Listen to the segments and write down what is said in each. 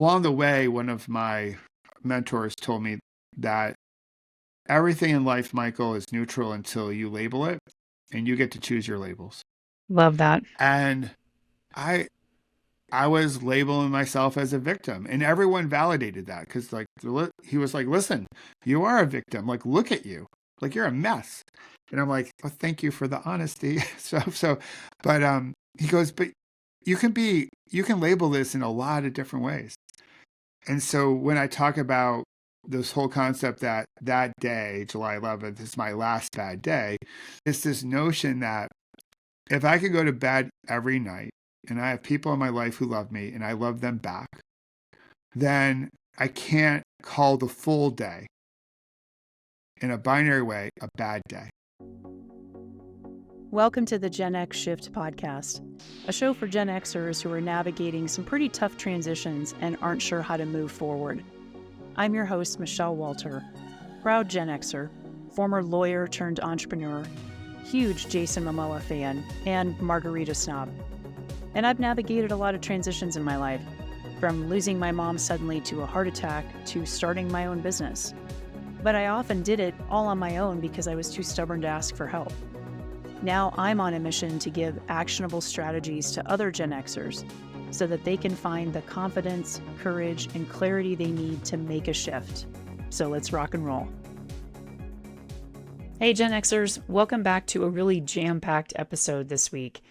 Along the way, one of my mentors told me that everything in life, Michael, is neutral until you label it, and you get to choose your labels. Love that. And I I was labeling myself as a victim, and everyone validated that because he was like, "Listen, you are a victim. Like, look at you. Like, you're a mess." And I'm like, "Well, thank you for the honesty." But he goes, "But you can label this in a lot of different ways." And so when I talk about this whole concept that that day, July 11th, is my last bad day, it's this notion that if I could go to bed every night and I have people in my life who love me and I love them back, then I can't call the full day in a binary way a bad day. Welcome to the GenX Shift podcast, a show for Gen Xers who are navigating some pretty tough transitions and aren't sure how to move forward. I'm your host, Michelle Walter, proud Gen Xer, former lawyer turned entrepreneur, huge Jason Momoa fan, and margarita snob. And I've navigated a lot of transitions in my life, from losing my mom suddenly to a heart attack to starting my own business. But I often did it all on my own because I was too stubborn to ask for help. Now I'm on a mission to give actionable strategies to other Gen Xers so that they can find the confidence, courage, and clarity they need to make a shift. So let's rock and roll. Hey Gen Xers, welcome back to a really jam-packed episode this week.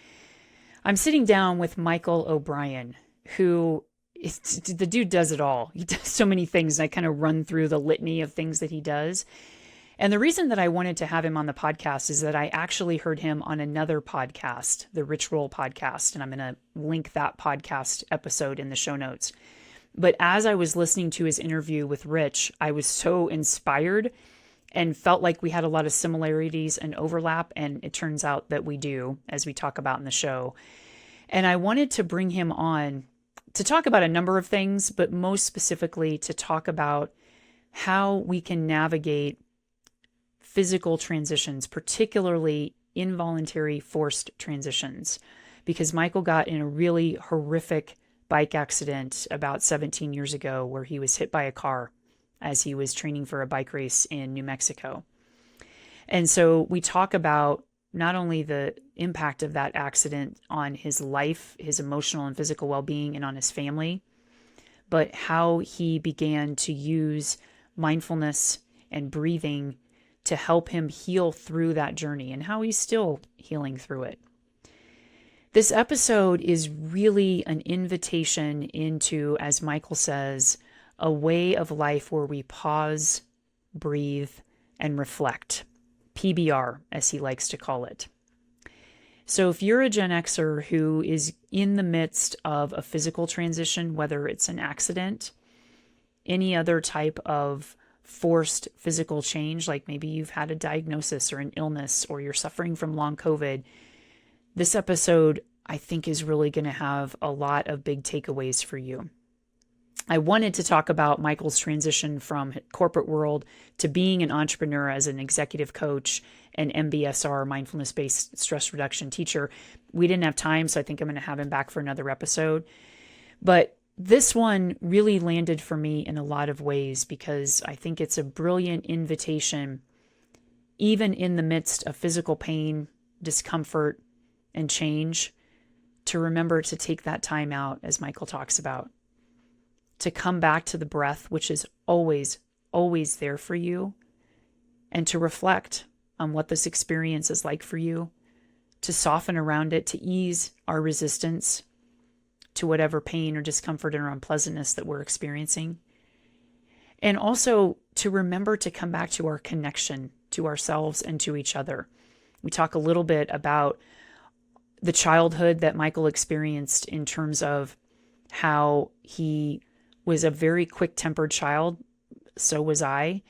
I'm sitting down with Michael O'Brien, who the dude does it all. He does so many things, and I kind of run through the litany of things that he does. And the reason that I wanted to have him on the podcast is that I actually heard him on another podcast, the Rich Roll podcast, and I'm going to link that podcast episode in the show notes. But as I was listening to his interview with Rich, I was so inspired and felt like we had a lot of similarities and overlap, and it turns out that we do, as we talk about in the show. And I wanted to bring him on to talk about a number of things, but most specifically to talk about how we can navigate physical transitions, particularly involuntary forced transitions, because Michael got in a really horrific bike accident about 17 years ago where he was hit by a car as he was training for a bike race in New Mexico. And so we talk about not only the impact of that accident on his life, his emotional and physical well-being, and on his family, but how he began to use mindfulness and breathing to help him heal through that journey and how he's still healing through it. This episode is really an invitation into, as Michael says, a way of life where we pause, breathe, and reflect. PBR, as he likes to call it. So if you're a Gen Xer who is in the midst of a physical transition, whether it's an accident, any other type of forced physical change, like maybe you've had a diagnosis or an illness or you're suffering from long COVID, this episode, I think, is really going to have a lot of big takeaways for you. I wanted to talk about Michael's transition from corporate world to being an entrepreneur as an executive coach and MBSR, mindfulness-based stress reduction teacher. We didn't have time, so I think I'm going to have him back for another episode. But this one really landed for me in a lot of ways because I think it's a brilliant invitation, even in the midst of physical pain, discomfort, and change, to remember to take that time out, as Michael talks about, to come back to the breath, which is always, always there for you, and to reflect on what this experience is like for you, to soften around it, to ease our resistance to whatever pain or discomfort or unpleasantness that we're experiencing. And also to remember to come back to our connection to ourselves and to each other. We talk a little bit about the childhood that Michael experienced in terms of how he was a very quick-tempered child, so was I,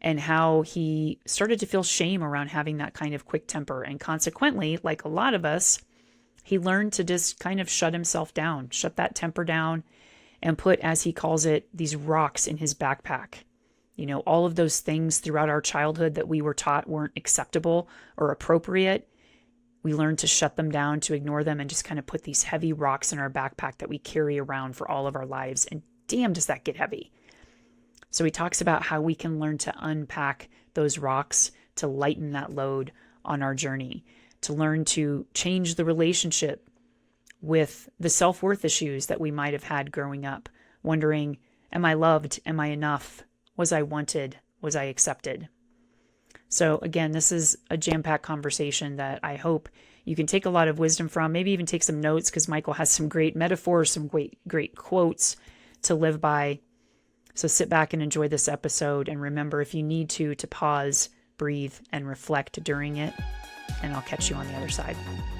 and how he started to feel shame around having that kind of quick temper. And consequently, like a lot of us, he learned to just kind of shut himself down, shut that temper down, and put, as he calls it, these rocks in his backpack. You know, all of those things throughout our childhood that we were taught weren't acceptable or appropriate. We learned to shut them down, to ignore them, and just kind of put these heavy rocks in our backpack that we carry around for all of our lives and damn, does that get heavy. So he talks about how we can learn to unpack those rocks to lighten that load on our journey, to learn to change the relationship with the self-worth issues that we might have had growing up, wondering, am I loved? Am I enough? Was I wanted? Was I accepted? So again, this is a jam-packed conversation that I hope you can take a lot of wisdom from, maybe even take some notes, because Michael has some great metaphors, some great quotes to live by. So sit back and enjoy this episode. And remember, if you need to pause, breathe, and reflect during it. And I'll catch you on the other side.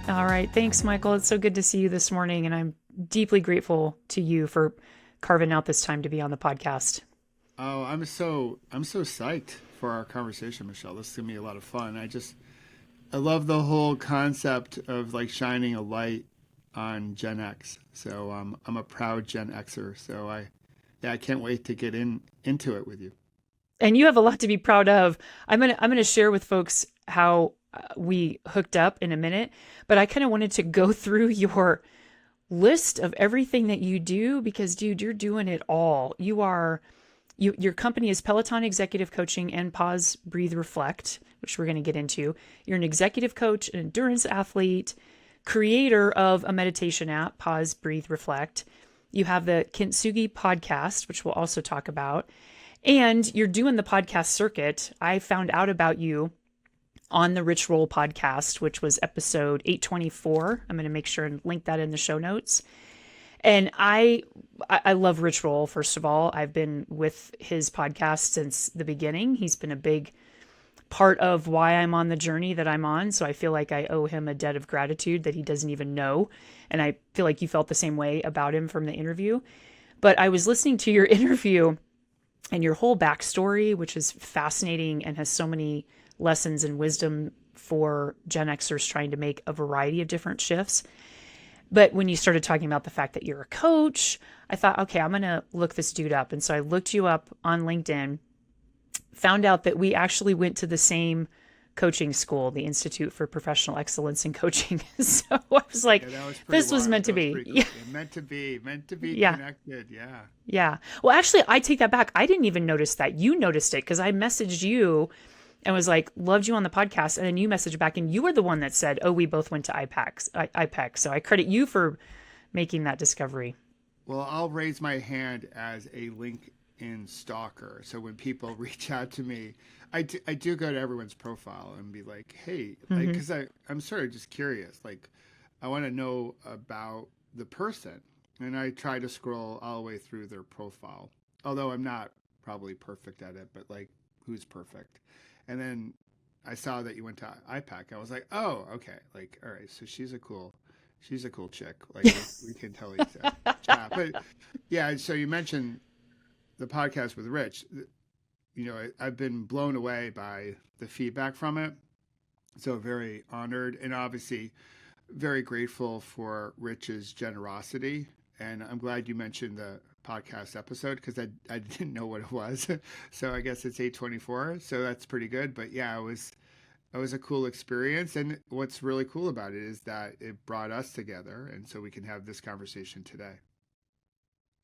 All right. Thanks, Michael. It's so good to see you this morning. And I'm deeply grateful to you for carving out this time to be on the podcast. Oh, I'm so psyched for our conversation, Michelle. This is going to be a lot of fun. I love the whole concept of like shining a light on GenX. So I'm a proud Gen Xer. So I can't wait to get into it with you. And you have a lot to be proud of. I'm gonna share with folks how we hooked up in a minute, but I kind of wanted to go through your list of everything that you do, because dude, you're doing it all. Your company is Peloton Executive Coaching and Pause, Breathe, Reflect, which we're going to get into. You're an executive coach, an endurance athlete, creator of a meditation app, Pause, Breathe, Reflect. You have the Kintsugi podcast, which we'll also talk about. And you're doing the podcast circuit. I found out about you on the Rich Roll podcast, which was episode 824. I'm going to make sure and link that in the show notes. And I love Rich Roll, first of all. I've been with his podcast since the beginning. He's been a big part of why I'm on the journey that I'm on. So I feel like I owe him a debt of gratitude that he doesn't even know. And I feel like you felt the same way about him from the interview. But I was listening to your interview and your whole backstory, which is fascinating and has so many lessons and wisdom for Gen Xers trying to make a variety of different shifts. But when you started talking about the fact that you're a coach, I thought, okay, I'm going to look this dude up. And so I looked you up on LinkedIn, found out that we actually went to the same coaching school, the Institute for Professional Excellence in Coaching. So I was like, this was meant to be. Cool. Yeah. Meant to be yeah. Connected. Yeah. Yeah. Well, actually, I take that back. I didn't even notice that. You noticed it because I messaged you and was like, loved you on the podcast. And then you messaged back and you were the one that said, oh, we both went to IPEC. So I credit you for making that discovery. Well, I'll raise my hand as a LinkedIn stalker. So when people reach out to me, I do go to everyone's profile and be like, hey, because I'm sort of just curious. Like, I want to know about the person. And I try to scroll all the way through their profile. Although I'm not probably perfect at it, but like, who's perfect? And then I saw that you went to IPAC. I was like, oh, okay. Like, all right. So she's a cool chick. Like we can tell each other. But yeah. So you mentioned the podcast with Rich. You know, I've been blown away by the feedback from it. So very honored and obviously very grateful for Rich's generosity. And I'm glad you mentioned the podcast episode because I didn't know what it was. So I guess it's 824. So that's pretty good. But yeah, it was a cool experience. And what's really cool about it is that it brought us together. And so we can have this conversation today.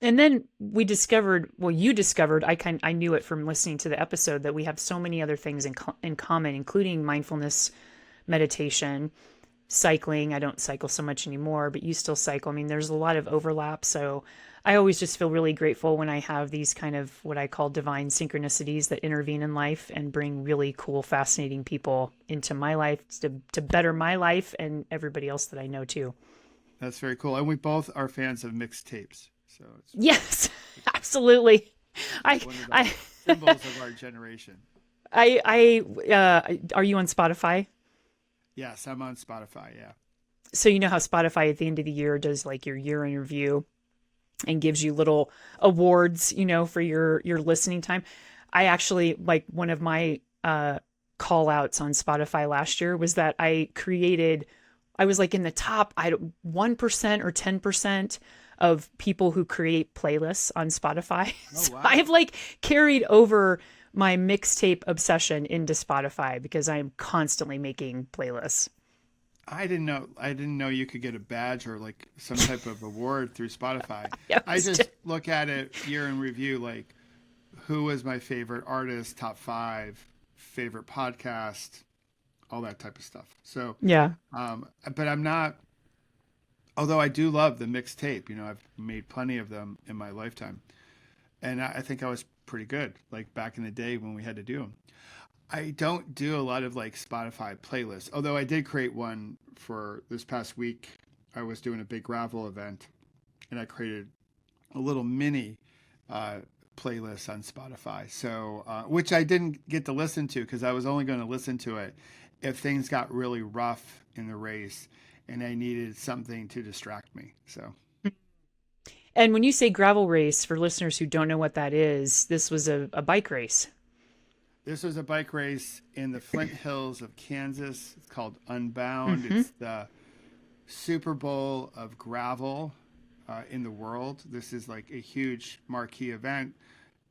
And then we discovered, well, you discovered, I knew it from listening to the episode that we have so many other things in common, including mindfulness, meditation, cycling. I don't cycle so much anymore, but you still cycle. I mean, there's a lot of overlap. So I always just feel really grateful when I have these kind of what I call divine synchronicities that intervene in life and bring really cool, fascinating people into my life to better my life and everybody else that I know too. That's very cool. And we both are fans of mixed tapes. So yes, absolutely. One of the symbols of our generation. Are you on Spotify? Yes, I'm on Spotify. Yeah. So you know how Spotify at the end of the year does like your year in review and gives you little awards, you know, for your listening time. I actually, like, one of my call outs on Spotify last year was that I was like in the top 1% or 10% of people who create playlists on Spotify. Oh, so wow. I've like carried over my mixtape obsession into Spotify because I am constantly making playlists. I didn't know you could get a badge or like some type of award through Spotify. Yeah, I just look at it year in review, like who was my favorite artist, top five, favorite podcast, all that type of stuff. So, yeah. but I'm not. Although I do love the mixtape, I've made plenty of them in my lifetime, and I think I was pretty good, like back in the day when we had to do them. I don't do a lot of like Spotify playlists, although I did create one for this past week. I was doing a big gravel event, and I created a little mini uh, playlist on Spotify. So, which I didn't get to listen to because I was only going to listen to it if things got really rough in the race and I needed something to distract me. So, And when you say gravel race, for listeners who don't know what that is, this was a bike race. this was a bike race in the Flint Hills of Kansas. It's called Unbound. Hmm. It's the Super Bowl of gravel in the world. This is like a huge marquee event.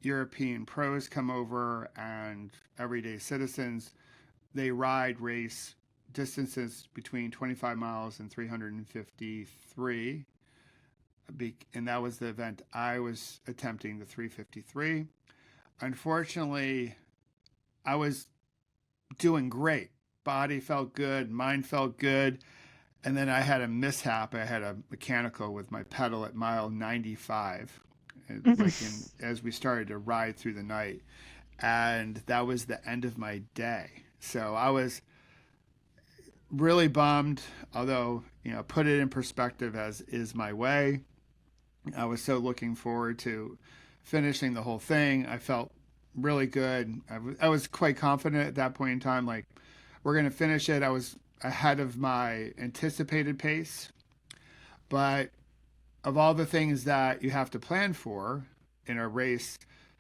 European pros come over and everyday citizens. They ride race distances between 25 miles and 353. And that was the event I was attempting, the 353. Unfortunately, I was doing great. Body felt good, mind felt good. And then I had a mishap. I had a mechanical with my pedal at mile 95, as we started to ride through the night. And that was the end of my day. So I was really bummed, although, put it in perspective as is my way. I was so looking forward to finishing the whole thing. I felt really good. I was quite confident at that point in time, like, we're going to finish it. I was ahead of my anticipated pace. But of all the things that you have to plan for in a race,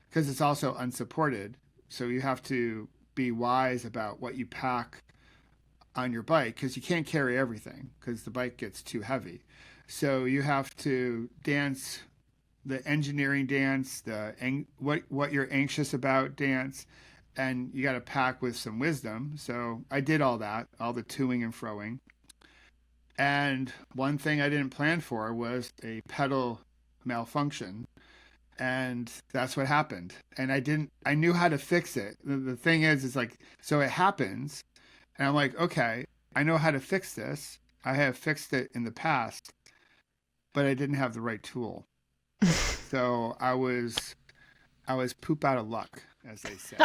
because it's also unsupported, so you have to be wise about what you pack on your bike because you can't carry everything because the bike gets too heavy. So you have to dance the engineering dance, what you're anxious about dance, and you got to pack with some wisdom. So I did all that, all the toing and froing. And one thing I didn't plan for was a pedal malfunction. And that's what happened. And I knew how to fix it. The thing is like, so it happens. And I'm like, okay, I know how to fix this. I have fixed it in the past, but I didn't have the right tool. So I was poop out of luck, as they say.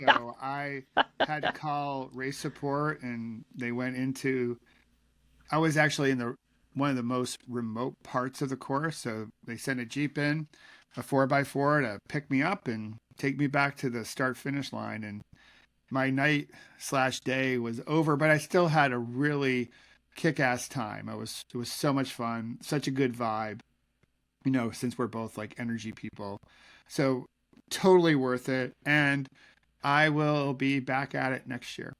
So I had to call race support, and they went into. I was actually in the one of the most remote parts of the course, so they sent a jeep in, a 4x4 to pick me up and take me back to the start finish line. And my night/day was over, but I still had a really kick-ass time. It was so much fun, such a good vibe. Since we're both like energy people. So totally worth it. And I will be back at it next year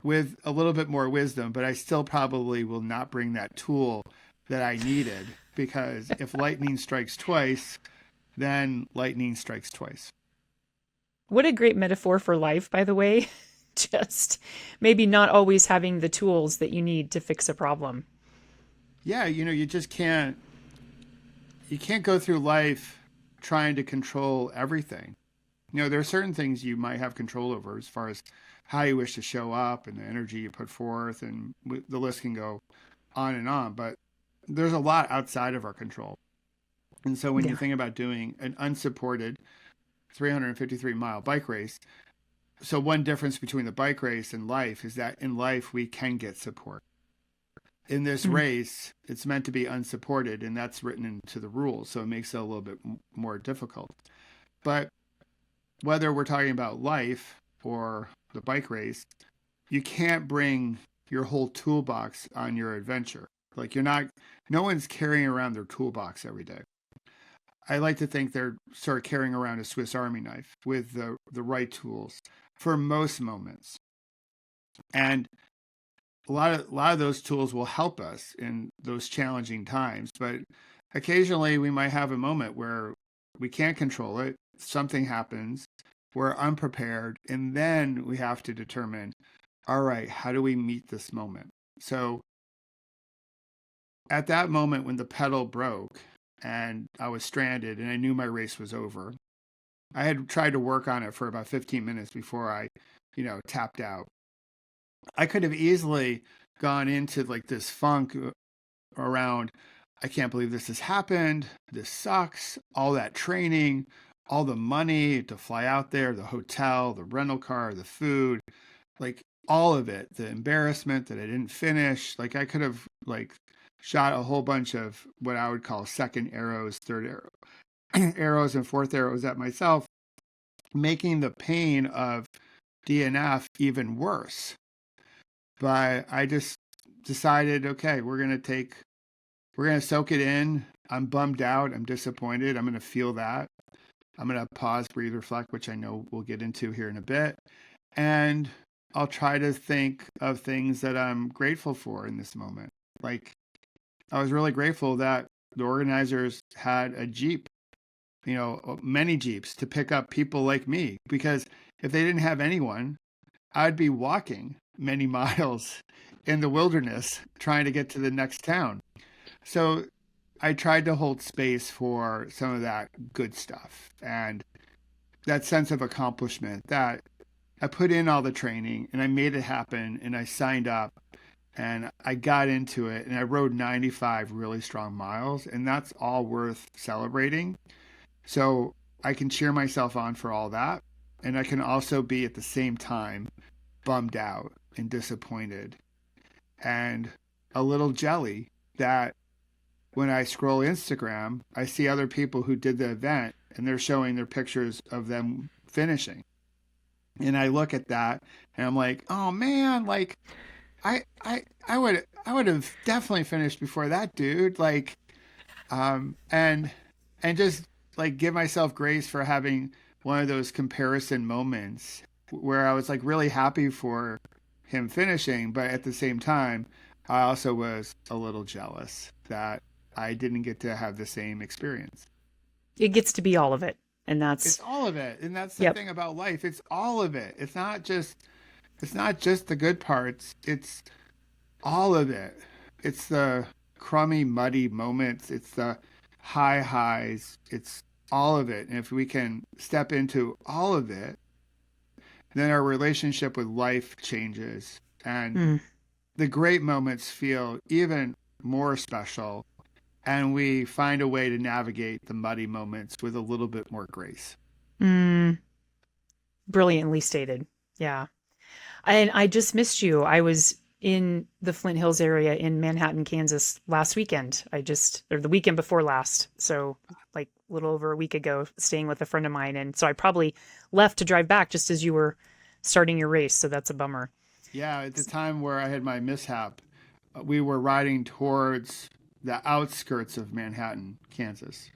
with a little bit more wisdom, but I still probably will not bring that tool that I needed because if lightning strikes twice, then lightning strikes twice. What a great metaphor for life, by the way. Just maybe not always having the tools that you need to fix a problem. Yeah, you can't go through life trying to control everything. There are certain things you might have control over as far as how you wish to show up and the energy you put forth, and the list can go on and on. But there's a lot outside of our control. And so when you Yeah. think about doing an unsupported 353-mile bike race, so one difference between the bike race and life is that in life we can get support. In this Mm. race, it's meant to be unsupported, and that's written into the rules, so it makes it a little bit more difficult. But whether we're talking about life or the bike race, you can't bring your whole toolbox on your adventure. Like no one's carrying around their toolbox every day. I like to think they're sort of carrying around a Swiss Army knife with the right tools for most moments. And a lot of those tools will help us in those challenging times, but occasionally we might have a moment where we can't control it, something happens, we're unprepared, and then we have to determine, all right, how do we meet this moment? So at that moment when the pedal broke and I was stranded and I knew my race was over, I had tried to work on it for about 15 minutes before I, tapped out. I could have easily gone into like this funk around, I can't believe this has happened. This sucks. All that training, all the money to fly out there, the hotel, the rental car, the food, like all of it, the embarrassment that I didn't finish. Like I could have like shot a whole bunch of what I would call second arrows, third arrows, and fourth arrows at myself, making the pain of DNF even worse. But I just decided, okay, we're going to soak it in. I'm bummed out. I'm disappointed. I'm going to feel that. I'm going to pause, breathe, reflect, which I know we'll get into here in a bit. And I'll try to think of things that I'm grateful for in this moment. Like, I was really grateful that the organizers had a Jeep, many Jeeps to pick up people like me, because if they didn't have anyone, I'd be walking many miles in the wilderness trying to get to the next town. So I tried to hold space for some of that good stuff and that sense of accomplishment that I put in all the training and I made it happen and I signed up and I got into it and I rode 95 really strong miles, and that's all worth celebrating. So I can cheer myself on for all that. And I can also be at the same time bummed out and disappointed and a little jelly that when I scroll Instagram, I see other people who did the event and they're showing their pictures of them finishing. And I look at that and I'm like, oh man, like I would have definitely finished before that dude. Like, and just like give myself grace for having one of those comparison moments where I was like really happy for him finishing, but at the same time, I also was a little jealous that I didn't get to have the same experience. It gets to be all of it. And It's that's, all of it. And that's the yep. thing about life. It's all of it. It's not just the good parts. It's all of it. It's the crummy, muddy moments. It's the high highs. It's all of it. And if we can step into all of it, then our relationship with life changes. And Mm, the great moments feel even more special. And we find a way to navigate the muddy moments with a little bit more grace. mm, brilliantly stated. Yeah. And I just missed you. I was in the Flint Hills area in Manhattan, Kansas last weekend. Or the weekend before last. So like a little over a week ago, staying with a friend of mine. And so I probably left to drive back just as you were starting your race. So that's a bummer. Yeah, at the time where I had my mishap, we were riding towards the outskirts of Manhattan, Kansas.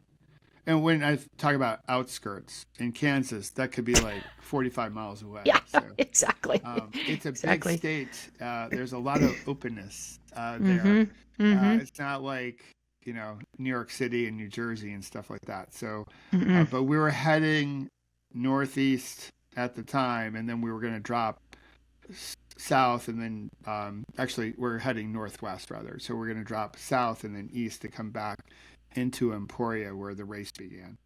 And when I talk about outskirts in Kansas, that could be like 45 miles away. Yeah, So exactly. it's a big Exactly. state. There's a lot of openness there. Mm-hmm. Mm-hmm. It's not like, New York City and New Jersey and stuff like that. So, Mm-mm. but we were heading northeast at the time, and then we were going to drop south, and then actually we're heading northwest rather. So we're going to drop south and then east to come back into Emporia where the race began.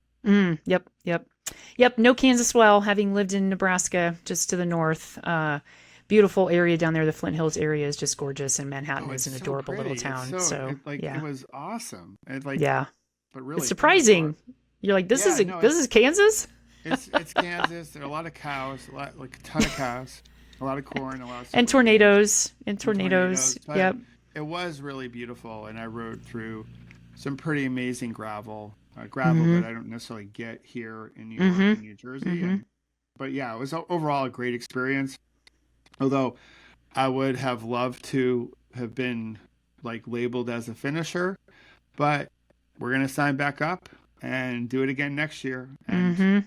Yep. Yep. Yep. No Kansas well, having lived in Nebraska just to the north. Beautiful area down there. The Flint Hills area is just gorgeous, and Oh, Manhattan is it's an so adorable little pretty. It's town. so So it yeah. was awesome. And like, Yeah. but It's really far. surprising. You're like, Yeah, no, this is Kansas? it's Kansas. There are a lot of cows, like a ton of cows, a lot of corn, a lot of And super fields, tornadoes. And and tornadoes. tornadoes. But Yep. it was really beautiful, and I rode through some pretty amazing gravel Mm-hmm. that I don't necessarily get here in New York Mm-hmm. and New Jersey. Mm-hmm. And but yeah, it was overall a great experience. Although I would have loved to have been like labeled as a finisher, but we're gonna sign back up and do it again next year. And Mm-hmm.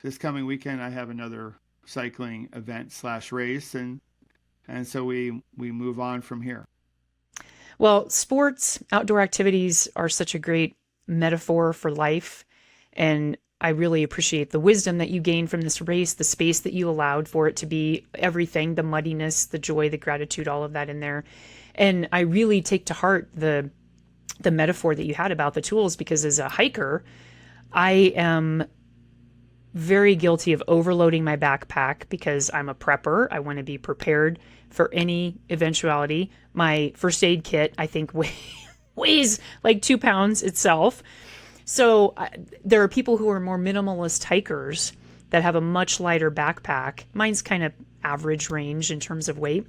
this coming weekend, I have another cycling event slash race, and so we move on from here. Well, sports, outdoor activities are such a great metaphor for life. And I really appreciate the wisdom that you gained from this race, the space that you allowed for it to be everything, the muddiness, the joy, the gratitude, all of that in there. And I really take to heart the metaphor that you had about the tools, because as a hiker, I am very guilty of overloading my backpack because I'm a prepper. I want to be prepared for any eventuality. My first aid kit, I think, weighs like 2 pounds itself. So there are people who are more minimalist hikers that have a much lighter backpack. Mine's kind of average range in terms of weight.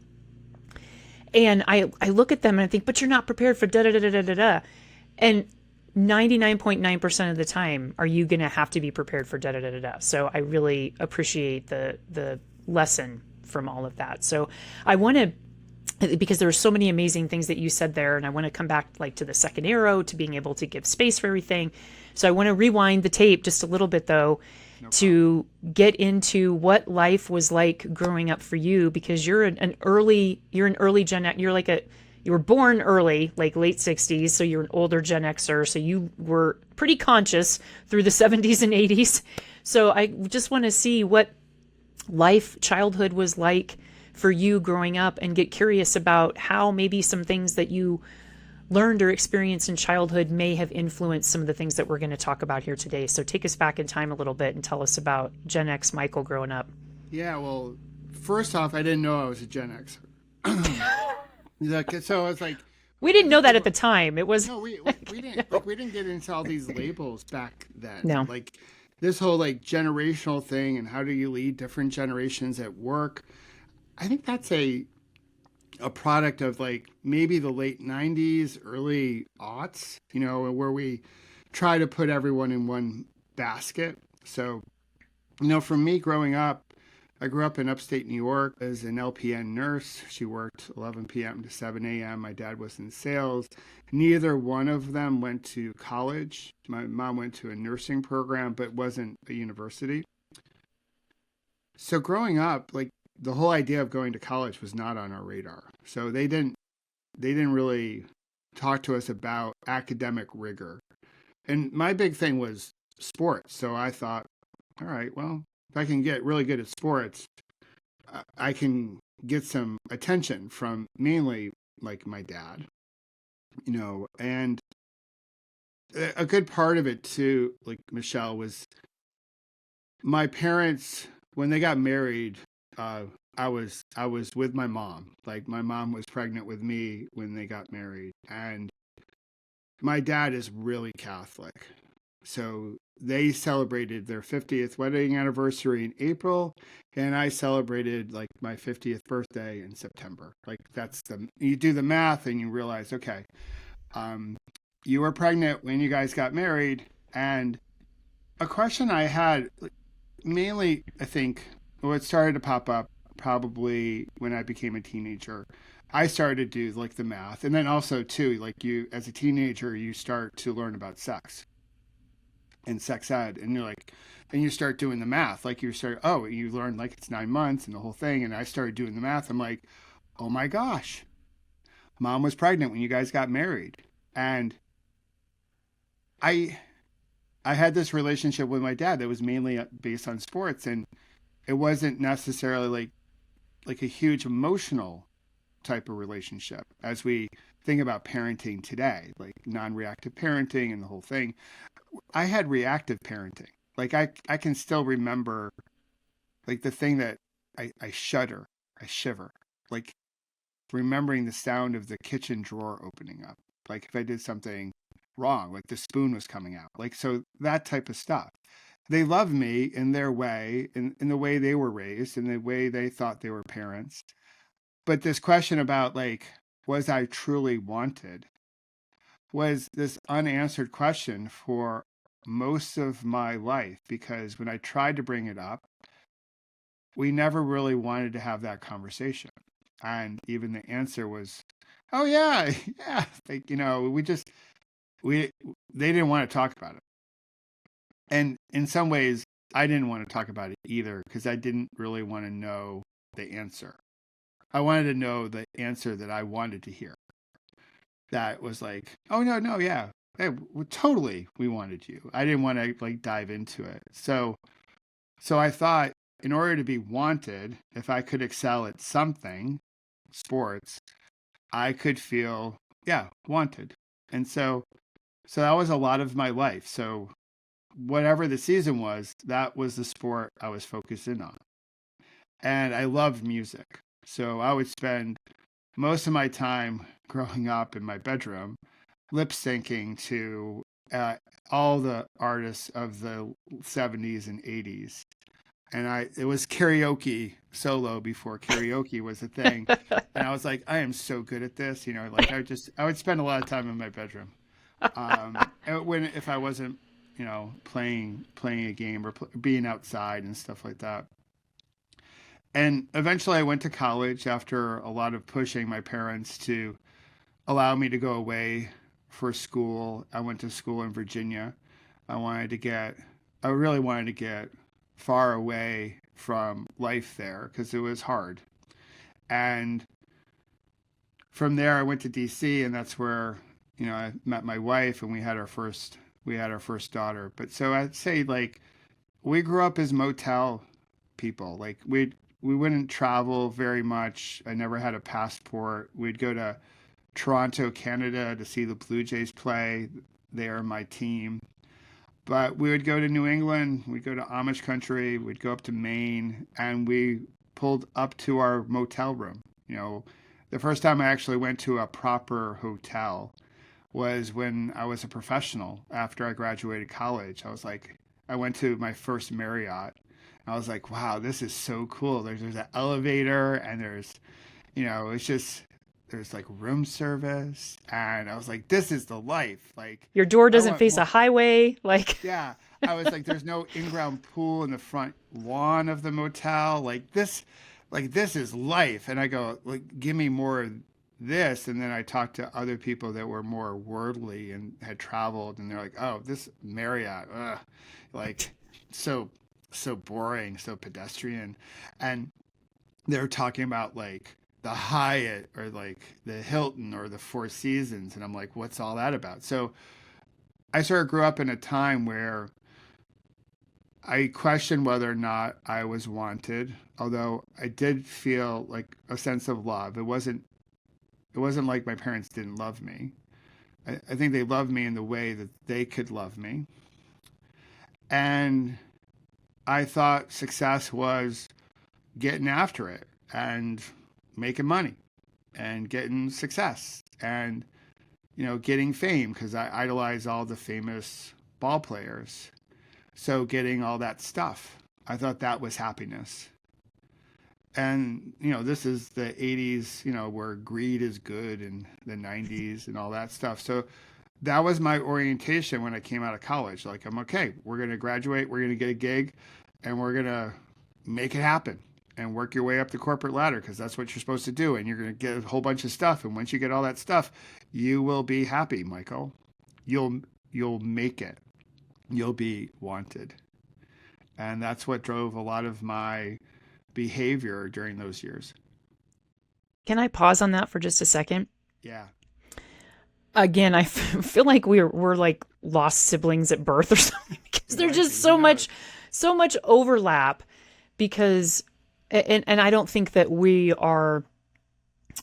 And I look at them and I think, but you're not prepared for da da da da da da da. And 99.9% of the time, are you going to have to be prepared for da da da da da? So I really appreciate the lesson from all of that. So I want to, because there are so many amazing things that you said there, and I want to come back like to the second arrow, to being able to give space for everything. So I want to rewind the tape just a little bit though, to get into what life was like growing up for you, because you're an early Gen X. You were born early, like late 60s, so you're an older Gen Xer, so you were pretty conscious through the 70s and 80s. So I just want to see what childhood was like for you growing up, and get curious about how maybe some things that you learned or experienced in childhood may have influenced some of the things that we're going to talk about here today. So take us back in time a little bit and tell us about Gen X Michael growing up. Yeah, well, first off, I didn't know I was a Gen Xer. So it's like, we didn't know that at the time. It was no, we didn't like, we didn't get into all these labels back then. No. Like this whole like generational thing, and how do you lead different generations at work? I think that's a product of like maybe the late 90s, early aughts, where we try to put everyone in one basket. So, for me growing up, I grew up in upstate New York as an LPN nurse. She worked 11 p.m. to 7 a.m. My dad was in sales. Neither one of them went to college. My mom went to a nursing program, but wasn't a university. So growing up, like, the whole idea of going to college was not on our radar. So they didn't really talk to us about academic rigor. And my big thing was sports. So I thought, all right, well, if I can get really good at sports, I can get some attention from mainly like my dad, and a good part of it too, like Michelle, was my parents, when they got married. I was with my mom. Like, my mom was pregnant with me when they got married, and my dad is really Catholic. So they celebrated their 50th wedding anniversary in April, and I celebrated like my 50th birthday in September. Like, you do the math and you realize, okay, you were pregnant when you guys got married. And a question I had, mainly, I think, it started to pop up probably when I became a teenager. I started to do like the math, and then also too, like, you as a teenager, you start to learn about sex and sex ed, and you start doing the math. Like, you learn like it's 9 months and the whole thing. And I started doing the math. I'm like, oh my gosh, mom was pregnant when you guys got married. And I had this relationship with my dad that was mainly based on sports, and it wasn't necessarily like a huge emotional type of relationship as we think about parenting today, like non-reactive parenting and the whole thing. I had reactive parenting. Like, I can still remember like the thing that I shudder, I shiver, like remembering the sound of the kitchen drawer opening up. Like, if I did something wrong, like the spoon was coming out, like, so that type of stuff. They love me in their way, in the way they were raised, in the way they thought they were parents. But this question about, like, was I truly wanted, was this unanswered question for most of my life, because when I tried to bring it up, we never really wanted to have that conversation. And even the answer was, oh yeah, yeah. Like, they didn't want to talk about it. And in some ways, I didn't want to talk about it either, because I didn't really want to know the answer. I wanted to know the answer that I wanted to hear. That was like, oh, no, yeah. Hey, totally, we wanted you. I didn't want to like dive into it. So I thought, in order to be wanted, if I could excel at something, sports, I could feel, yeah, wanted. And so that was a lot of my life. So whatever the season was, that was the sport I was focused in on. And I loved music. So I would spend most of my time growing up in my bedroom lip syncing to uh, all the artists of the 70s and 80s. And it was karaoke solo before karaoke was a thing. And I was like, I am so good at this. Like I would spend a lot of time in my bedroom. If I wasn't, playing a game or being outside and stuff like that. And eventually I went to college after a lot of pushing my parents to allow me to go away for school. I went to school in Virginia. I really wanted to get far away from life there because it was hard. And from there, I went to DC, and that's where, I met my wife, and we had our first daughter. But so I'd say, like, we grew up as motel people. Like, we wouldn't travel very much. I never had a passport. We'd go to Toronto, Canada to see the Blue Jays play. They are my team. But we would go to New England, we'd go to Amish country, we'd go up to Maine, and we pulled up to our motel room. The first time I actually went to a proper hotel was when I was a professional after I graduated college. I went to my first Marriott. I was like, wow, this is so cool. There's an elevator, and it's just, there's like room service, and I was like, this is the life. Like, Your door I doesn't want face more. a highway. Like, Yeah, I was like, there's no in-ground pool in the front lawn of the motel. Like this is life. And I go, like, give me more of this. And then I talked to other people that were more worldly and had traveled, and they're like, oh, this Marriott, like, so so boring, so pedestrian. And they're talking about like the Hyatt or like the Hilton or the Four Seasons, and I'm like, what's all that about? So I sort of grew up in a time where I questioned whether or not I was wanted, although I did feel like a sense of love. It wasn't like my parents didn't love me. I think they loved me in the way that they could love me. And I thought success was getting after it and making money and getting success and getting fame because I idolize all the famous ball players. So getting all that stuff, I thought that was happiness. And this is the 80s, where greed is good, and the 90s and all that stuff. So that was my orientation when I came out of college. Like, I'm okay, we're going to graduate, we're going to get a gig, and we're going to make it happen and work your way up the corporate ladder because that's what you're supposed to do. And you're going to get a whole bunch of stuff. And once you get all that stuff, you will be happy, Michael. You'll make it. You'll be wanted. And that's what drove a lot of my behavior during those years. can I pause on that for just a second? Yeah. Again, I feel like we're like lost siblings at birth or something because there's just so much overlap because, and I don't think that we are,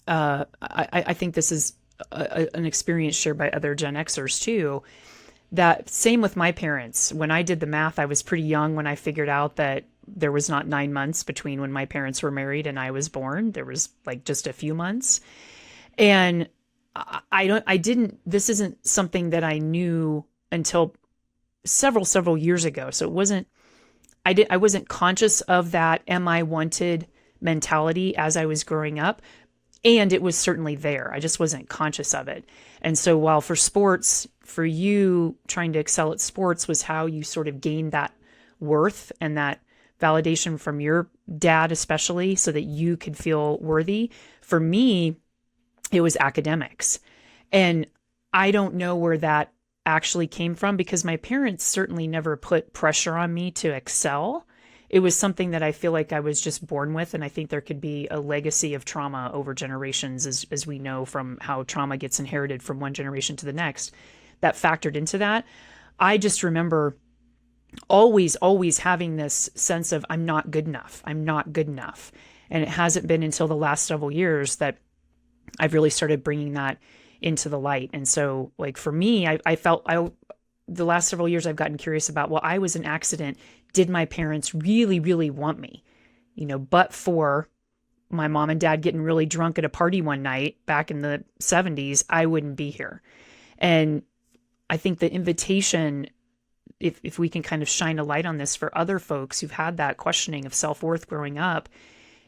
I think this is an experience shared by other Gen Xers too. That same with my parents. When I did the math, I was pretty young when I figured out that there was not 9 months between when my parents were married and I was born. There was like just a few months. And this isn't something that I knew until several years ago. So I wasn't conscious of that am I wanted mentality as I was growing up. And it was certainly there. I just wasn't conscious of it. And so while for sports, for you trying to excel at sports was how you sort of gained that worth and that validation from your dad, especially so that you could feel worthy. For me, it was academics. And I don't know where that actually came from because my parents certainly never put pressure on me to excel. It was something that I feel like I was just born with. And I think there could be a legacy of trauma over generations, as we know from how trauma gets inherited from one generation to the next, that factored into that. I just remember always having this sense of I'm not good enough. I'm not good enough. And it hasn't been until the last several years that I've really started bringing that into the light. And so like for me, I felt the last several years I've gotten curious about, well, I was an accident. Did my parents really, really want me? But for my mom and dad getting really drunk at a party one night back in the 70s, I wouldn't be here. And I think the invitation, if we can kind of shine a light on this for other folks who've had that questioning of self-worth growing up,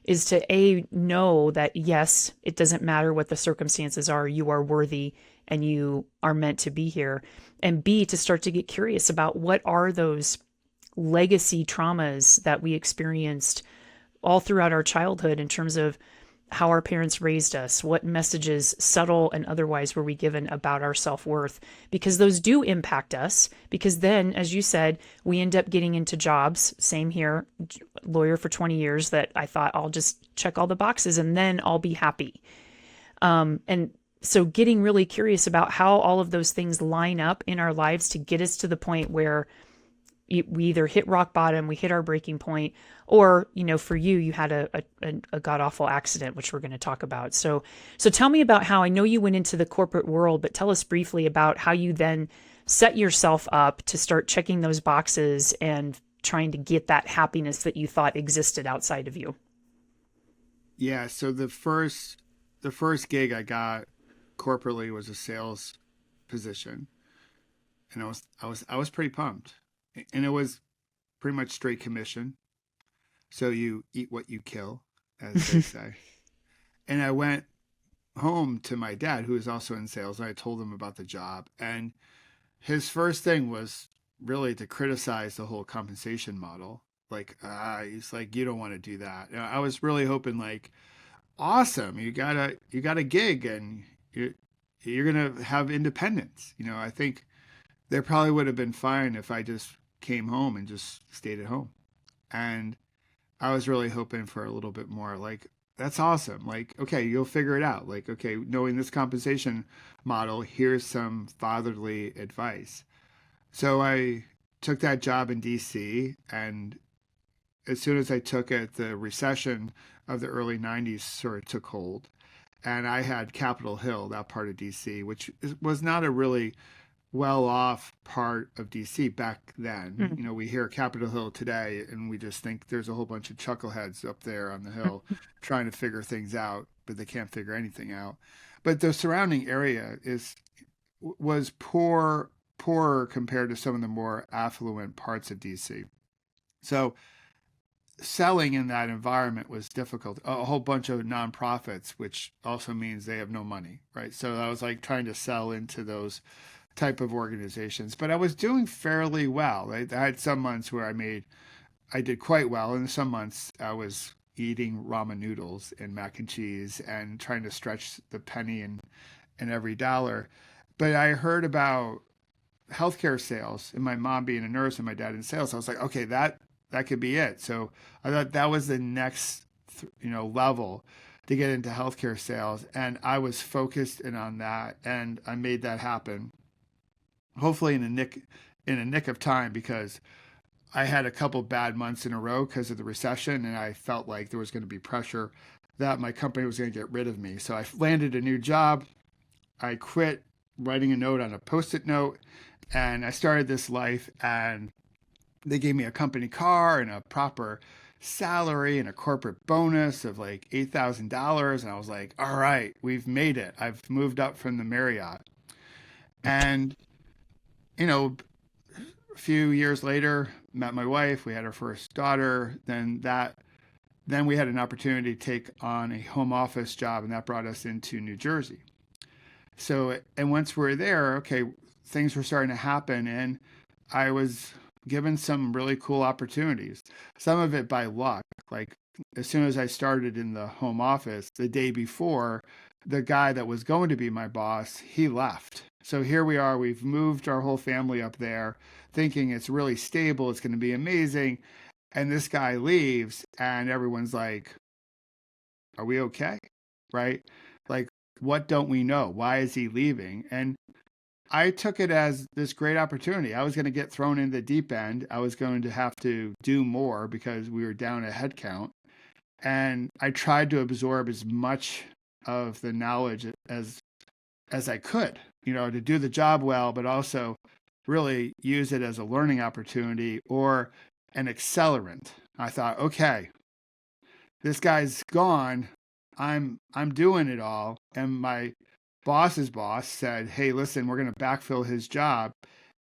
is to know that yes, it doesn't matter what the circumstances are, you are worthy and you are meant to be here. And B, to start to get curious about what are those legacy traumas that we experienced all throughout our childhood in terms of how our parents raised us, what messages, subtle and otherwise, were we given about our self-worth, because those do impact us. Because then, as you said, we end up getting into jobs, same here, lawyer for 20 years, that I thought I'll just check all the boxes and then I'll be happy. And so getting really curious about how all of those things line up in our lives to get us to the point where we either hit rock bottom, we hit our breaking point, or, for you, you had a god awful accident, which we're going to talk about. So tell me about how, I know you went into the corporate world, but tell us briefly about how you then set yourself up to start checking those boxes and trying to get that happiness that you thought existed outside of you. Yeah. So the first gig I got corporately was a sales position, and I was pretty pumped, and it was pretty much straight commission. So you eat what you kill, as they say. And I went home to my dad, who is also in sales, and I told him about the job. And his first thing was really to criticize the whole compensation model. Like, he's like, you don't want to do that. And I was really hoping, like, awesome, you got a gig, and you're gonna have independence. I think they probably would have been fine if I just came home and just stayed at home. And I was really hoping for a little bit more. Like, that's awesome. Like, okay, you'll figure it out. Like, okay, knowing this compensation model, here's some fatherly advice. So I took that job in DC, and as soon as I took it, the recession of the early 90s sort of took hold. And I had Capitol Hill, that part of DC, which was not a really well off part of DC back then. Mm-hmm. We hear Capitol Hill today and we just think there's a whole bunch of chuckleheads up there on the hill trying to figure things out, but they can't figure anything out. But the surrounding area was poorer compared to some of the more affluent parts of DC. So selling in that environment was difficult. A whole bunch of nonprofits, which also means they have no money, right? So I was like trying to sell into those type of organizations, but I was doing fairly well. I had some months where I did quite well, and some months I was eating ramen noodles and mac and cheese and trying to stretch the penny and every dollar. But I heard about healthcare sales, and my mom being a nurse and my dad in sales. I was like, okay, that could be it. So I thought that was the next level to get into healthcare sales, and I was focused in on that, and I made that happen. Hopefully in a nick of time, because I had a couple bad months in a row because of the recession, and I felt like there was going to be pressure that my company was going to get rid of me. So I landed a new job. I quit writing a note on a Post-it note, and I started this life, and they gave me a company car and a proper salary and a corporate bonus of like $8,000. And I was like, all right, we've made it. I've moved up from the Marriott. And, a few years later, met my wife. We had our first daughter. Then we had an opportunity to take on a home office job, and that brought us into New Jersey. So, and once we were there, okay, things were starting to happen, and I was given some really cool opportunities. Some of it by luck. Like, as soon as I started in the home office, the day before, the guy that was going to be my boss, he left. So here we are, we've moved our whole family up there thinking it's really stable, it's going to be amazing. And this guy leaves, and everyone's like, are we okay? Right? Like, what don't we know? Why is he leaving? And I took it as this great opportunity. I was going to get thrown in the deep end. I was going to have to do more because we were down a head count. And I tried to absorb as much of the knowledge as as I could, to do the job well, but also really use it as a learning opportunity or an accelerant. I thought, okay, this guy's gone. I'm doing it all. And my boss's boss said, hey, listen, we're going to backfill his job.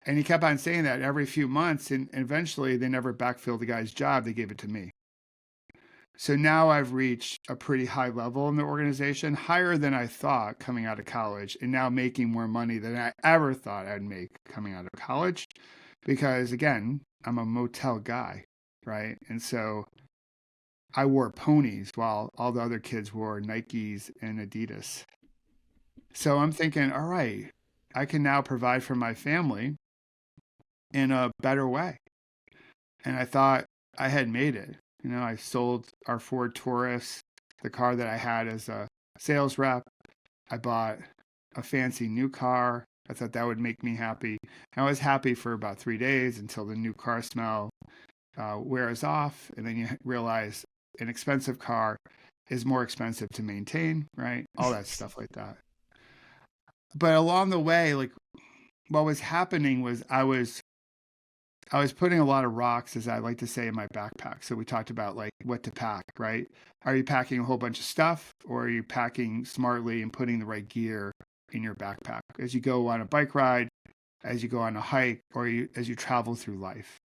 And he kept on saying that every few months. And eventually they never backfilled the guy's job. They gave it to me. So now I've reached a pretty high level in the organization, higher than I thought coming out of college, and now making more money than I ever thought I'd make coming out of college. Because again, I'm a motel guy, right? And so I wore ponies while all the other kids wore Nikes and Adidas. So I'm thinking, all right, I can now provide for my family in a better way. And I thought I had made it. I sold our Ford Taurus, the car that I had as a sales rep. I bought a fancy new car. I thought that would make me happy. I was happy for about 3 days until the new car smell wears off. And then you realize an expensive car is more expensive to maintain, right? All that stuff like that. But along the way, like what was happening was I was putting a lot of rocks, as I like to say, in my backpack. So we talked about like what to pack, right? Are you packing a whole bunch of stuff, or are you packing smartly and putting the right gear in your backpack as you go on a bike ride, as you go on a hike, or as you travel through life?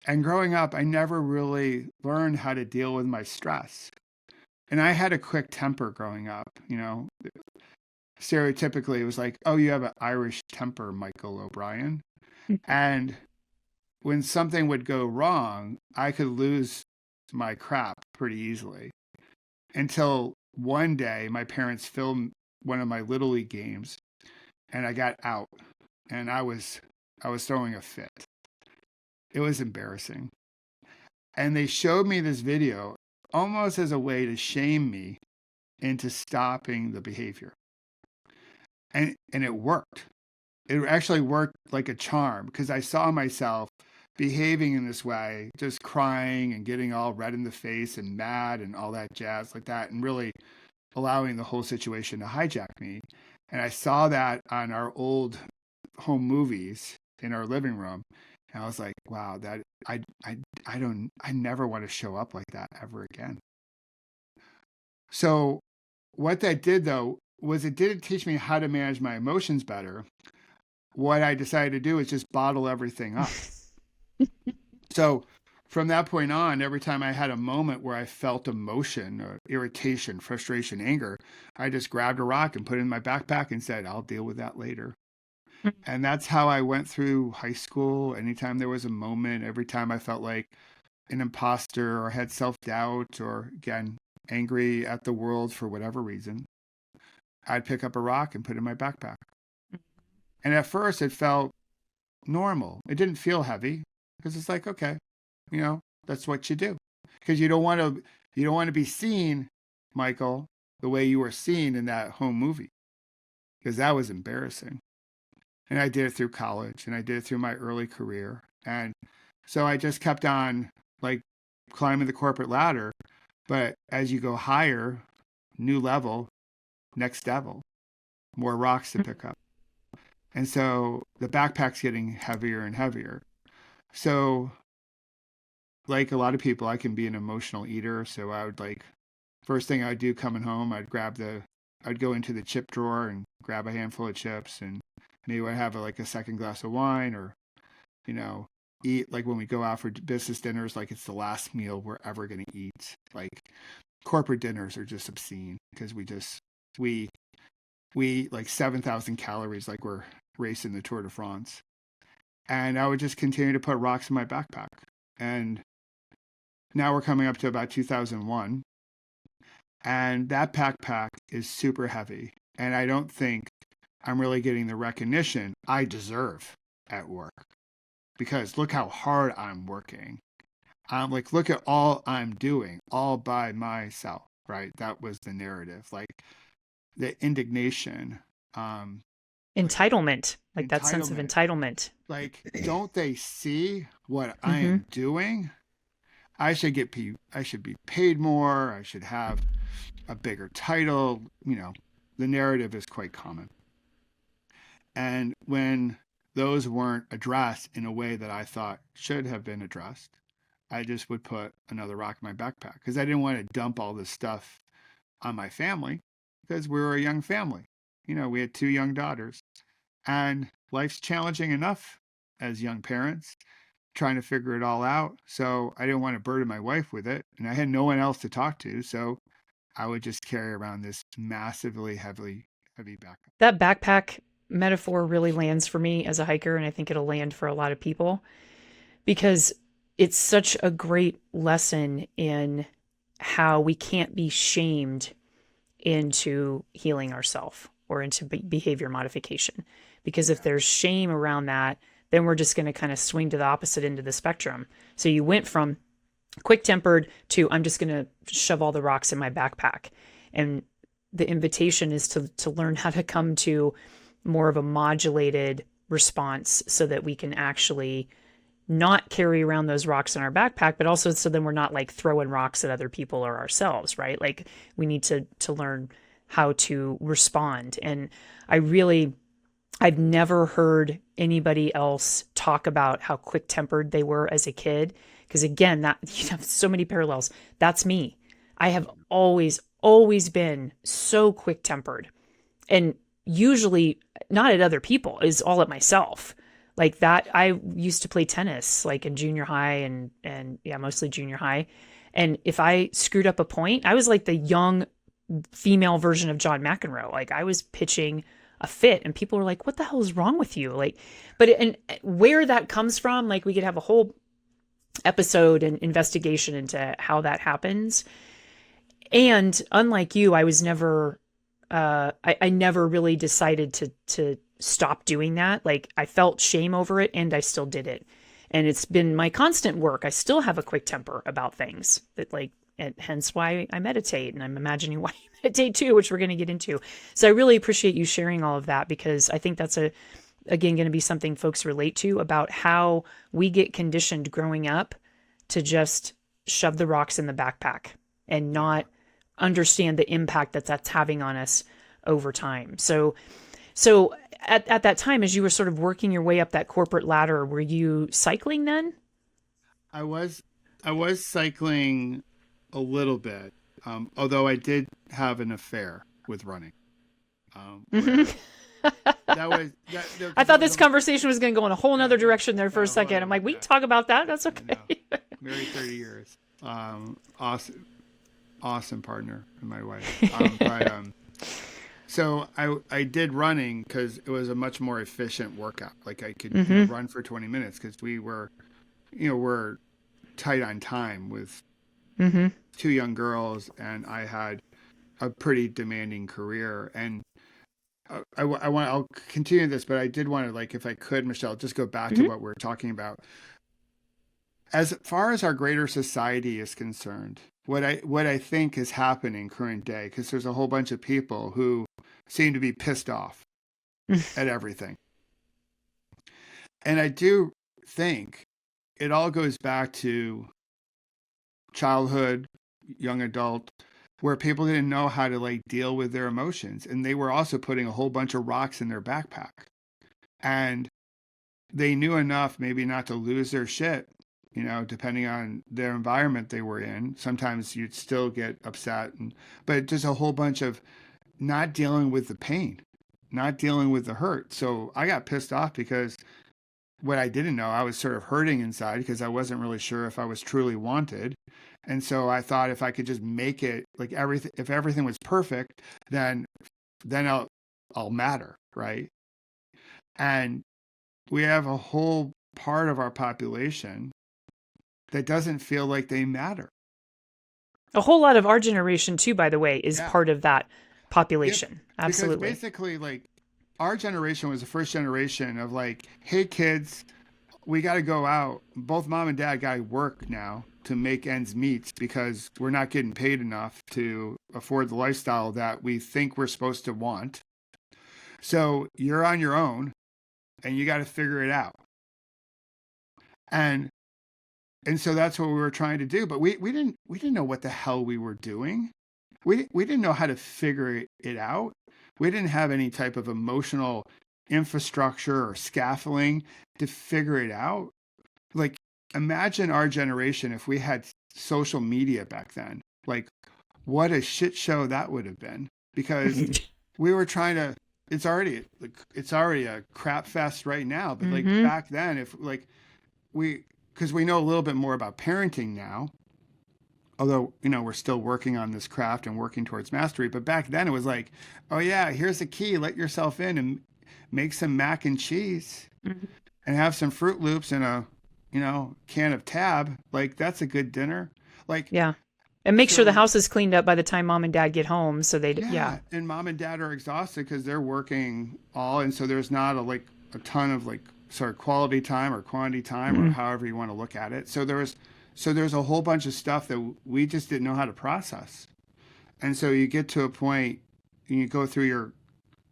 And growing up, I never really learned how to deal with my stress. And I had a quick temper growing up, Stereotypically, it was like, oh, you have an Irish temper, Michael O'Brien. And when something would go wrong, I could lose my crap pretty easily. Until one day, my parents filmed one of my Little League games, and I got out, and I was throwing a fit. It was embarrassing. And they showed me this video almost as a way to shame me into stopping the behavior. And it worked. It actually worked like a charm because I saw myself behaving in this way, just crying and getting all red in the face and mad and all that jazz like that, and really allowing the whole situation to hijack me. And I saw that on our old home movies in our living room. And I was like, wow, that I never want to show up like that ever again. So what that did though was it didn't teach me how to manage my emotions better. What I decided to do is just bottle everything up. So from that point on, every time I had a moment where I felt emotion or irritation, frustration, anger, I just grabbed a rock and put it in my backpack and said, I'll deal with that later. And that's how I went through high school. Anytime there was a moment, every time I felt like an imposter or had self-doubt or, again, angry at the world for whatever reason, I'd pick up a rock and put it in my backpack. And at first it felt normal. It didn't feel heavy because it's like, okay, that's what you do. Because you don't want to be seen, Michael, the way you were seen in that home movie. Because that was embarrassing. And I did it through college and I did it through my early career. And so I just kept on like climbing the corporate ladder. But as you go higher, new level, next level, more rocks to pick up. And so the backpack's getting heavier and heavier. So like a lot of people, I can be an emotional eater. So I would first thing I would do coming home, I'd go into the chip drawer and grab a handful of chips, and maybe I'd have a second glass of wine, or, eat like when we go out for business dinners, like it's the last meal we're ever going to eat. Like corporate dinners are just obscene because we eat like 7,000 calories, like we're racing the Tour de France. And I would just continue to put rocks in my backpack. And now we're coming up to about 2001. And that backpack is super heavy. And I don't think I'm really getting the recognition I deserve at work. Because look how hard I'm working. Look at all I'm doing all by myself, right? That was the narrative. Like the indignation. Entitlement. Like that sense of entitlement. Like, don't they see what I am doing? I should be paid more. I should have a bigger title. The narrative is quite common. And when those weren't addressed in a way that I thought should have been addressed, I just would put another rock in my backpack because I didn't want to dump all this stuff on my family because we were a young family. We had 2 young daughters, and life's challenging enough as young parents trying to figure it all out. So I didn't want to burden my wife with it, and I had no one else to talk to. So I would just carry around this massively heavy backpack. That backpack metaphor really lands for me as a hiker, and I think it'll land for a lot of people because it's such a great lesson in how we can't be shamed into healing ourselves or into behavior modification. Because if there's shame around that, then we're just going to kind of swing to the opposite end of the spectrum. So you went from quick-tempered to I'm just going to shove all the rocks in my backpack. And the invitation is to learn how to come to more of a modulated response so that we can actually not carry around those rocks in our backpack, but also so then we're not like throwing rocks at other people or ourselves, right? Like we need to learn how to respond. And I've never heard anybody else talk about how quick-tempered they were as a kid. Because again, that you have so many parallels. That's me. I have always been so quick-tempered, and usually not at other people, is all at myself. Like that, I used to play tennis like in junior high and yeah, mostly junior high. And if I screwed up a point, I was like the young female version of John McEnroe. Like I was pitching a fit and people were like, what the hell is wrong with you? Like, and where that comes from, like we could have a whole episode and investigation into how that happens. And unlike you, I was never, I never really decided to stop doing that. Like I felt shame over it and I still did it. And it's been my constant work. I still have a quick temper about things that and hence why I meditate, and I'm imagining why you meditate too, which we're going to get into. So I really appreciate you sharing all of that because I think that's again, going to be something folks relate to about how we get conditioned growing up to just shove the rocks in the backpack and not understand the impact that's having on us over time. So at that time, as you were sort of working your way up that corporate ladder, were you cycling then? I was cycling a little bit, although I did have an affair with running. I thought this conversation was going to go in a whole nother direction there for a second. I'm like, we can talk about that. That's okay. No. Married 30 years. Awesome partner and my wife. So I did running because it was a much more efficient workout. Like I could run for 20 minutes because we're tight on time with 2 young girls, and I had a pretty demanding career. And I'll continue this, but I did want to, like, if I could, Michelle, just go back to what we're talking about. As far as our greater society is concerned, what I think is happening current day, because there's a whole bunch of people who seem to be pissed off at everything. And I do think it all goes back to childhood, young adult, where people didn't know how to deal with their emotions. And they were also putting a whole bunch of rocks in their backpack. And they knew enough maybe not to lose their shit, depending on their environment they were in. Sometimes you'd still get upset, but just a whole bunch of not dealing with the pain, not dealing with the hurt. So I got pissed off because what I didn't know, I was sort of hurting inside because I wasn't really sure if I was truly wanted. And so I thought if I could just make it like everything, if everything was perfect, then I'll matter, right? And we have a whole part of our population that doesn't feel like they matter. A whole lot of our generation too, by the way, is part of that population. Yeah, absolutely. Because basically, our generation was the first generation of hey kids, we got to go out. Both mom and dad got to work now to make ends meet because we're not getting paid enough to afford the lifestyle that we think we're supposed to want. So you're on your own and you got to figure it out. And so that's what we were trying to do, but we didn't know what the hell we were doing. We didn't know how to figure it out. We didn't have any type of emotional infrastructure or scaffolding to figure it out. Like, imagine our generation if we had social media back then. Like, what a shit show that would have been. Because we were trying to. It's already a crap fest right now. But like Mm-hmm. back then, if like because we know a little bit more about parenting now, although we're still working on this craft and working towards mastery, but back then it was like, oh yeah, here's the key, let yourself in and make some mac and cheese Mm-hmm. and have some Fruit Loops and a can of Tab. Like, that's a good dinner. Like, Yeah. And make sure the so house is cleaned up by the time mom and dad get home. So yeah. yeah, and mom and dad are exhausted because they're working all, and so there's not a ton of like sort of quality time or quantity time or Mm-hmm. however you want to look at it. So there's a whole bunch of stuff that we just didn't know how to process. And so you get to a point, and you go through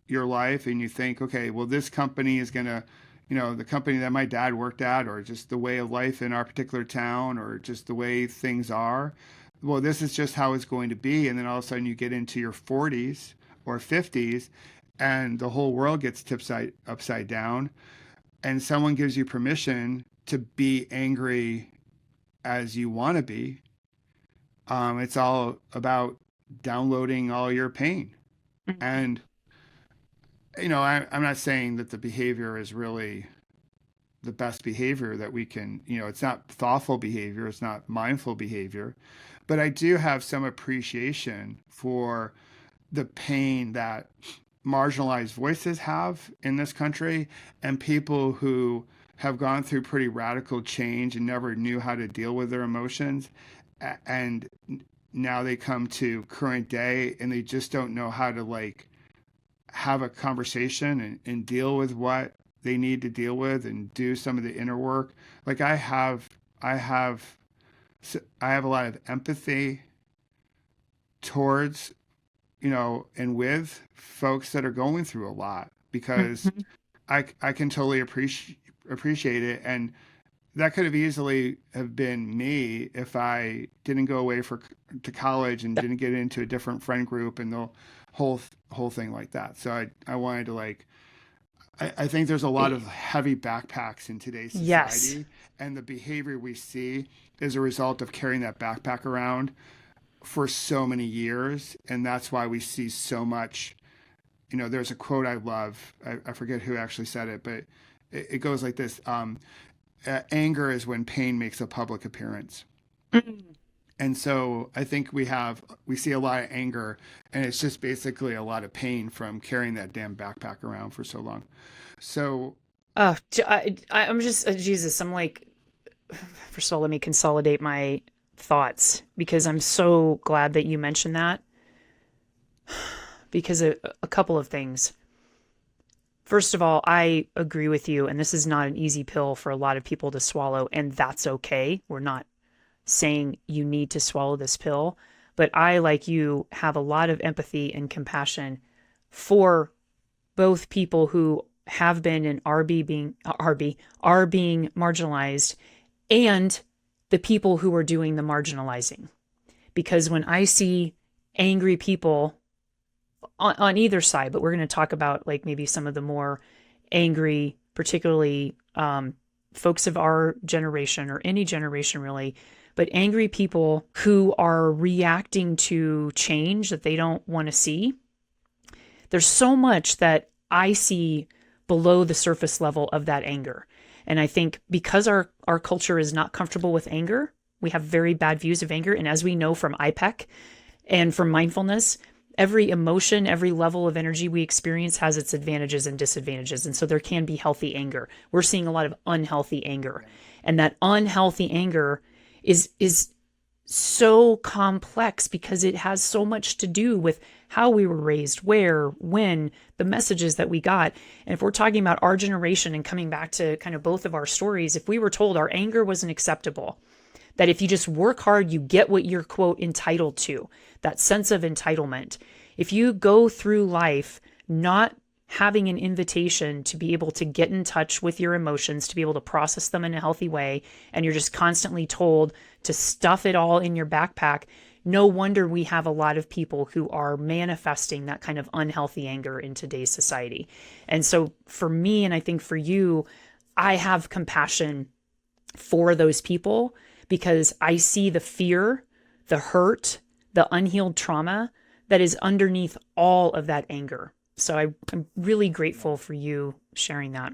your life and you think, okay, well, this company is going to, the company that my dad worked at, or just the way of life in our particular town, or just the way things are. Well, this is just how it's going to be. And then all of a sudden you get into your 40s or 50s and the whole world gets tipped upside down, and someone gives you permission to be angry as you want to be. It's all about downloading all your pain. Mm-hmm. And, I'm not saying that the behavior is really the best behavior that we can, it's not thoughtful behavior, it's not mindful behavior, but I do have some appreciation for the pain that marginalized voices have in this country, and people who have gone through pretty radical change and never knew how to deal with their emotions. And now they come to current day and they just don't know how to like have a conversation and deal with what they need to deal with and do some of the inner work. Like I have a lot of empathy towards, and with folks that are going through a lot, because Mm-hmm. I can totally appreciate it. And that could have easily have been me if I didn't go away to college and didn't get into a different friend group and the whole thing like that. So I wanted to like, I think there's a lot of heavy backpacks in today's Yes. society, and the behavior we see is a result of carrying that backpack around for so many years. And that's why we see so much. There's a quote I love. I forget who actually said it, but it goes like this. Anger is when pain makes a public appearance. Mm. And so I think we see a lot of anger, and it's just basically a lot of pain from carrying that damn backpack around for so long. So Oh, I'm just, Jesus, I'm like, first of all, let me consolidate my thoughts because I'm so glad that you mentioned that because a couple of things. First of all, I agree with you, and this is not an easy pill for a lot of people to swallow, and that's okay. We're not saying you need to swallow this pill, but I, like you, have a lot of empathy and compassion for both people who have been and are being marginalized, and the people who are doing the marginalizing. Because when I see angry people on either side, but we're going to talk about like maybe some of the more angry, particularly folks of our generation or any generation really, but angry people who are reacting to change that they don't want to see. There's so much that I see below the surface level of that anger. And I think because our culture is not comfortable with anger, we have very bad views of anger. And as we know from IPEC and from mindfulness, every emotion, every level of energy we experience has its advantages and disadvantages. And so there can be healthy anger. We're seeing a lot of unhealthy anger. And that unhealthy anger is so complex because it has so much to do with how we were raised, where, when, the messages that we got. And if we're talking about our generation and coming back to kind of both of our stories, if we were told our anger wasn't acceptable, that if you just work hard, you get what you're, quote, entitled to, that sense of entitlement. If you go through life not having an invitation to be able to get in touch with your emotions, to be able to process them in a healthy way, and you're just constantly told to stuff it all in your backpack, no wonder we have a lot of people who are manifesting that kind of unhealthy anger in today's society. And so for me, and I think for you, I have compassion for those people because I see the fear, the hurt, the unhealed trauma that is underneath all of that anger. So I'm really grateful for you sharing that.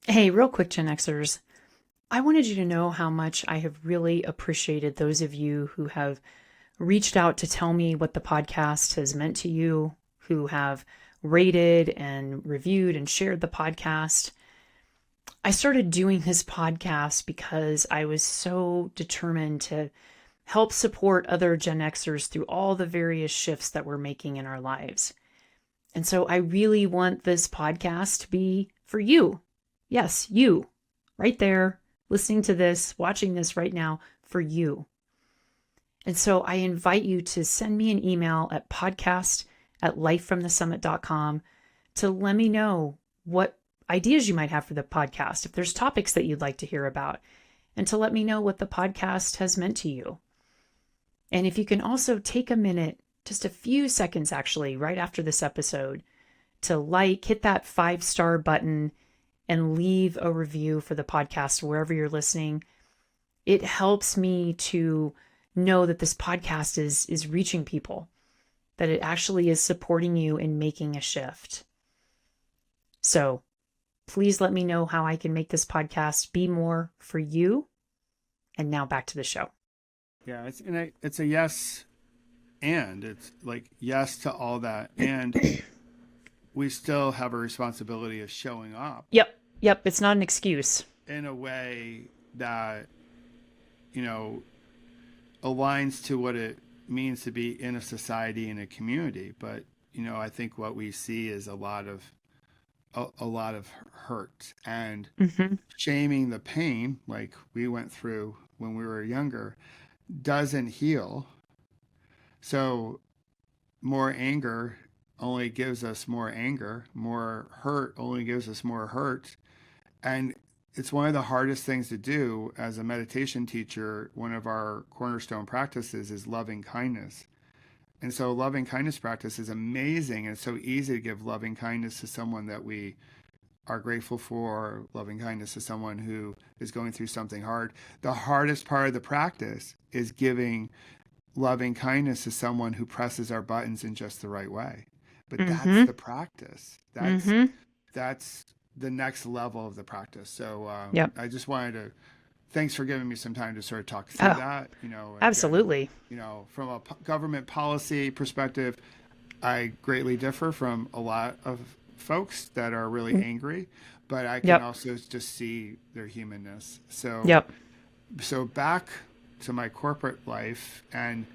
Hey, real quick, Gen Xers, I wanted you to know how much I have really appreciated those of you who have reached out to tell me what the podcast has meant to you, who have rated and reviewed and shared the podcast. I started doing this podcast because I was so determined to help support other Gen Xers through all the various shifts that we're making in our lives. And so I really want this podcast to be for you. Yes, you, right there, listening to this, watching this right now, for you. And so I invite you to send me an email at podcast@lifefromthesummit.com to let me know what ideas you might have for the podcast, if there's topics that you'd like to hear about, and to let me know what the podcast has meant to you. And if you can also take a minute, just a few seconds actually, right after this episode, to hit that 5-star button and leave a review for the podcast wherever you're listening. It helps me to know that this podcast is reaching people, that it actually is supporting you in making a shift. So please let me know how I can make this podcast be more for you. And now back to the show. Yeah, it's a yes, and it's like yes to all that, and we still have a responsibility of showing up. Yep. It's not an excuse. In a way that, aligns to what it means to be in a society and a community. But, I think what we see is a lot of hurt and shaming the pain like we went through when we were younger doesn't heal. So more anger only gives us more anger, more hurt only gives us more hurt. And it's one of the hardest things to do as a meditation teacher. One of our cornerstone practices is loving kindness. And so loving kindness practice is amazing. And it's so easy to give loving kindness to someone that we are grateful for, loving kindness to someone who is going through something hard. The hardest part of the practice is giving loving kindness to someone who presses our buttons in just the right way. But that's the practice. That's the next level of the practice. So I just wanted to, thanks for giving me some time to sort of talk through that. Absolutely. From a government policy perspective, I greatly differ from a lot of folks that are really angry, but I can also just see their humanness. So back to my corporate life, and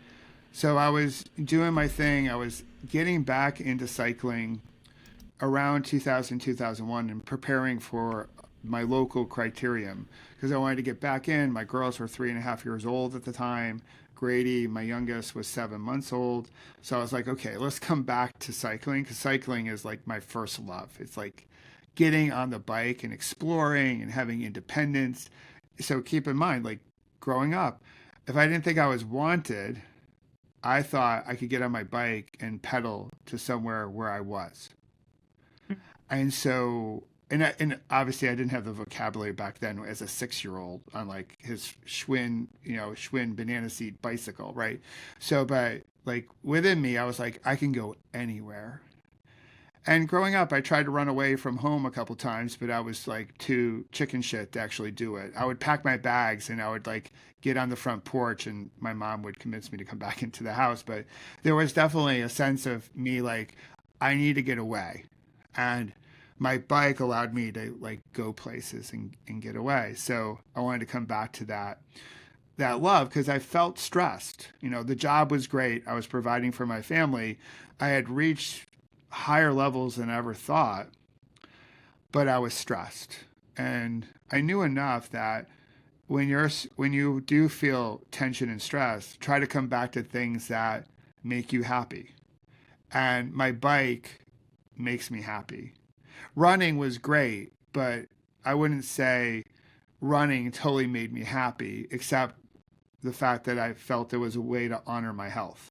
so I was doing my thing. I was getting back into cycling around 2000, 2001 and preparing for my local criterium because I wanted to get back in. My girls were 3.5 years old at the time. Grady, my youngest, was 7 months old. So I was like, okay, let's come back to cycling because cycling is like my first love. It's like getting on the bike and exploring and having independence. So keep in mind, like growing up, if I didn't think I was wanted, I thought I could get on my bike and pedal to somewhere where I was. And so, and obviously I didn't have the vocabulary back then as a 6-year-old on like his Schwinn banana seat bicycle, right? So, but like within me, I was like, I can go anywhere. And growing up, I tried to run away from home a couple times, but I was like too chicken shit to actually do it. I would pack my bags and I would like get on the front porch and my mom would convince me to come back into the house. But there was definitely a sense of me like, I need to get away. And my bike allowed me to like go places and get away. So I wanted to come back to that love because I felt stressed. The job was great. I was providing for my family. I had reached higher levels than I ever thought, but I was stressed. And I knew enough that when you do feel tension and stress, try to come back to things that make you happy. And my bike makes me happy. Running was great, but I wouldn't say running totally made me happy, except the fact that I felt it was a way to honor my health.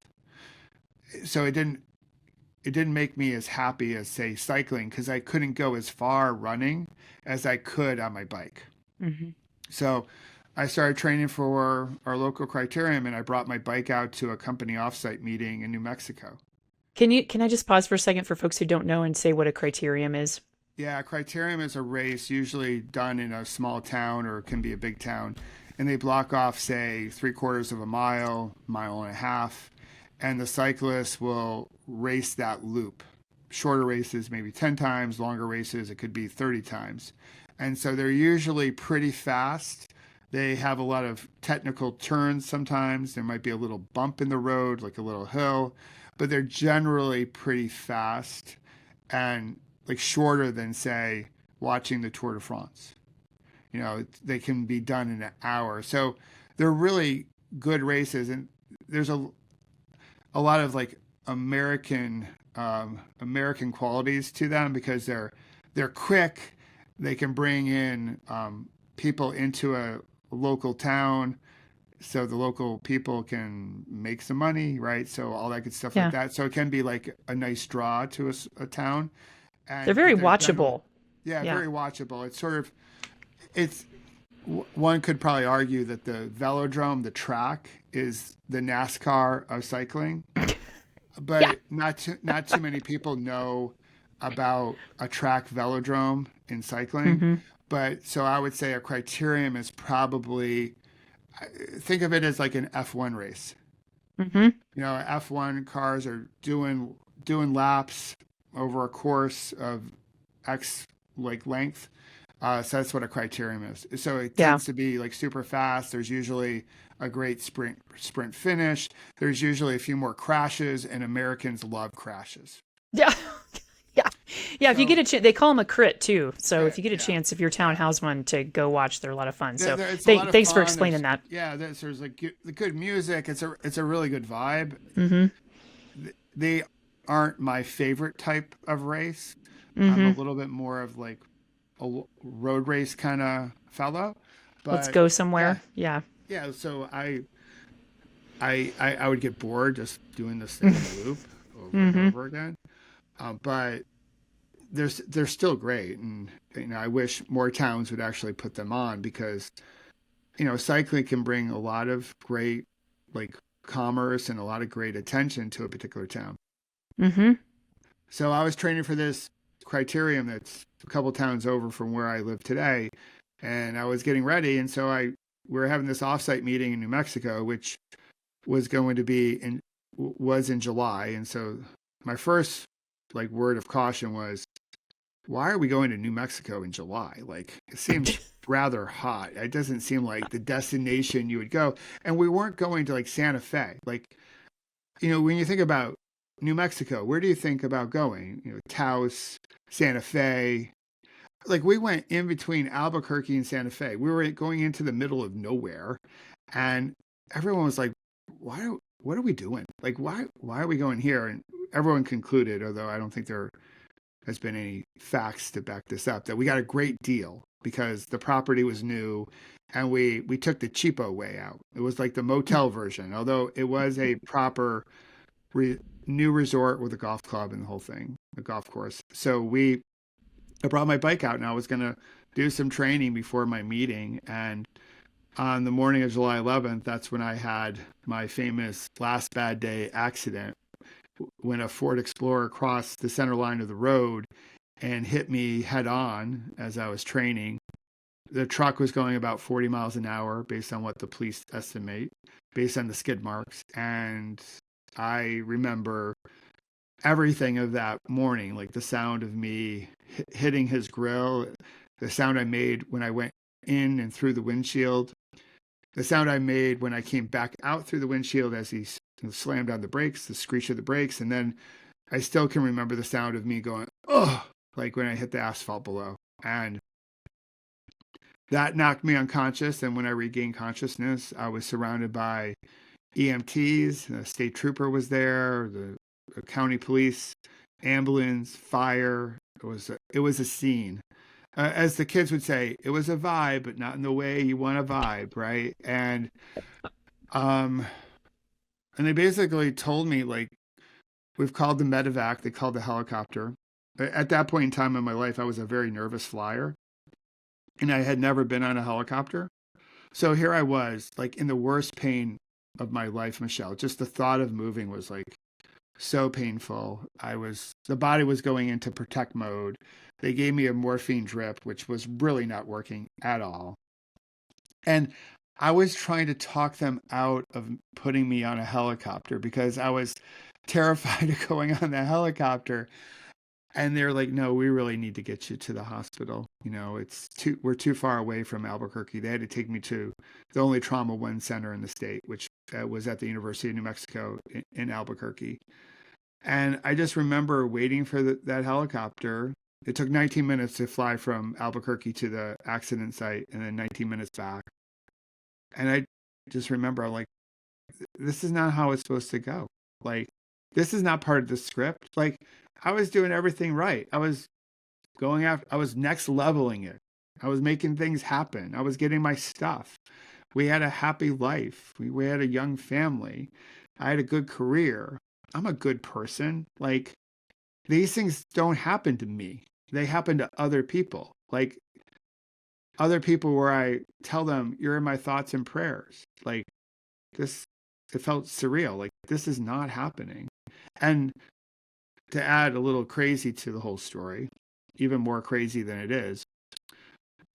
So it didn't make me as happy as say cycling because I couldn't go as far running as I could on my bike. Hmm. So I started training for our local criterium, and I brought my bike out to a company offsite meeting in New Mexico. Can I just pause for a second for folks who don't know and say what a criterium is? Yeah, criterium is a race usually done in a small town or it can be a big town, and they block off say 3/4 of a mile, mile and a half, and the cyclist will race that loop. Shorter races, maybe 10 times, longer races, it could be 30 times. And so they're usually pretty fast. They have a lot of technical turns sometimes. There might be a little bump in the road, like a little hill, but they're generally pretty fast and like shorter than, say, watching the Tour de France. They can be done in an hour. So they're really good races. And there's a lot of like American qualities to them because they're quick. They can bring in people into a local town, so the local people can make some money, right? So all that good stuff like Yeah. that. So it can be like a nice draw to a town, They're and very but they're generally, watchable. yeah, Yeah. very watchable. It's sort of it's one could probably argue that the velodrome, the track, is the NASCAR of cycling, Yeah. but not too many people know about a track velodrome in cycling. Hmm. But so I would say a criterium is probably think of it as like an F1 race. Hmm. F1 cars are doing laps over a course of X like length. So that's what a criterium is. So it Yeah. tends to be like super fast. There's usually a great sprint finish. There's usually a few more crashes, and Americans love crashes. Yeah. Yeah. Yeah. If you get So a chance, they call them a crit too. So if you get a yeah, chance, if your town yeah. has one, to go watch, they're a lot of fun. So It's a lot of thanks for fun. explaining that. There's like good music. It's a really good vibe. Hmm. They aren't my favorite type of race. I'm a Hmm. little bit more of like a road race kind of fellow, Let's but go yeah, somewhere. Yeah. yeah. So I would get bored just doing the same loop over and Hmm. over again. But they're still great, and I wish more towns would actually put them on because cycling can bring a lot of great like commerce and a lot of great attention to a particular town. Hmm. So I was training for this criterium that's a couple towns over from where I live today, and I was getting ready, and so we were having this offsite meeting in New Mexico, which was going to be was in July, and so my first like word of caution was, why are we going to New Mexico in July? Like it seems rather hot. It doesn't seem like the destination you would go, and we weren't going to like Santa Fe. Like when you think about New Mexico, where do you think about going? Taos, Santa Fe. Like we went in between Albuquerque and Santa Fe. We were going into the middle of nowhere, and everyone was like, "Why? What are we doing? Like, why are we going here?" And everyone concluded, although I don't think there has been any facts to back this up, that we got a great deal because the property was new, and we took the cheapo way out. It was like the motel version, although it was a proper re, new resort with a golf club and the whole thing, the golf course. So I brought my bike out and I was going to do some training before my meeting. And on the morning of July 11th, that's when I had my famous last bad day accident when a Ford Explorer crossed the center line of the road and hit me head on as I was training. The truck was going about 40 miles an hour based on what the police estimate, based on the skid marks. And I remember everything of that morning, like the sound of me hitting his grill, the sound I made when I went in and through the windshield, the sound I made when I came back out through the windshield as he slammed on the brakes, the screech of the brakes. And then I still can remember the sound of me going, oh, like when I hit the asphalt below. And that knocked me unconscious. And when I regained consciousness, I was surrounded by EMTs, the state trooper was there, the county police, ambulance, fire. It was a scene. As the kids would say, it was a vibe, but not in the way you want a vibe, right? And Um, and they basically told me, like, we've called the medevac, they called the helicopter. At that point in time in my life, I was a very nervous flyer and I had never been on a helicopter. So here I was, like, in the worst pain of my life, Michelle. Just the thought of moving was like so painful. The body was going into protect mode. They gave me a morphine drip, which was really not working at all. And I was trying to talk them out of putting me on a helicopter because I was terrified of going on the helicopter. And they're like, no, we really need to get you to the hospital. We're too far away from Albuquerque. They had to take me to the only trauma one center in the state, which was at the University of New Mexico in Albuquerque. And I just remember waiting for that helicopter. It took 19 minutes to fly from Albuquerque to the accident site and then 19 minutes back. And I just remember, I'm like, this is not how it's supposed to go. Like, this is not part of the script. Like, I was doing everything right. I was next leveling it. I was making things happen. I was getting my stuff. We had a happy life. We had a young family. I had a good career. I'm a good person. Like, these things don't happen to me. They happen to other people. Like, other people where I tell them, you're in my thoughts and prayers. Like, this, it felt surreal. Like, this is not happening. And to add a little crazy to the whole story, even more crazy than it is,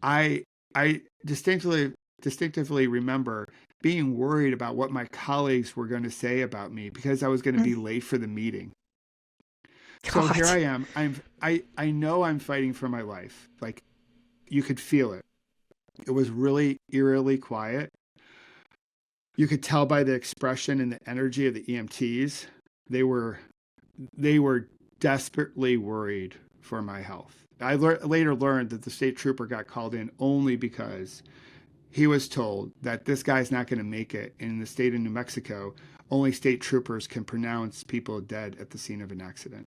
I I distinctively remember being worried about what my colleagues were going to say about me because I was going to be late for the meeting. So here God. I am. I know I'm fighting for my life. Like, you could feel it. It was really eerily quiet. You could tell by the expression and the energy of the EMTs. They were they were desperately worried for my health. I later learned that the state trooper got called in only because he was told that this guy's not going to make it. In the state of New Mexico, only state troopers can pronounce people dead at the scene of an accident.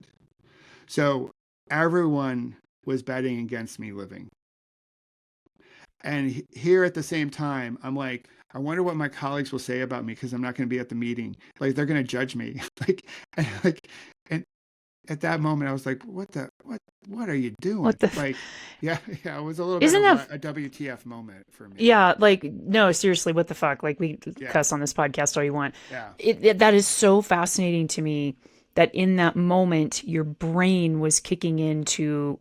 So everyone was betting against me living. And here at the same time, I'm like, I wonder what my colleagues will say about me because I'm not going to be at the meeting. Like, they're going to judge me. And at that moment, I was like, what are you What doing? the? Like, yeah, yeah, it was a little bit Isn't of that? a WTF moment for me. Yeah, like no, seriously, what the fuck? Like we Yeah, cuss on this podcast all you want. yeah, That is so fascinating to me that in that moment your brain was kicking into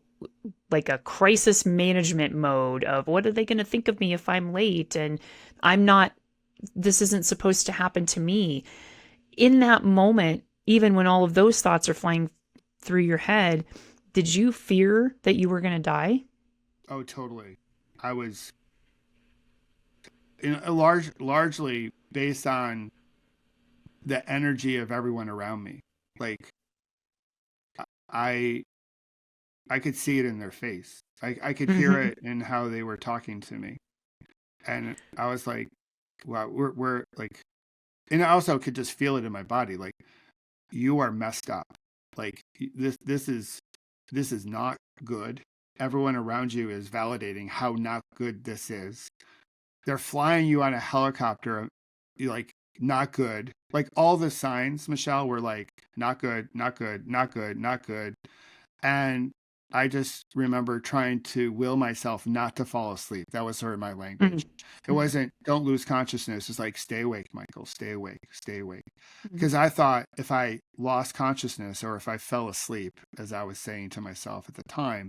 like a crisis management mode of what are they going to think of me if I'm late and I'm not this isn't supposed to happen to me. In that moment, even when all of those thoughts are flying through your head, did you fear that you were going to die? oh, totally. I was largely based on the energy of everyone around me. Like, I I could see it in their face. I could hear Mm-hmm. it in how they were talking to me, and I was like, wow, we're like, and I also could just feel it in my body. Like, you are messed up. Like, this is not good. Everyone around you is validating how not good this is. They're flying you on a helicopter. You like, not good. Like, all the signs, Michelle, were like, not good, not good, not good, not good. And I just remember trying to will myself not to fall asleep. That was sort of my language. It Mm-hmm. wasn't, don't lose consciousness. It's like, stay awake, Michael, stay awake, stay awake. Mm-hmm. Because I thought if I lost consciousness or if I fell asleep, as I was saying to myself at the time,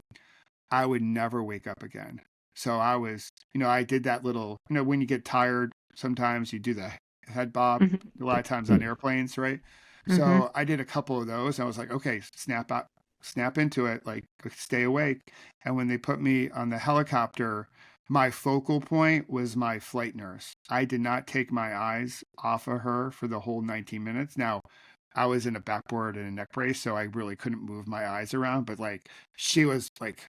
I would never wake up again. So I was, I did that little, when you get tired, sometimes you do the head bob a lot of times on airplanes, right? Mm-hmm. So I did a couple of those. I was like, okay, snap out, snap into it, like, stay awake. And when they put me on the helicopter, my focal point was my flight nurse. I did not take my eyes off of her for the whole 19 minutes. Now, I was in a backboard and a neck brace, so I really couldn't move my eyes around, but like, she was like,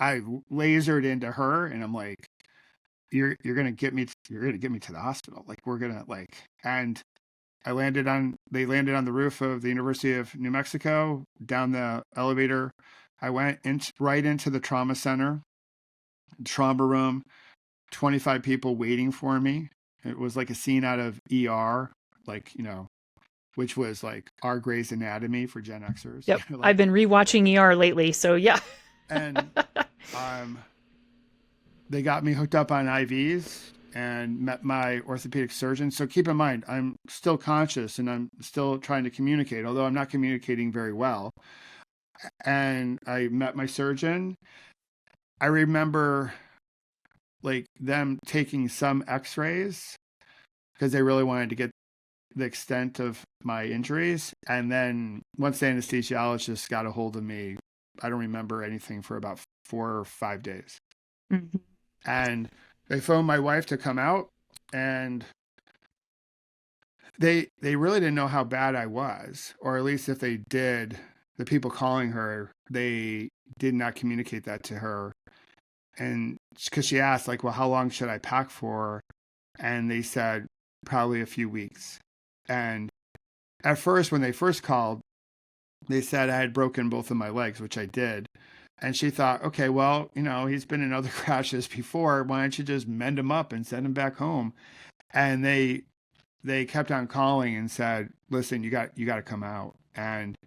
I lasered into her and I'm like, you're gonna get me, you're gonna get me to the hospital. Like, we're gonna like, and they landed on the roof of the University of New Mexico, down the elevator. I went right into the trauma center, trauma room, 25 people waiting for me. It was like a scene out of ER, like, which was like our Grey's Anatomy for Gen Xers. Yep. I've Like, been rewatching ER lately, so yeah. and um, they got me hooked up on IVs and met my orthopedic surgeon. So keep in mind, I'm still conscious and I'm still trying to communicate, although I'm not communicating very well. And I met my surgeon. I remember like them taking some x-rays because they really wanted to get the extent of my injuries. And then once the anesthesiologist got a hold of me, I don't remember anything for about 4 or 5 days. Mm-hmm. And they phoned my wife to come out, and they really didn't know how bad I was, or at least if they did, the people calling her, they did not communicate that to her. And because she asked, like, well, how long should I pack for? And they said probably a few weeks. And at first, when they first called, they said I had broken both of my legs, which I did. And she thought, okay, well, he's been in other crashes before. Why don't you just mend him up and send him back home? And they kept on calling and said, listen, you got to come out. And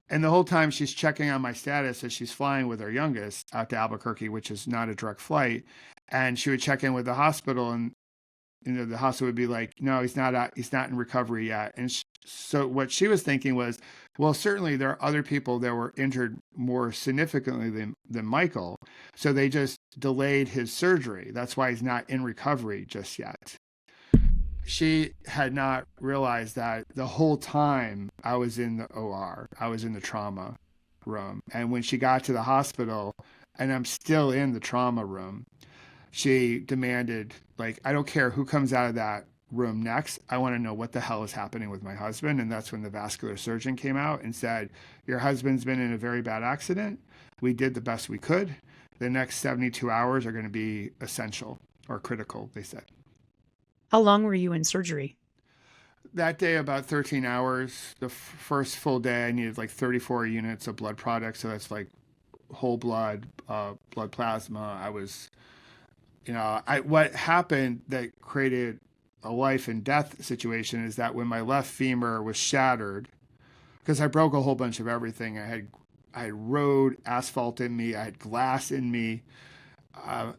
the whole time she's checking on my status as she's flying with her youngest out to Albuquerque, which is not a direct flight. And she would check in with the hospital, and the hospital would be like, no, he's not in recovery yet. And so what she was thinking was, well, certainly there are other people that were injured more significantly than Michael. So they just delayed his surgery. That's why he's not in recovery just yet. She had not realized that the whole time I was in the OR, I was in the trauma room. And when she got to the hospital, and I'm still in the trauma room, she demanded, like, I don't care who comes out of that room next. I want to know what the hell is happening with my husband. And that's when the vascular surgeon came out and said, your husband's been in a very bad accident. We did the best we could. The next 72 hours are going to be essential or critical, they said. How long were you in surgery? That day, about 13 hours. The first full day, I needed like 34 units of blood products. So that's like whole blood, blood plasma. I was, what happened that created a life and death situation is that when my left femur was shattered, because I broke a whole bunch of everything. I had road asphalt in me. I had glass in me,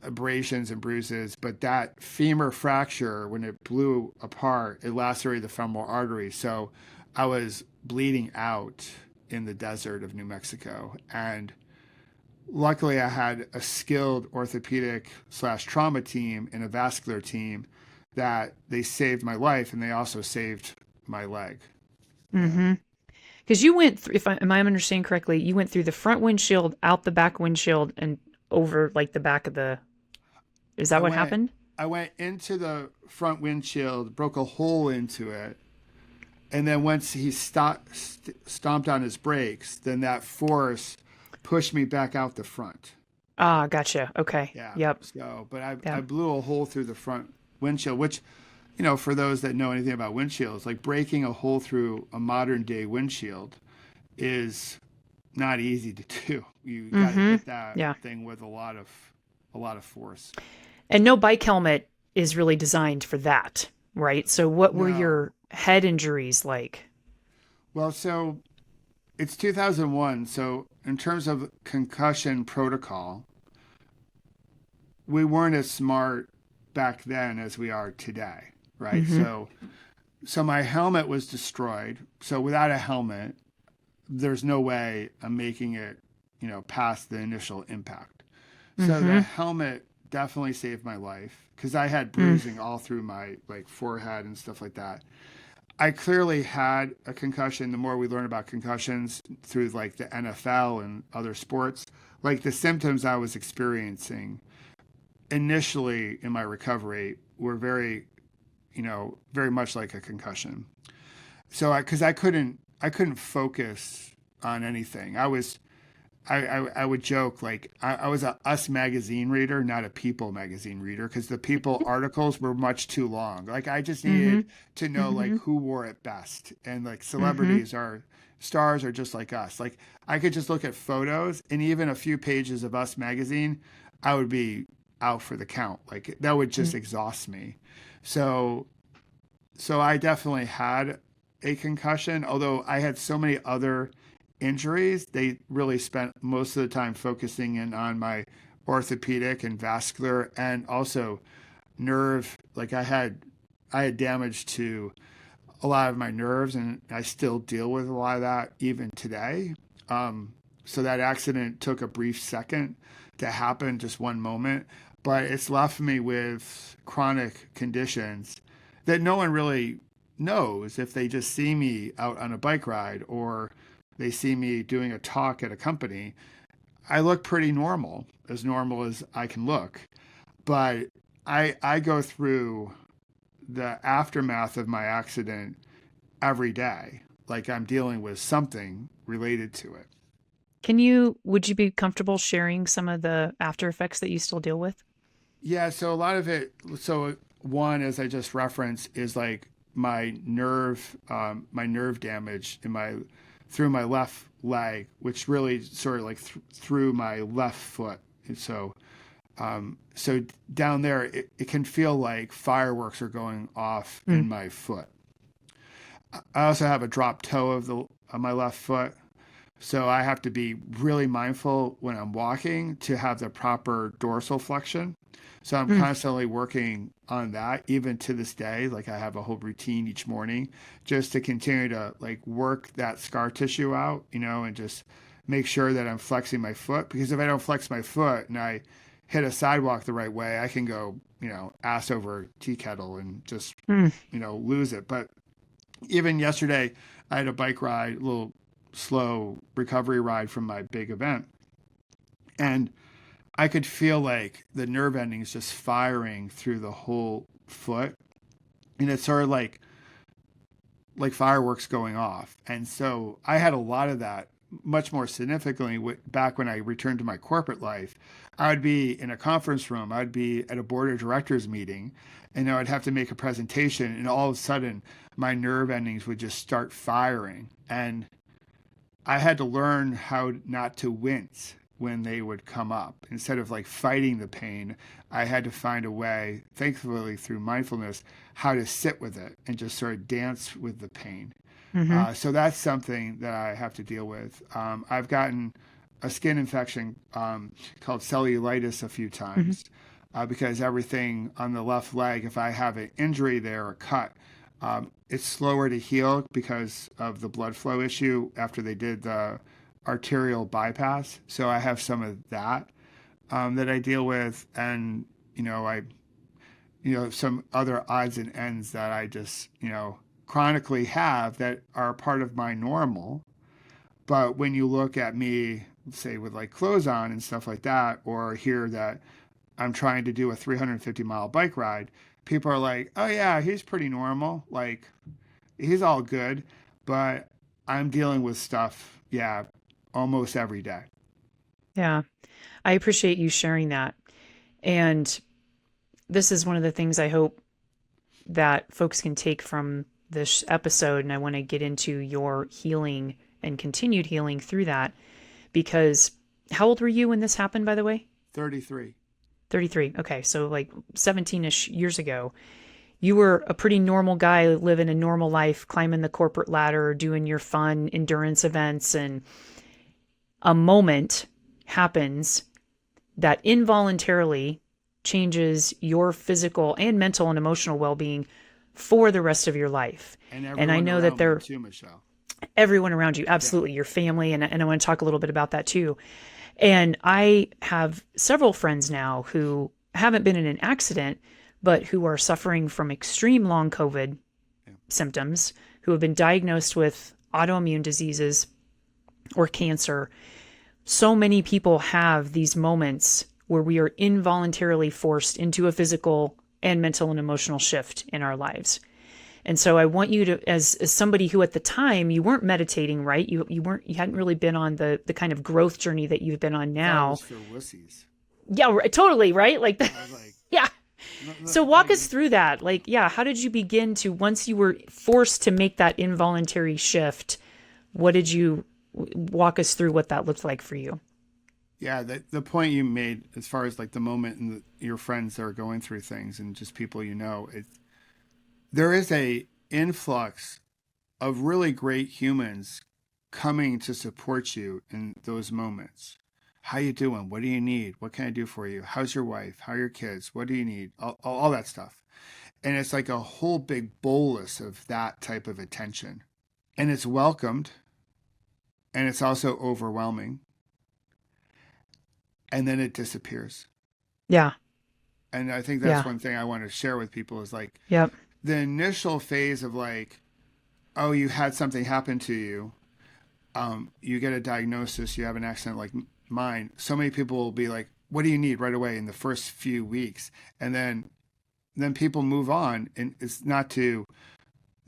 abrasions and bruises. But that femur fracture, when it blew apart, it lacerated the femoral artery. So I was bleeding out in the desert of New Mexico. And luckily, I had a skilled orthopedic/trauma team and a vascular team that they saved my life, and they also saved my leg. Mm-hmm. Because you went through, am I understanding correctly, you went through the front windshield, out the back windshield, and over like the back of the, is that what happened? I went into the front windshield, broke a hole into it. And then once he stomped on his brakes, then that force pushed me back out the front. Ah, gotcha. Okay. Yeah. Yep. So, but I blew a hole through the front windshield, which, for those that know anything about windshields, like breaking a hole through a modern day windshield is not easy to do. You got to hit that thing with a lot of force. And no bike helmet is really designed for that, right? So what were your head injuries like? Well, so it's 2001. So in terms of concussion protocol, we weren't as smart back then as we are today, right? Mm-hmm. So my helmet was destroyed. So without a helmet, there's no way I'm making it, past the initial impact. So the helmet definitely saved my life because I had bruising all through my forehead and stuff like that. I clearly had a concussion. The more we learn about concussions through the NFL and other sports, the symptoms I was experiencing initially in my recovery were very much like a concussion. So because I couldn't focus on anything. I would joke I was a Us magazine reader, not a People magazine reader, because the People articles were much too long. I just needed to know who wore it best, and celebrities stars are just like us. I could just look at photos, and even a few pages of Us magazine, I would be out for the count. That would just exhaust me. So so I definitely had a concussion, although I had so many other injuries. They really spent most of the time focusing in on my orthopedic and vascular and also nerve. Like I had damage to a lot of my nerves, and I still deal with a lot of that even today. So that accident took a brief second to happen, just one moment, but it's left me with chronic conditions that no one really knows if they just see me out on a bike ride or they see me doing a talk at a company. I look pretty normal as I can look, but I go through the aftermath of my accident every day. Like I'm dealing with something related to it. Would you be comfortable sharing some of the after effects that you still deal with? Yeah, so a lot of it, so one, as I just referenced, is like my nerve damage in my through my left leg, which really sort of like through my left foot. And so down there, it can feel like fireworks are going off Mm. in my foot. I also have a dropped toe of my left foot. So I have to be really mindful when I'm walking to have the proper dorsal flexion. So I'm Mm. constantly working on that even to this day. Like I have a whole routine each morning just to continue to like work that scar tissue out, and just make sure that I'm flexing my foot, because if I don't flex my foot and I hit a sidewalk the right way, I can go, ass over tea kettle and just, Mm. lose it. But even yesterday, I had a bike ride, a little slow recovery ride from my big event. And I could feel like the nerve endings just firing through the whole foot. And it's sort of like fireworks going off. And so I had a lot of that much more significantly back when I returned to my corporate life. I would be in a conference room, I'd be at a board of directors meeting, and I would have to make a presentation. And all of a sudden, my nerve endings would just start firing. And I had to learn how not to wince when they would come up. Instead of like fighting the pain, I had to find a way, thankfully through mindfulness, how to sit with it and just sort of dance with the pain. Hmm. So that's something that I have to deal with. I've gotten a skin infection called cellulitis a few Hmm. times because everything on the left leg, if I have an injury there or cut, it's slower to heal because of the blood flow issue after they did the arterial bypass. So I have some of that that I deal with, and I some other odds and ends that I just chronically have that are part of my normal. But when you look at me, say with like clothes on and stuff like that, or hear that I'm trying to do a 350-mile bike ride, people are like, "Oh yeah, he's pretty normal. Like he's all good." But I'm dealing with stuff, yeah, almost every day. Yeah, I appreciate you sharing that. And this is one of the things I hope that folks can take from this episode. And I want to get into your healing and continued healing through that because how old were you when this happened, by the way? 33. 33. Okay. So like 17-ish years ago, you were a pretty normal guy living a normal life, climbing the corporate ladder, doing your fun endurance events. And a moment happens that involuntarily changes your physical and mental and emotional well-being for the rest of your life. And And I everyone know that around me there too, Michelle. everyone around you, Yeah. absolutely, your family, and I want to talk a little bit about that too. And I have several friends now who haven't been in an accident, but who are suffering from extreme long COVID Yeah. symptoms, who have been diagnosed with autoimmune diseases or cancer. So many people have these moments where we are involuntarily forced into a physical and mental and emotional shift in our lives. And so I want you to, as somebody who at the time you weren't meditating, right? You hadn't really been on the kind of growth journey that you've been on I thought it now. was for wussies. Yeah, right, totally, right? Like, I was like, yeah. So walk like, us through that. Like, yeah, how did you begin to, once you were forced to make that involuntary shift, what did you walk us through what that looked like for you? yeah, the point you made as far as like the moment and your friends are going through things and just people, there is a influx of really great humans coming to support you in those moments. How you doing? What do you need? What can I do for you? How's your wife? How are your kids? What do you need? All that stuff. And it's like a whole big bolus of that type of attention. And it's welcomed, and it's also overwhelming. And then it disappears. Yeah. And I think that's Yeah. one thing I want to share with people is like Yep. the initial phase of like, oh, you had something happen to you. You get a diagnosis, you have an accident like mine. So many people will be like, what do you need right away in the first few weeks? And then people move on. And it's not to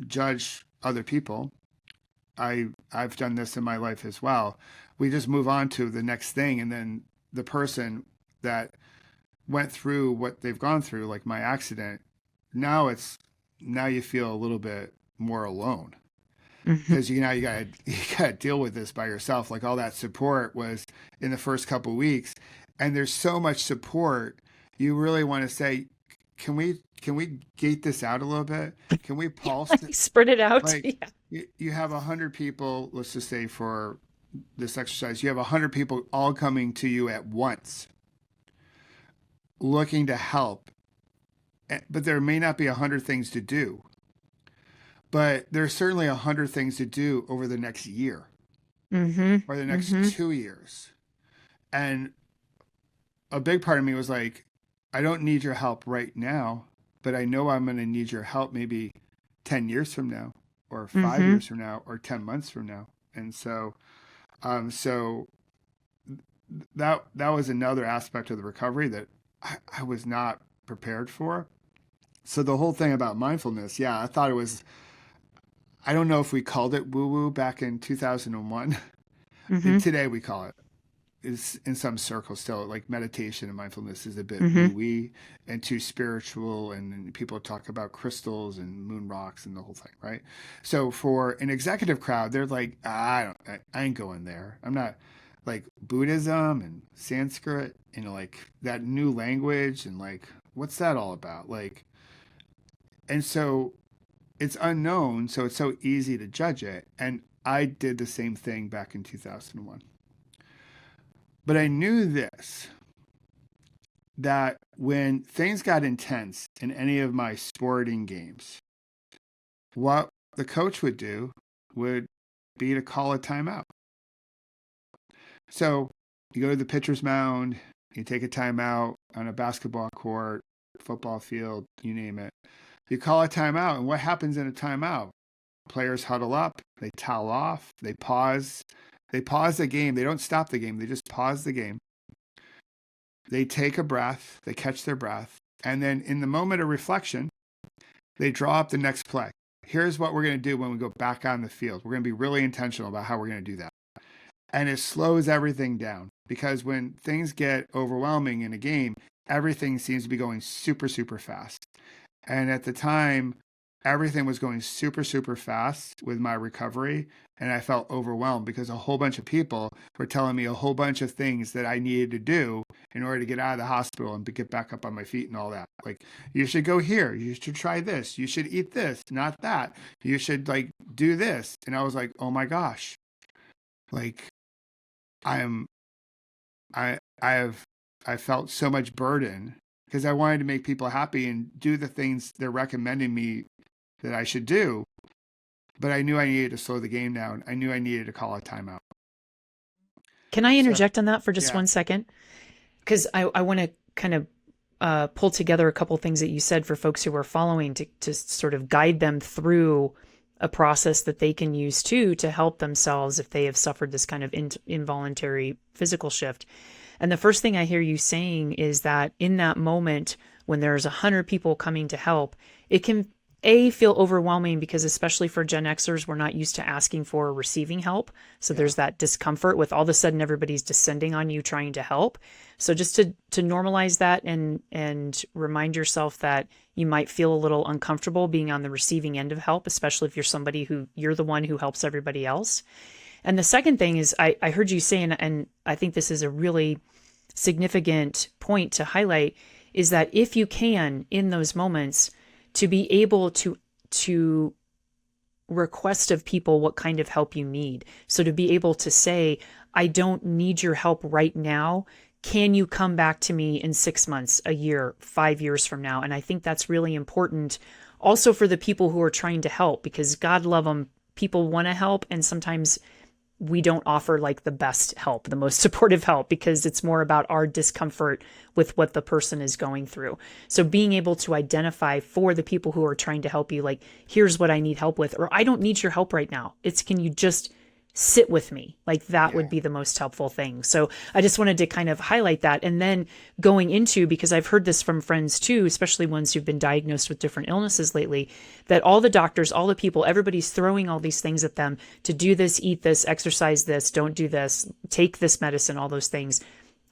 judge other people. I've done this in my life as well. We just move on to the next thing. And then the person that went through what they've gone through, like my accident, now you feel a little bit more alone because you gotta deal with this by yourself. Like all that support was in the first couple of weeks, and there's so much support. You really want to say, can we gate this out a little bit? Can we pulse Like spread it out. like Yeah. you have 100 people, let's just say for this exercise, you have 100 people all coming to you at once looking to help, but there may not be 100 things to do, but there's certainly 100 things to do over the next year or the next 2 years. And a big part of me was like, I don't need your help right now, but I know I'm going to need your help maybe 10 years from now or 5 years from now or 10 months from now. And so that was another aspect of the recovery that I was not prepared for. So the whole thing about mindfulness, yeah, I thought it was, I don't know if we called it woo-woo back in 2001. Today we call it, is in some circles still, like meditation and mindfulness is a bit woo-wee and too spiritual, and people talk about crystals and moon rocks and the whole thing, right? So for an executive crowd, they're like, I ain't going there. I'm not, like Buddhism and Sanskrit and like that new language and like, what's that all about? Like, and so it's unknown, so it's so easy to judge it. And I did the same thing back in 2001. But I knew this, that when things got intense in any of my sporting games, what the coach would do would be to call a timeout. So you go to the pitcher's mound, you take a timeout on a basketball court, football field, you name it. You call a timeout, and what happens in a timeout? Players huddle up, they towel off, they pause the game. They don't stop the game, they just pause the game. They take a breath, they catch their breath, and then in the moment of reflection, they draw up the next play. Here's what we're going to do when we go back on the field. We're going to be really intentional about how we're going to do that. And it slows everything down, because when things get overwhelming in a game, everything seems to be going super, super fast. And at the time, everything was going super, super fast with my recovery. And I felt overwhelmed because a whole bunch of people were telling me a whole bunch of things that I needed to do in order to get out of the hospital and get back up on my feet and all that. Like, you should go here. You should try this. You should eat this, not that. You should like do this. And I was like, oh my gosh, like I felt so much burden because I wanted to make people happy and do the things they're recommending me that I should do. But I knew I needed to slow the game down. I knew I needed to call a timeout. Can I interject on that for just 1 second? Because I want to kind of pull together a couple things that you said for folks who are following to sort of guide them through a process that they can use too to help themselves if they have suffered this kind of involuntary physical shift. And the first thing I hear you saying is that in that moment when there's 100 people coming to help, it can feel overwhelming because especially for Gen Xers, we're not used to asking for or receiving help. So there's that discomfort with all of a sudden everybody's descending on you trying to help. So just to normalize that and remind yourself that you might feel a little uncomfortable being on the receiving end of help, especially if you're somebody you're the one who helps everybody else. And the second thing is I heard you say, and I think this is a really significant point to highlight, is that if you can, in those moments, to be able to to request of people what kind of help you need. So to be able to say, I don't need your help right now. Can you come back to me in 6 months, a year, 5 years from now? And I think that's really important also for the people who are trying to help, because God love them, people want to help. And sometimes we don't offer like the best help, the most supportive help, because it's more about our discomfort with what the person is going through. So being able to identify for the people who are trying to help you, like, here's what I need help with, or I don't need your help right now. It's, can you just sit with me? Like that would Yeah. be the most helpful thing. So I just wanted to kind of highlight that. And then going into, because I've heard this from friends too, especially ones who've been diagnosed with different illnesses lately, that all the doctors, all the people, everybody's throwing all these things at them to do this, eat this, exercise this, don't do this, take this medicine, all those things,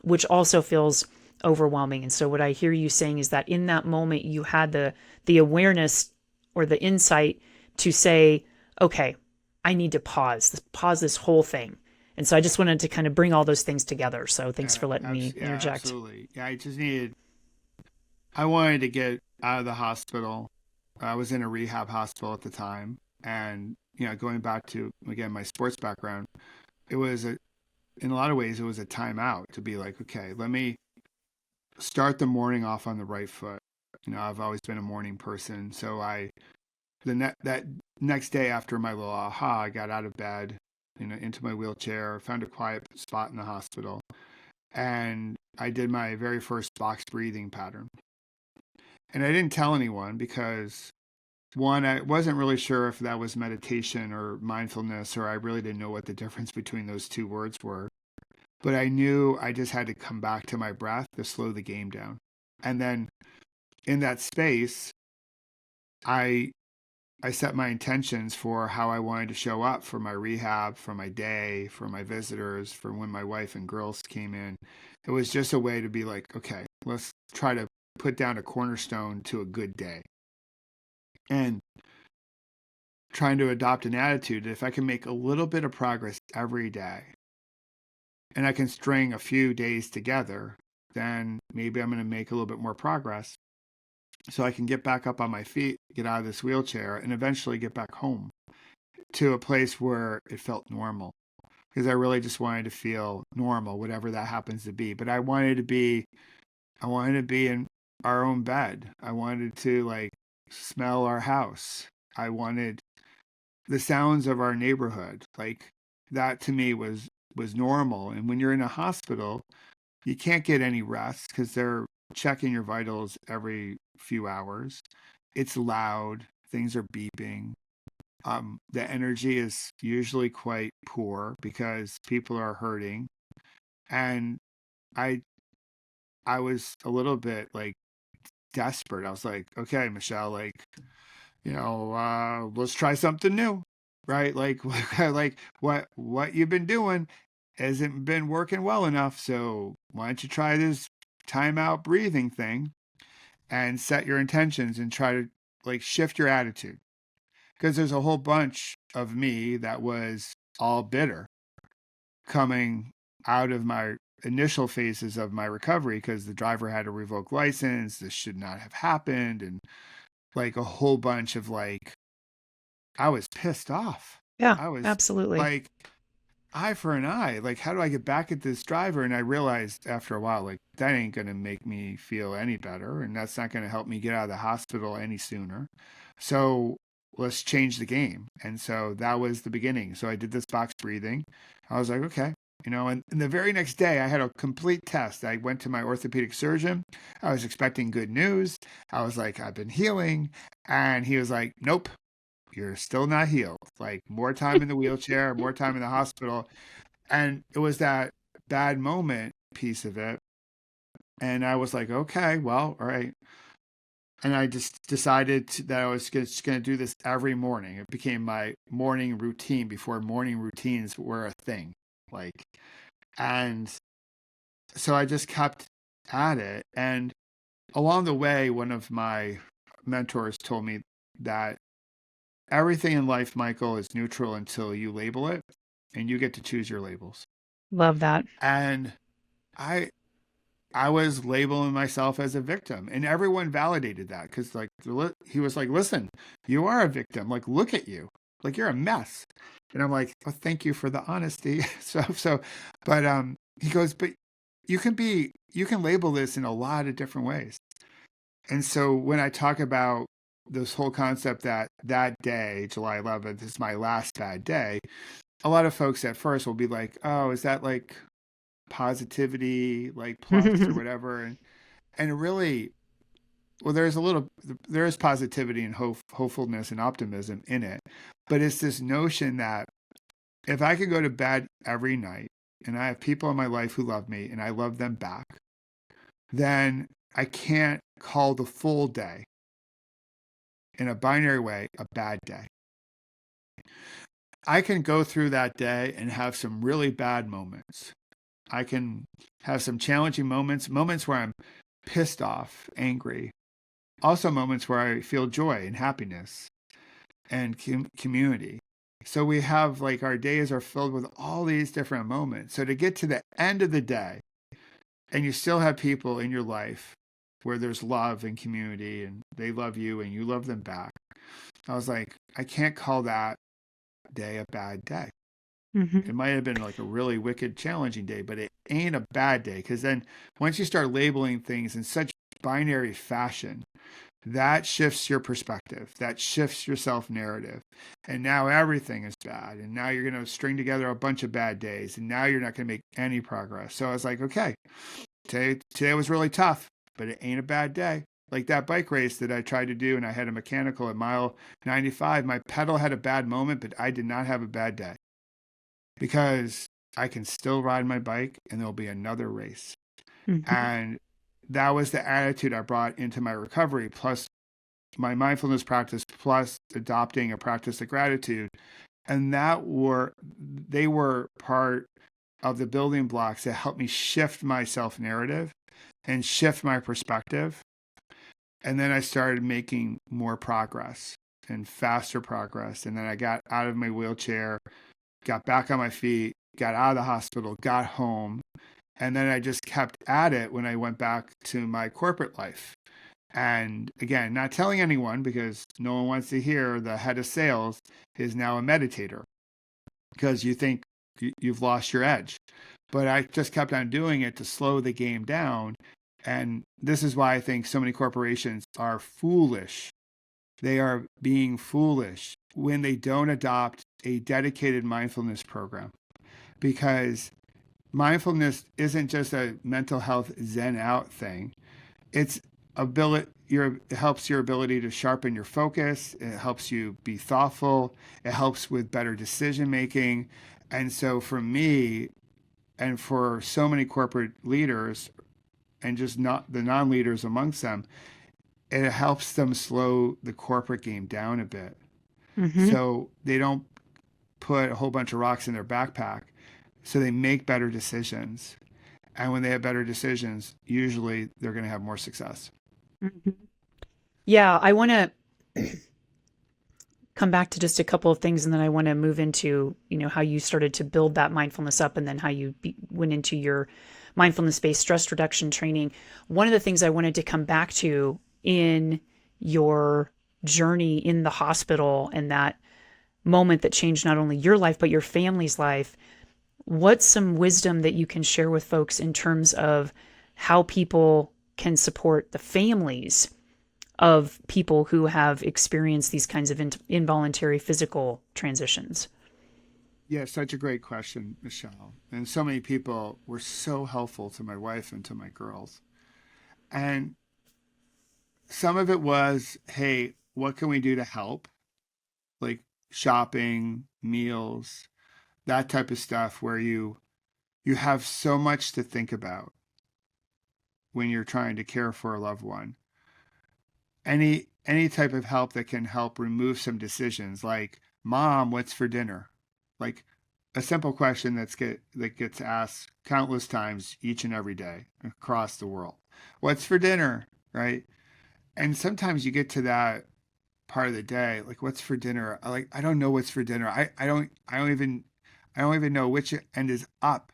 which also feels overwhelming. And so what I hear you saying is that in that moment you had the awareness or the insight to say, okay, I need to pause this whole thing. And so I just wanted to kind of bring all those things together. So thanks for letting me Yeah, interject. absolutely. Yeah, I wanted to get out of the hospital. I was in a rehab hospital at the time. And, going back to, again, my sports background, in a lot of ways, it was a timeout to be like, okay, let me start the morning off on the right foot. I've always been a morning person. So that next day after my little aha, I got out of bed, into my wheelchair, found a quiet spot in the hospital, and I did my very first box breathing pattern. And I didn't tell anyone because, one, I wasn't really sure if that was meditation or mindfulness, or I really didn't know what the difference between those two words were. But I knew I just had to come back to my breath to slow the game down. And then in that space, I I set my intentions for how I wanted to show up for my rehab, for my day, for my visitors, for when my wife and girls came in. It was just a way to be like, okay, let's try to put down a cornerstone to a good day. And trying to adopt an attitude that if I can make a little bit of progress every day and I can string a few days together, then maybe I'm going to make a little bit more progress so I can get back up on my feet, get out of this wheelchair, and eventually get back home to a place where it felt normal. Because I really just wanted to feel normal, whatever that happens to be. But I wanted to be in our own bed. I wanted to like smell our house. I wanted the sounds of our neighborhood. Like that to me was normal. And when you're in a hospital, you can't get any rest because they're checking your vitals every few hours. It's loud. Things are beeping. The energy is usually quite poor because people are hurting. And I I was a little bit like desperate. I was like, okay, Michelle, like, let's try something new. Right? Like like what you've been doing hasn't been working well enough. So why don't you try this timeout breathing thing and set your intentions and try to like shift your attitude? Because there's a whole bunch of me that was all bitter coming out of my initial phases of my recovery because the driver had a revoked license. This should not have happened. And like a whole bunch of like, I was pissed off. Yeah, I was absolutely. like, eye for an eye. Like, how do I get back at this driver? And I realized after a while, like, that ain't going to make me feel any better. And that's not going to help me get out of the hospital any sooner. So let's change the game. And so that was the beginning. So I did this box breathing. I was like, okay. And the very next day, I had a complete test. I went to my orthopedic surgeon. I was expecting good news. I was like, I've been healing. And he was like, nope, you're still not healed. Like more time in the wheelchair, more time in the hospital. And it was that bad moment piece of it. And I was like, okay, well, all right. And I just decided that I was just going to do this every morning. It became my morning routine before morning routines were a thing. Like, and so I just kept at it. And along the way, one of my mentors told me that everything in life, Michael, is neutral until you label it, and you get to choose your labels. Love that. And I I was labeling myself as a victim, and everyone validated that because like he was like, "Listen, you are a victim. Like, look at you. Like, you're a mess." And I'm like, "Well, thank you for the honesty." But he goes, "But you can label this in a lot of different ways." And so when I talk about this whole concept that that day, July 11th, is my last bad day, a lot of folks at first will be like, "Oh, is that like positivity, like plus or whatever?" And really, well, there is positivity and hopefulness and optimism in it, but it's this notion that if I could go to bed every night and I have people in my life who love me and I love them back, then I can't call the full day in a binary way a bad day. I can go through that day and have some really bad moments. I can have some challenging moments, moments where I'm pissed off, angry, also moments where I feel joy and happiness and community. So we have like our days are filled with all these different moments. So to get to the end of the day and you still have people in your life where there's love and community and they love you and you love them back. I was like, I can't call that day a bad day. Mm-hmm. It might have been like a really wicked, challenging day, but it ain't a bad day. Because then once you start labeling things in such binary fashion, that shifts your perspective. That shifts your self narrative. And now everything is bad. And now you're going to string together a bunch of bad days. And now you're not going to make any progress. So I was like, okay, today was really tough, but it ain't a bad day. Like that bike race that I tried to do, and I had a mechanical at mile 95. My pedal had a bad moment, but I did not have a bad day because I can still ride my bike and there'll be another race. Mm-hmm. And that was the attitude I brought into my recovery, plus my mindfulness practice, plus adopting a practice of gratitude. And they were part of the building blocks that helped me shift my self narrative and shift my perspective. And then I started making more progress and faster progress. And then I got out of my wheelchair, got back on my feet, got out of the hospital, got home. And then I just kept at it when I went back to my corporate life. And again, not telling anyone because no one wants to hear the head of sales is now a meditator because you think you've lost your edge. But I just kept on doing it to slow the game down. And this is why I think so many corporations are foolish. They are being foolish when they don't adopt a dedicated mindfulness program because mindfulness isn't just a mental health zen out thing. It's it helps your ability to sharpen your focus. It helps you be thoughtful. It helps with better decision making. And so for me and for so many corporate leaders and just not the non-leaders amongst them, it helps them slow the corporate game down a bit. Mm-hmm. So they don't put a whole bunch of rocks in their backpack. So they make better decisions. And when they have better decisions, usually they're going to have more success. Mm-hmm. Yeah, I want to come back to just a couple of things and then I want to move into, how you started to build that mindfulness up and then how you went into your mindfulness-based stress reduction training. One of the things I wanted to come back to in your journey in the hospital and that moment that changed not only your life, but your family's life, what's some wisdom that you can share with folks in terms of how people can support the families of people who have experienced these kinds of involuntary physical transitions? Yeah, such a great question, Michelle. And so many people were so helpful to my wife and to my girls. And some of it was, hey, what can we do to help? Like shopping, meals, that type of stuff where you have so much to think about when you're trying to care for a loved one. Any type of help that can help remove some decisions like, mom, what's for dinner? Like a simple question that gets asked countless times each and every day across the world. What's for dinner? Right? And sometimes you get to that part of the day, like what's for dinner? I don't know what's for dinner. I don't even know which end is up.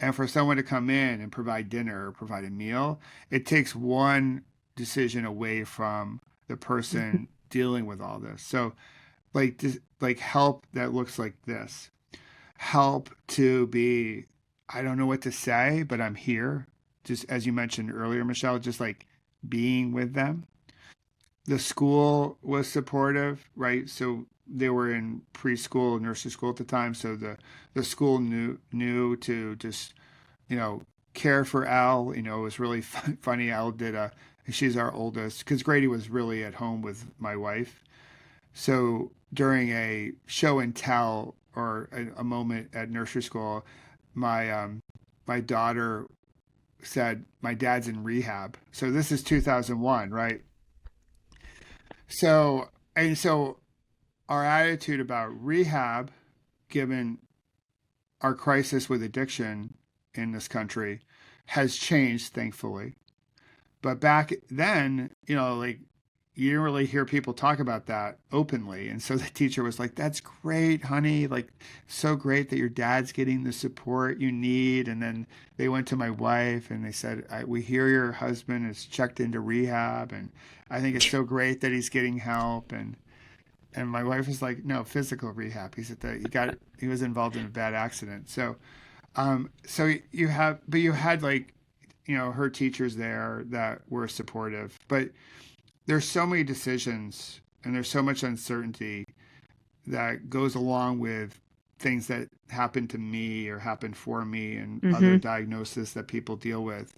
And for someone to come in and provide dinner or provide a meal, it takes one decision away from the person dealing with all this. So like help that looks like this. Help to be, I don't know what to say, but I'm here. Just as you mentioned earlier, Michelle, just like being with them. The school was supportive, right? So they were in preschool, nursery school at the time. So the school knew to just, you know, care for Elle. You know, it was really funny. Elle did she's our oldest, because Grady was really at home with my wife. So during a show and tell or a moment at nursery school, my daughter said, "My dad's in rehab." So this is 2001, right? So our attitude about rehab, given our crisis with addiction in this country, has changed, thankfully. But back then, you know, like you didn't really hear people talk about that openly. And so the teacher was like, "That's great, honey. Like, so great that your dad's getting the support you need." And then they went to my wife and they said, "We hear your husband is checked into rehab. And I think it's so great that he's getting help." And my wife was like, "No, physical rehab. He said that he was involved in a bad accident." So you had like, you know, her teachers there that were supportive, but there's so many decisions and there's so much uncertainty that goes along with things that happen to me or happen for me and other Mm-hmm. diagnoses that people deal with.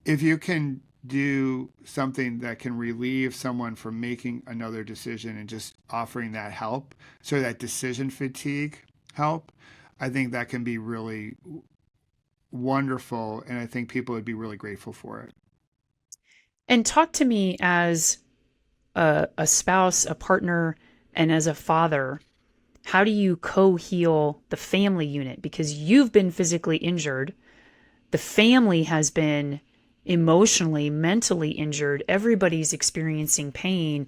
If you can do something that can relieve someone from making another decision and just offering that help, so that decision fatigue help, I think that can be really wonderful. And I think people would be really grateful for it. And talk to me as a spouse, a partner, and as a father. How do you co-heal the family unit? Because you've been physically injured. The family has been emotionally, mentally injured. Everybody's experiencing pain.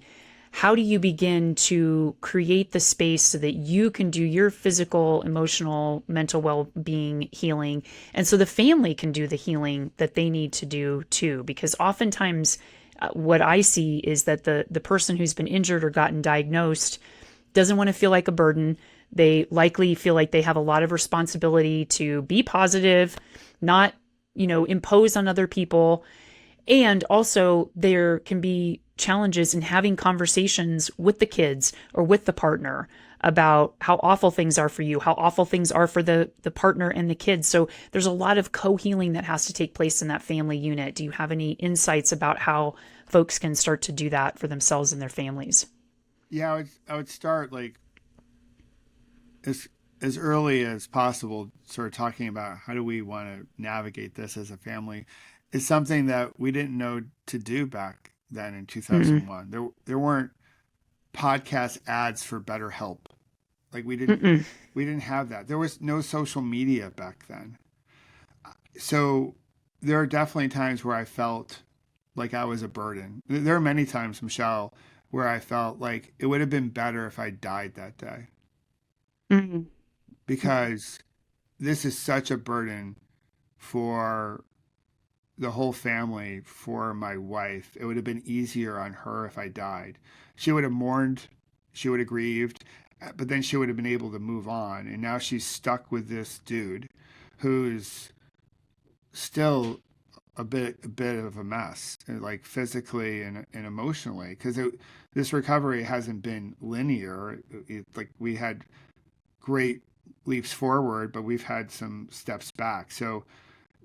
How do you begin to create the space so that you can do your physical, emotional, mental well-being healing, and so the family can do the healing that they need to do too? Because oftentimes what I see is that the person who's been injured or gotten diagnosed doesn't want to feel like a burden. They likely feel like they have a lot of responsibility to be positive, not, impose on other people. And also, there can be challenges in having conversations with the kids or with the partner about how awful things are for you, how awful things are for the partner and the kids. So there's a lot of co-healing that has to take place in that family unit. Do you have any insights about how folks can start to do that for themselves and their families? Yeah, I would start like as as early as possible, sort of talking about how do we want to navigate this as a family. Is something that we didn't know to do back then in Mm-mm. 2001. There weren't podcast ads for BetterHelp. Like Mm-mm. we didn't have that. There was no social media back then. So there are definitely times where I felt like I was a burden. There are many times, Michelle, where I felt like it would have been better if I died that day, Mm-mm. because this is such a burden for the whole family, for my wife. It would have been easier on her if I died. She would have mourned, she would have grieved, but then she would have been able to move on. And now she's stuck with this dude who's still a bit of a mess, like physically and emotionally, because this recovery hasn't been linear. Like we had great leaps forward, but we've had some steps back. So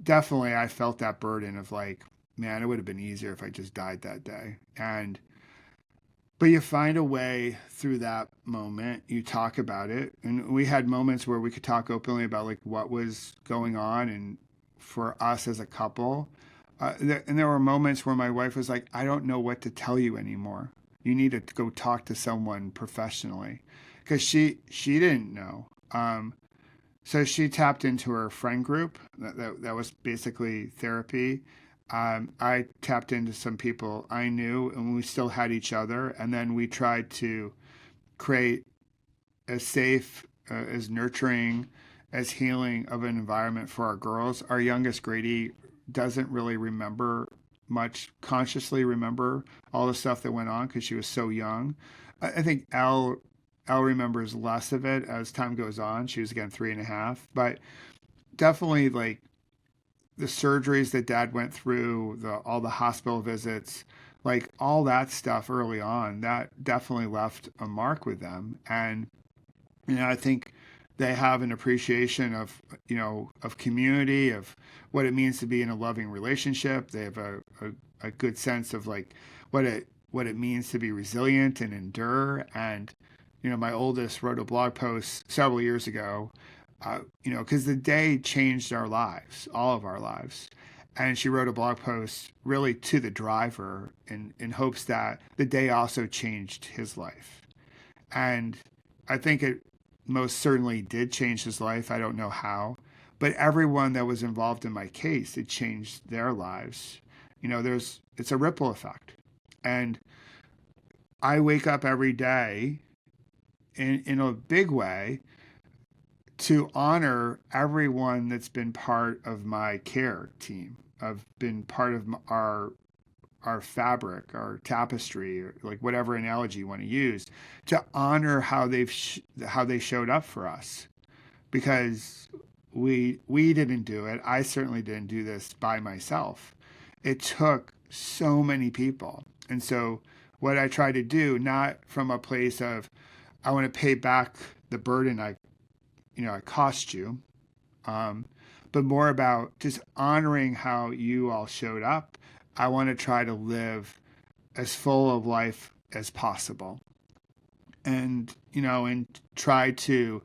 definitely I felt that burden of like, man, it would have been easier if I just died that day. And but you find a way through that moment. You talk about it, and we had moments where we could talk openly about like what was going on, and for us as a couple. And there were moments where my wife was like, "I don't know what to tell you anymore. You need to go talk to someone professionally," because she didn't know. So she tapped into her friend group. That was basically therapy. I tapped into some people I knew, and we still had each other. And then we tried to create as safe, as nurturing, as healing of an environment for our girls. Our youngest, Grady, doesn't really remember much, consciously remember all the stuff that went on because she was so young. I think Elle remembers less of it as time goes on. She was again 3.5, but definitely like the surgeries that dad went through, all the hospital visits, like all that stuff early on, that definitely left a mark with them. And I think they have an appreciation of of community, of what it means to be in a loving relationship. They have a good sense of like what it means to be resilient and endure. And my oldest wrote a blog post several years ago, because the day changed our lives, all of our lives. And she wrote a blog post really to the driver in hopes that the day also changed his life. And I think it most certainly did change his life. I don't know how, but everyone that was involved in my case, it changed their lives. It's a ripple effect. And I wake up every day in a big way to honor everyone that's been part of my care team. I've been part of our fabric, our tapestry, or like whatever analogy you want to use, to honor how how they showed up for us, because we didn't do it. I certainly didn't do this by myself. It took so many people, and so what I try to do, not from a place of I want to pay back the burden I cost you, um, but more about just honoring how you all showed up. I want to try to live as full of life as possible, and try to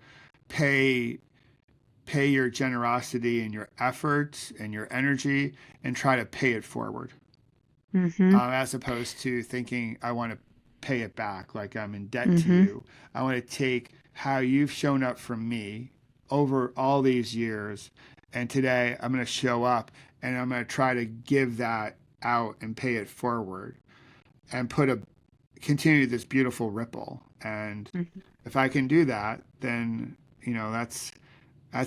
pay your generosity and your effort and your energy, and try to pay it forward, Mm-hmm. as opposed to thinking I want to pay it back like I'm in debt to Mm-hmm. you. I want to take how you've shown up for me over all these years, and today I'm going to show up and I'm going to try to give that out and pay it forward, and continue this beautiful ripple. And Mm-hmm. if I can do that, then that's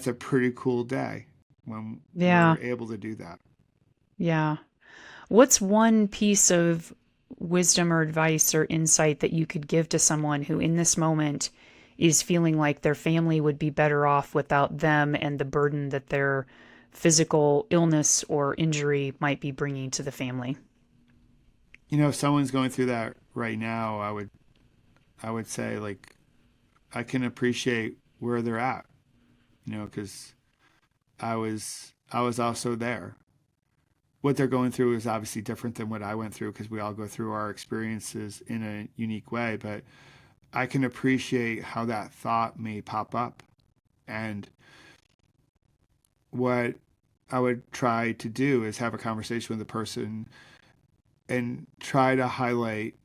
a pretty cool day when Yeah. we're able to do that. Yeah. What's one piece of wisdom or advice or insight that you could give to someone who in this moment is feeling like their family would be better off without them and the burden that their physical illness or injury might be bringing to the family? If someone's going through that right now, I would say, like, I can appreciate where they're at, because I was also there. What they're going through is obviously different than what I went through, because we all go through our experiences in a unique way. But I can appreciate how that thought may pop up. And what I would try to do is have a conversation with the person and try to highlight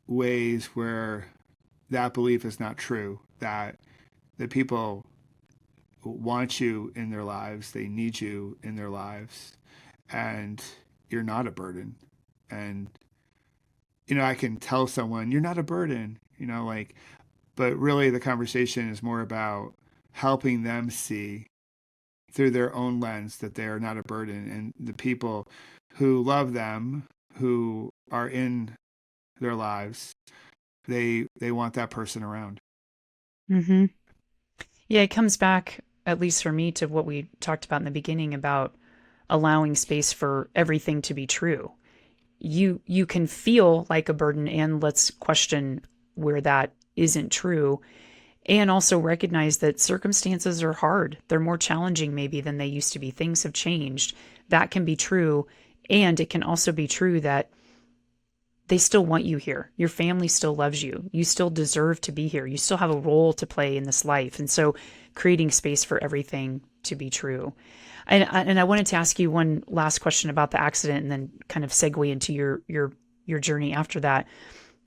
ways where that belief is not true, that the people want you in their lives, they need you in their lives, and you're not a burden. And I can tell someone you're not a burden, like, but really the conversation is more about helping them see through their own lens that they are not a burden, and the people who love them, who are in their lives, they want that person around. Mm-hmm. Yeah, it comes back, at least for me, to what we talked about in the beginning about allowing space for everything to be true. You can feel like a burden, and let's question where that isn't true, and also recognize that circumstances are hard. They're more challenging maybe than they used to be. Things have changed. That can be true. And it can also be true that they still want you here. Your family still loves you. You still deserve to be here. You still have a role to play in this life. And so creating space for everything to be true. And I wanted to ask you one last question about the accident and then kind of segue into your journey after that.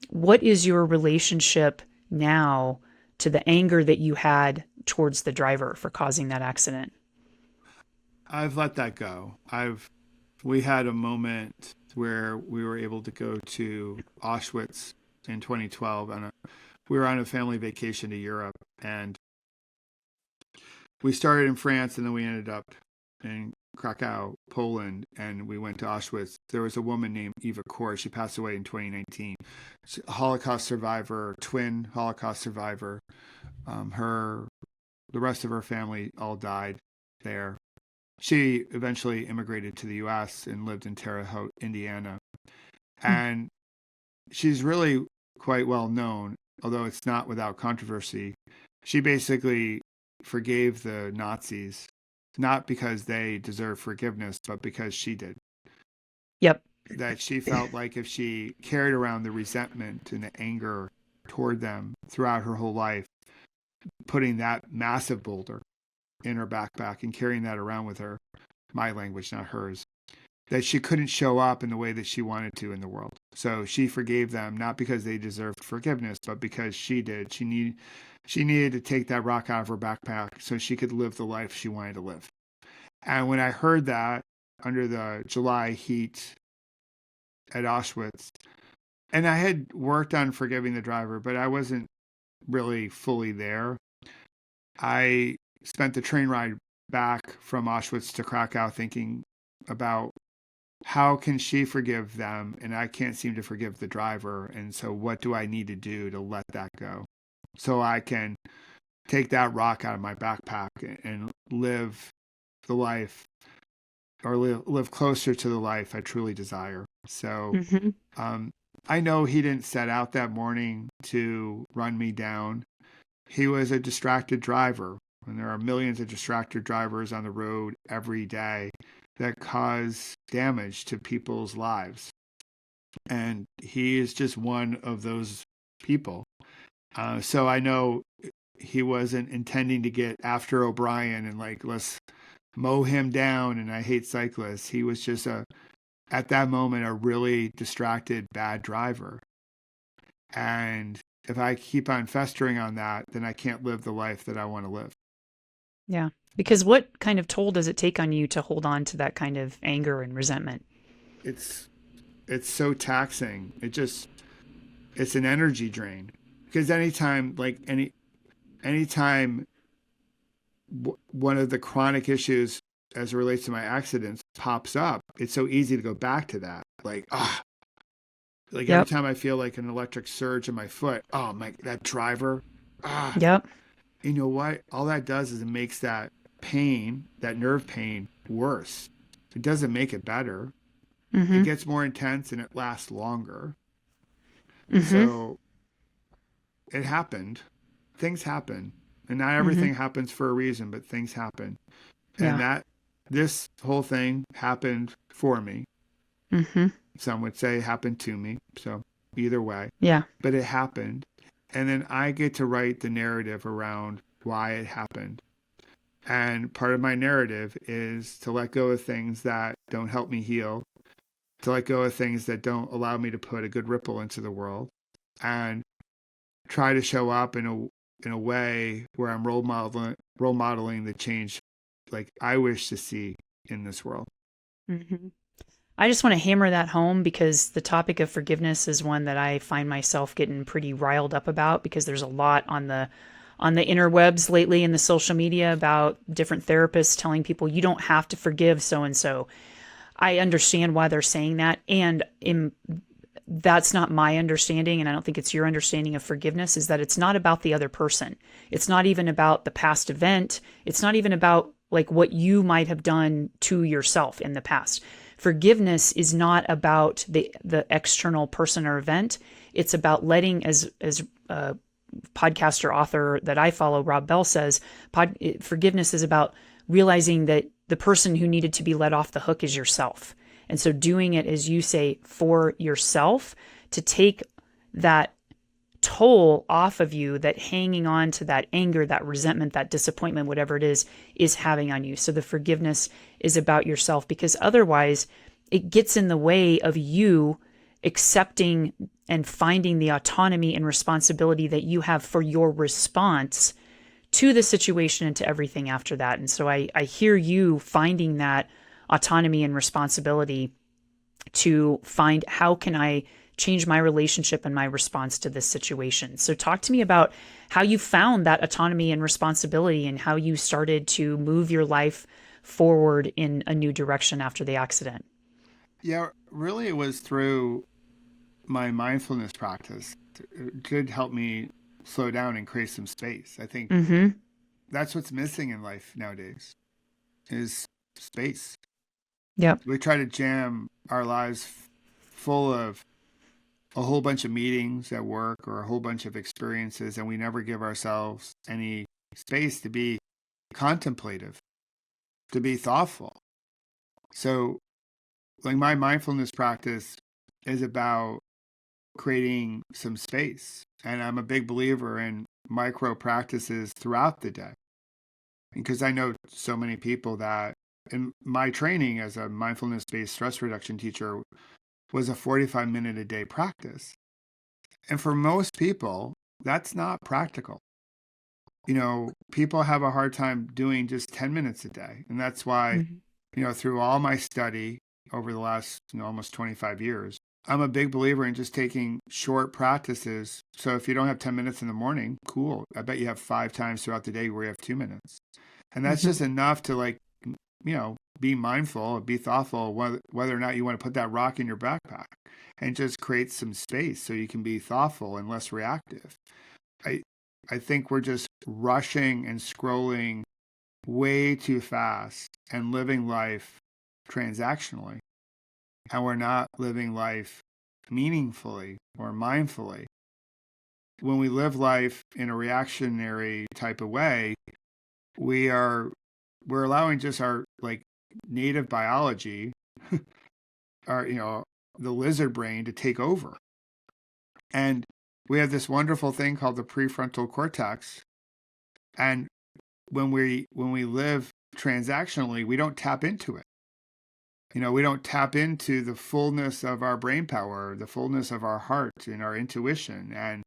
What is your relationship now to the anger that you had towards the driver for causing that accident? I've let that go. We had a moment where we were able to go to Auschwitz in 2012, and we were on a family vacation to Europe, and we started in France and then we ended up in Krakow, Poland, and we went to Auschwitz. There was a woman named Eva Kor. She passed away in 2019. She's a Holocaust survivor, twin Holocaust survivor. The rest of her family all died there. She eventually immigrated to the U.S. and lived in Terre Haute, Indiana. And she's really quite well known, although it's not without controversy. She basically forgave the Nazis, not because they deserve forgiveness, but because she did. Yep. That she felt like if she carried around the resentment and the anger toward them throughout her whole life, putting that massive boulder in her backpack and carrying that around with her, my language, not hers, that she couldn't show up in the way that she wanted to in the world. So she forgave them, not because they deserved forgiveness, but because she did. She needed to take that rock out of her backpack so she could live the life she wanted to live. And when I heard that under the July heat at Auschwitz, and I had worked on forgiving the driver, but I wasn't really fully there. I spent the train ride back from Auschwitz to Krakow thinking about how can she forgive them, and I can't seem to forgive the driver. And so what do I need to do to let that go so I can take that rock out of my backpack and live the life, or live closer to the life I truly desire. So I know he didn't set out that morning to run me down. He was a distracted driver, and there are millions of distracted drivers on the road every day that cause damage to people's lives. And he is just one of those people. So I know he wasn't intending to get after O'Brien and like, let's mow him down, and I hate cyclists. He was just at that moment, a really distracted, bad driver. And if I keep on festering on that, then I can't live the life that I want to live. Yeah. Because what kind of toll does it take on you to hold on to that kind of anger and resentment? It's so taxing. It's an energy drain. Because anytime one of the chronic issues as it relates to my accidents pops up, it's so easy to go back to that. Every time I feel like an electric surge in my foot, that driver, Yep. You know what? All that does is it makes that pain, that nerve pain, worse. It doesn't make it better. It gets more intense and it lasts longer. So it happened. Things happen. And not everything happens for a reason, but things happen. And this whole thing happened for me. Some would say it happened to me. So either way. Yeah. But it happened. And then I get to write the narrative around why it happened. And part of my narrative is to let go of things that don't help me heal, to let go of things that don't allow me to put a good ripple into the world, and try to show up in a way where I'm role modeling the change like I wish to see in this world. I just want to hammer that home because the topic of forgiveness is one that I find myself getting pretty riled up about, because there's a lot on the interwebs lately in the social media about different therapists telling people you don't have to forgive so-and-so. I understand why they're saying that. And that's not my understanding. And I don't think it's your understanding of forgiveness, is that it's not about the other person. It's not even about the past event. It's not even about like what you might have done to yourself in the past. Forgiveness is not about the external person or event. It's about letting, as podcaster author that I follow, Rob Bell, says, forgiveness is about realizing that the person who needed to be let off the hook is yourself. And so doing it, as you say, for yourself, to take that toll off of you that hanging on to that anger, that resentment, that disappointment, whatever it is having on you. So the forgiveness is about yourself, because otherwise it gets in the way of you accepting and finding the autonomy and responsibility that you have for your response to the situation and to everything after that. And so I hear you finding that autonomy and responsibility to find, how can I change my relationship and my response to this situation. So talk to me about how you found that autonomy and responsibility and how you started to move your life forward in a new direction after the accident. Yeah, really, it was through my mindfulness practice. It did help me slow down and create some space. I think Mm-hmm. that's what's missing in life nowadays is space. Yep. We try to jam our lives full of a whole bunch of meetings at work or a whole bunch of experiences, and we never give ourselves any space to be contemplative, to be thoughtful. So, like, my mindfulness practice is about creating some space. And I'm a big believer in micro practices throughout the day because I know so many people that in my training as a mindfulness based stress reduction teacher was a 45-minute a day practice. And for most people, that's not practical. People have a hard time doing just 10 minutes a day. And that's why, Mm-hmm. through all my study over the last, almost 25 years, I'm a big believer in just taking short practices. So if you don't have 10 minutes in the morning, cool. I bet you have 5 times throughout the day where you have 2 minutes. And that's Mm-hmm. just enough to be mindful, be thoughtful whether or not you want to put that rock in your backpack and just create some space so you can be thoughtful and less reactive. I I think we're just rushing and scrolling way too fast and living life transactionally. And we're not living life meaningfully or mindfully. When we live life in a reactionary type of way, we are we're allowing just our like native biology, our the lizard brain to take over. And we have this wonderful thing called the prefrontal cortex. And when we live transactionally, we don't tap into it. We don't tap into the fullness of our brain power, the fullness of our heart and our intuition and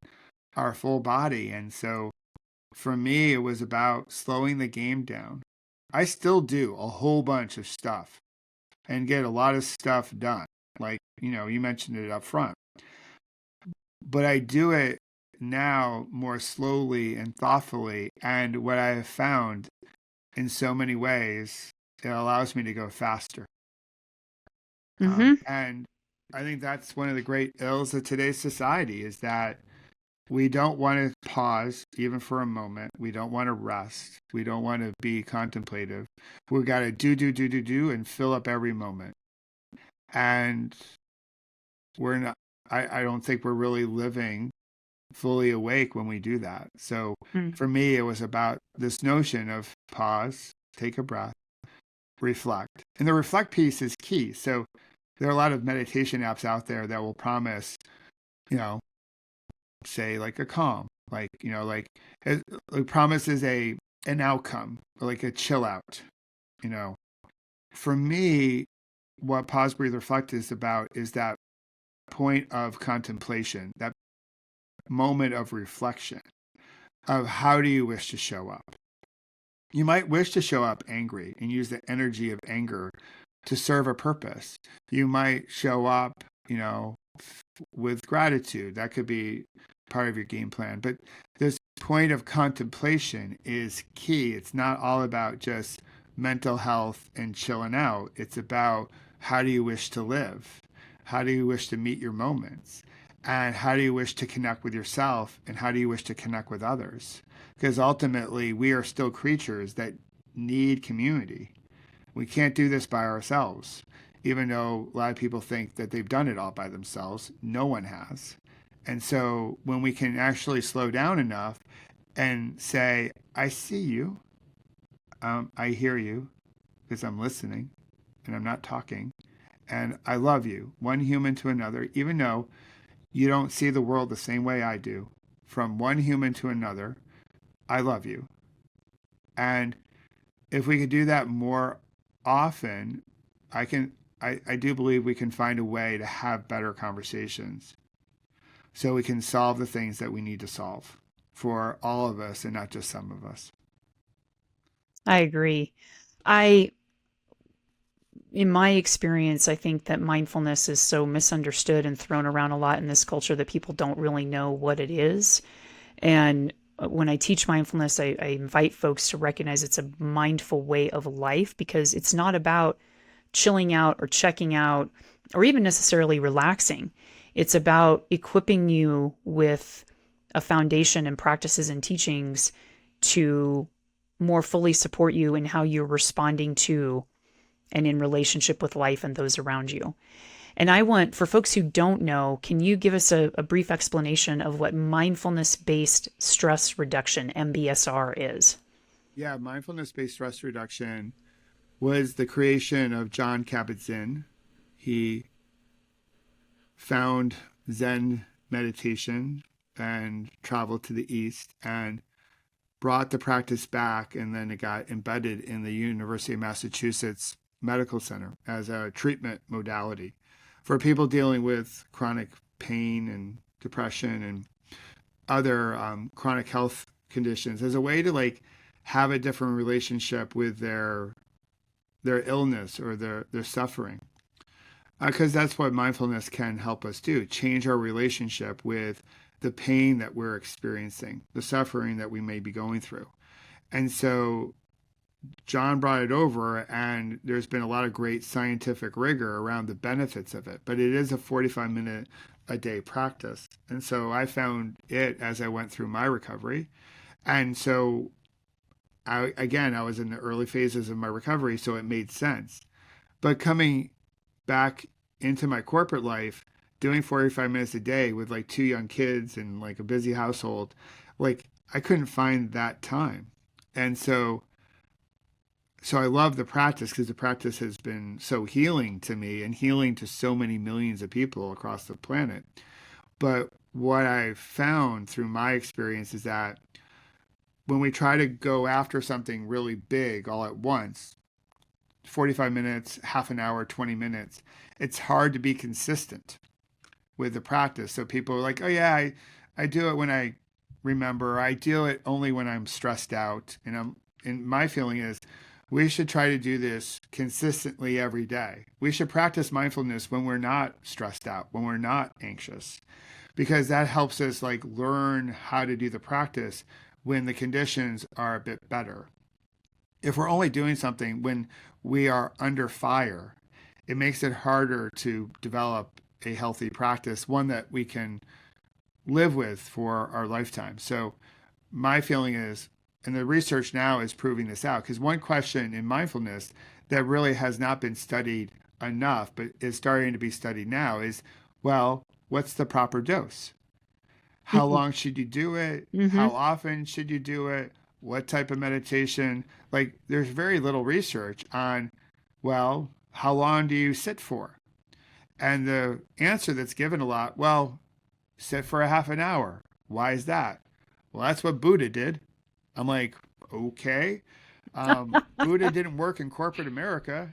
our full body. And so for me, it was about slowing the game down. I still do a whole bunch of stuff and get a lot of stuff done. Like, you mentioned it up front, but I do it now more slowly and thoughtfully. And what I have found in so many ways, it allows me to go faster. Mm-hmm. And I think that's one of the great ills of today's society is that we don't want to pause even for a moment. We don't want to rest. We don't want to be contemplative. We've got to do, and fill up every moment. And we're not, I don't think we're really living fully awake when we do that. So for me, it was about this notion of pause, take a breath, reflect. And the reflect piece is key. So there are a lot of meditation apps out there that will promise, you know, say like a calm, it promises an outcome, like a chill out. You know, for me, what pause, breathe, reflect is about is that point of contemplation, that moment of reflection of how do you wish to show up. You might wish to show up angry and use the energy of anger to serve a purpose. You might show up, with gratitude. That could be part of your game plan. But this point of contemplation is key. It's not all about just mental health and chilling out. It's about how do you wish to live? How do you wish to meet your moments? And how do you wish to connect with yourself? And how do you wish to connect with others? Because ultimately, we are still creatures that need community. We can't do this by ourselves. Even though a lot of people think that they've done it all by themselves, no one has. And so when we can actually slow down enough and say, I see you, I hear you because I'm listening and I'm not talking, and I love you, one human to another, even though you don't see the world the same way I do, from one human to another, I love you. And if we could do that more often, I do believe we can find a way to have better conversations so we can solve the things that we need to solve for all of us and not just some of us. I agree. I in my experience, I think that mindfulness is so misunderstood and thrown around a lot in this culture that people don't really know what it is. And when I teach mindfulness, I invite folks to recognize it's a mindful way of life, because it's not about chilling out or checking out or even necessarily relaxing. It's about equipping you with a foundation and practices and teachings to more fully support you in how you're responding to and in relationship with life and those around you. And I want, for folks who don't know, can you give us a brief explanation of what mindfulness-based stress reduction, MBSR, is? Yeah, mindfulness-based stress reduction was the creation of Jon Kabat-Zinn. He found Zen meditation and traveled to the East and brought the practice back, and then it got embedded in the University of Massachusetts Medical Center as a treatment modality for people dealing with chronic pain and depression and other chronic health conditions, as a way to like have a different relationship with their illness or their suffering. Because that's what mindfulness can help us do, change our relationship with the pain that we're experiencing, the suffering that we may be going through. And so John brought it over, and there's been a lot of great scientific rigor around the benefits of it, but it is a 45-minute a day practice. And so I found it as I went through my recovery. And so I was in the early phases of my recovery, so it made sense. But coming back into my corporate life, doing 45 minutes a day with like 2 young kids and like a busy household, like I couldn't find that time. And so I love the practice, because the practice has been so healing to me and healing to so many millions of people across the planet. But what I've found through my experience is that when we try to go after something really big all at once, 45 minutes, half an hour, 20 minutes, it's hard to be consistent with the practice. So people are like, oh yeah, I do it when I remember. I do it only when I'm stressed out. And my feeling is we should try to do this consistently every day. We should practice mindfulness when we're not stressed out, when we're not anxious, because that helps us like learn how to do the practice when the conditions are a bit better. If we're only doing something when we are under fire, it makes it harder to develop a healthy practice, one that we can live with for our lifetime. So my feeling is, and the research now is proving this out, because one question in mindfulness that really has not been studied enough, but is starting to be studied now, is, well, what's the proper dose? How long should you do it? How often should you do it? What type of meditation? Like, there's very little research on, well, how long do you sit for? And the answer that's given a lot, well, sit for a half an hour. Why is that? Well, that's what Buddha did. I'm like, okay. Buddha didn't work in corporate America,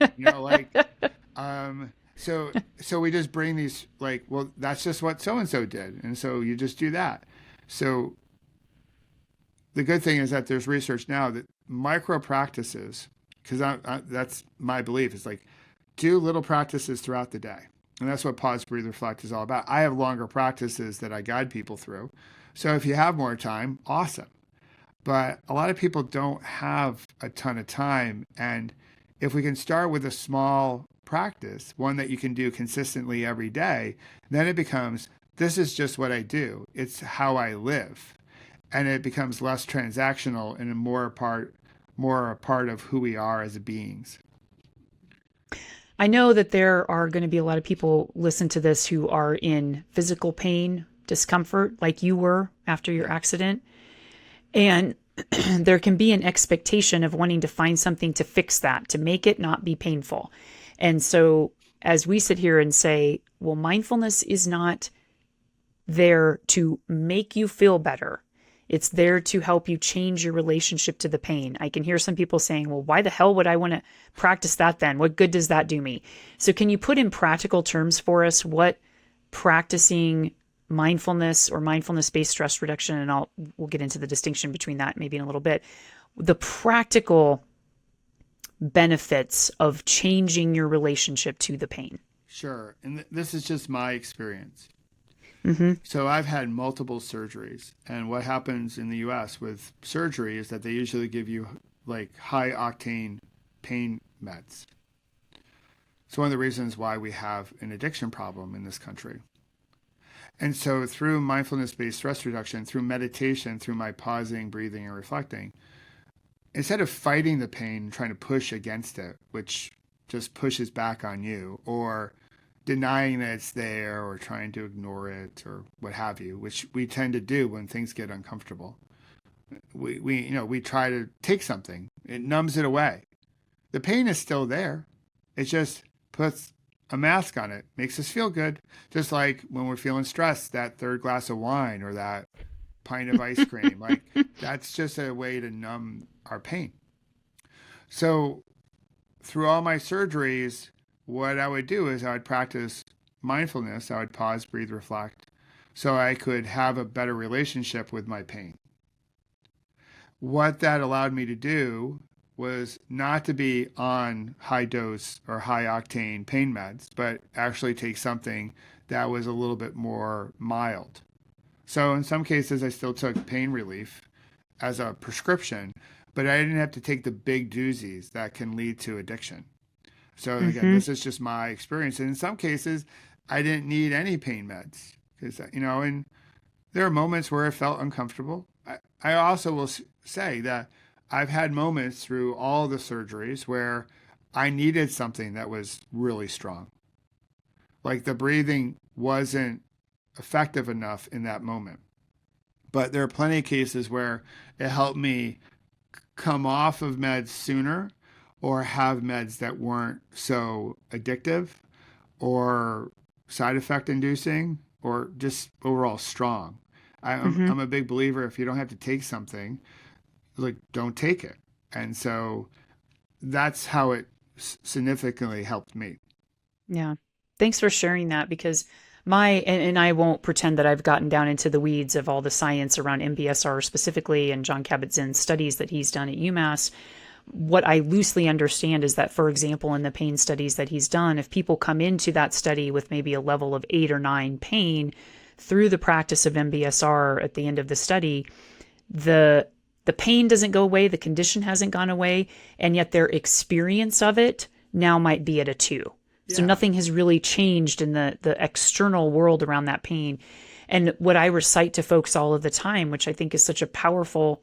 so we just bring these, like, well, that's just what so-and-so did. And so you just do that. So the good thing is that there's research now that micro practices, because that's my belief, is like, do little practices throughout the day. And that's what Pause, Breathe, Reflect is all about. I have longer practices that I guide people through. So if you have more time, awesome. But a lot of people don't have a ton of time. And if we can start with a small practice, one that you can do consistently every day, then it becomes, this is just what I do. It's how I live. And it becomes less transactional and more a part of who we are as beings. I know that there are going to be a lot of people listen to this who are in physical pain, discomfort, like you were after your accident. And there can be an expectation of wanting to find something to fix that, to make it not be painful. And so as we sit here and say, well, mindfulness is not there to make you feel better. It's there to help you change your relationship to the pain. I can hear some people saying, well, why the hell would I want to practice that then? What good does that do me? So can you put in practical terms for us what practicing mindfulness or mindfulness-based stress reduction, and we'll get into the distinction between that maybe in a little bit, the practical benefits of changing your relationship to the pain? Sure. And this is just my experience. Mm-hmm. So I've had multiple surgeries. And what happens in the US with surgery is that they usually give you like high octane pain meds. It's one of the reasons why we have an addiction problem in this country. And so through mindfulness-based stress reduction, through meditation, through my pausing, breathing, and reflecting, instead of fighting the pain, trying to push against it, which just pushes back on you, or denying that it's there, or trying to ignore it, or what have you, which we tend to do when things get uncomfortable. We try to take something. It numbs it away. The pain is still there. It just puts a mask on it, makes us feel good. Just like when we're feeling stressed, that third glass of wine or that pint of ice cream, like that's just a way to numb our pain. So through all my surgeries, what I would do is I would practice mindfulness. I would pause, breathe, reflect, so I could have a better relationship with my pain. What that allowed me to do was not to be on high dose or high octane pain meds, but actually take something that was a little bit more mild. So in some cases, I still took pain relief as a prescription, but I didn't have to take the big doozies that can lead to addiction. So again, Mm-hmm. this is just my experience. And in some cases, I didn't need any pain meds because, and there are moments where it felt uncomfortable. I also will say that I've had moments through all the surgeries where I needed something that was really strong. Like the breathing wasn't effective enough in that moment. But there are plenty of cases where it helped me come off of meds sooner or have meds that weren't so addictive or side effect inducing or just overall strong. Mm-hmm. I'm a big believer if you don't have to take something, like don't take it. And so that's how it significantly helped me. Yeah. Thanks for sharing that because and I won't pretend that I've gotten down into the weeds of all the science around MBSR specifically and John Kabat-Zinn's studies that he's done at UMass. What I loosely understand is that, for example, in the pain studies that he's done, if people come into that study with maybe a level of 8 or 9 pain through the practice of MBSR at the end of the study, the pain doesn't go away, the condition hasn't gone away, and yet their experience of it now might be at a 2. So Yeah. nothing has really changed in the external world around that pain. And what I recite to folks all of the time, which I think is such a powerful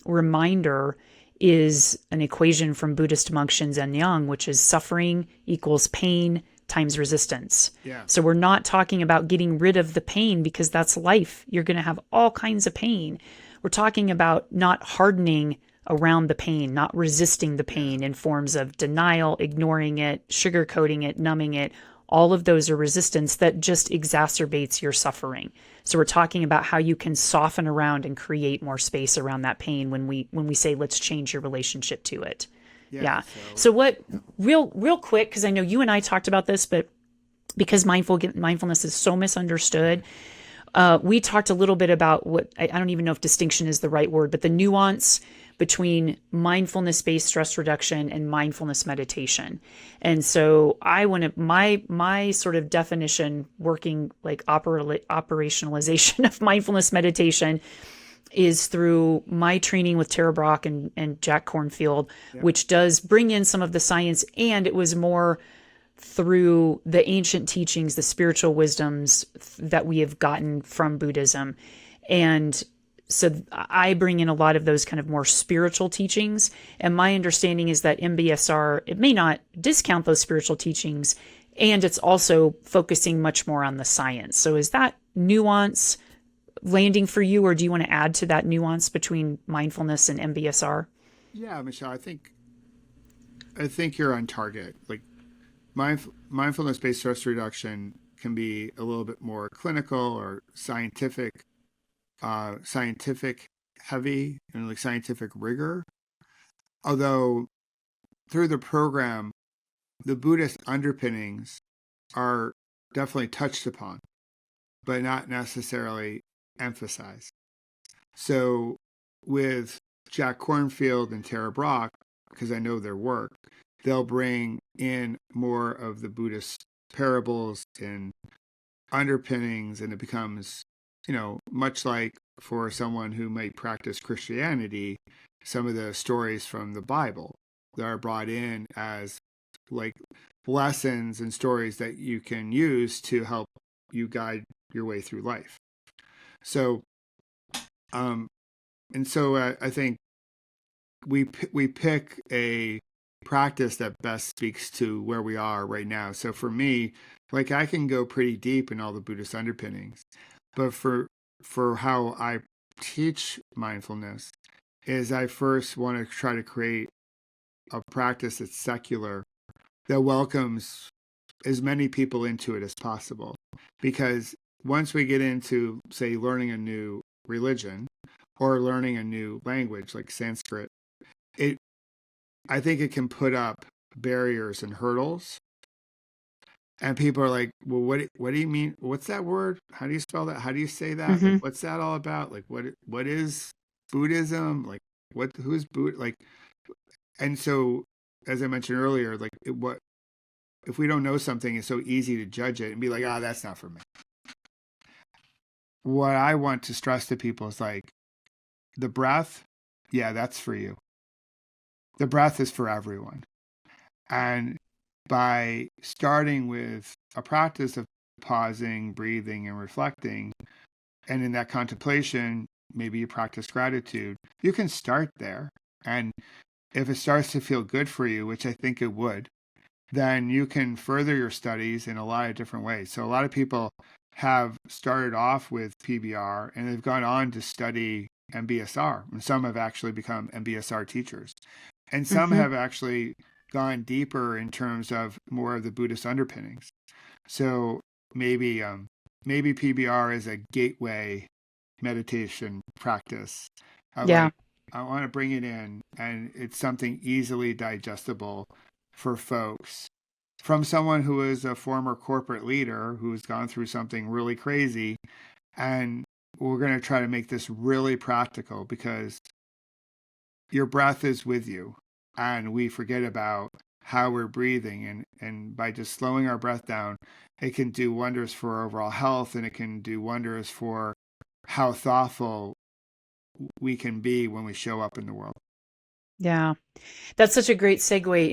reminder, is an equation from Buddhist monk Shinzen Yang, which is suffering equals pain times resistance. Yeah. So we're not talking about getting rid of the pain because that's life. You're going to have all kinds of pain. We're talking about not hardening around the pain, not resisting the pain in forms of denial, ignoring it, sugarcoating it, numbing it. All of those are resistance that just exacerbates your suffering. So we're talking about how you can soften around and create more space around that pain when we say let's change your relationship to it. Yeah. So what real quick, because I know you and I talked about this, but because mindfulness is so misunderstood, we talked a little bit about what I don't even know if distinction is the right word, but the nuance between mindfulness-based stress reduction and mindfulness meditation. And so I want to, my sort of definition, working like operationalization of mindfulness meditation is through my training with Tara Brach and Jack Kornfield, which does bring in some of the science, and it was more through the ancient teachings, the spiritual wisdoms that we have gotten from Buddhism. And so I bring in a lot of those kind of more spiritual teachings. And my understanding is that MBSR, it may not discount those spiritual teachings, and it's also focusing much more on the science. So is that nuance landing for you, or do you want to add to that nuance between mindfulness and MBSR? Yeah, Michelle, I think you're on target. Like mindfulness-based stress reduction can be a little bit more clinical or scientific heavy and like scientific rigor. Although through the program, the Buddhist underpinnings are definitely touched upon, but not necessarily emphasized. So with Jack Kornfield and Tara Brach, because I know their work, they'll bring in more of the Buddhist parables and underpinnings, and it becomes, much like for someone who might practice Christianity, some of the stories from the Bible that are brought in as like lessons and stories that you can use to help you guide your way through life. So, I think we pick a practice that best speaks to where we are right now. So for me, like I can go pretty deep in all the Buddhist underpinnings, but for how I teach mindfulness is I first want to try to create a practice that's secular, that welcomes as many people into it as possible. Because once we get into, say, learning a new religion or learning a new language like Sanskrit, I think it can put up barriers and hurdles. And people are like, well, what do you mean? What's that word? How do you spell that? How do you say that? Mm-hmm. Like, what's that all about? Like, what is Buddhism? Like, who's Buddha? Like, and so, as I mentioned earlier, like, what if we don't know something? It's so easy to judge it and be like, that's not for me. What I want to stress to people is like, the breath, yeah, that's for you. The breath is for everyone. And by starting with a practice of pausing, breathing, and reflecting, and in that contemplation, maybe you practice gratitude, you can start there. And if it starts to feel good for you, which I think it would, then you can further your studies in a lot of different ways. So a lot of people have started off with PBR and they've gone on to study MBSR, and some have actually become MBSR teachers. And some Mm-hmm. have actually gone deeper in terms of more of the Buddhist underpinnings. So maybe PBR is a gateway meditation practice. Yeah. I want to bring it in, and it's something easily digestible for folks. From someone who is a former corporate leader who's gone through something really crazy, and we're going to try to make this really practical because your breath is with you, and we forget about how we're breathing, and by just slowing our breath down, it can do wonders for our overall health, and it can do wonders for how thoughtful we can be when we show up in the world. Yeah. That's such a great segue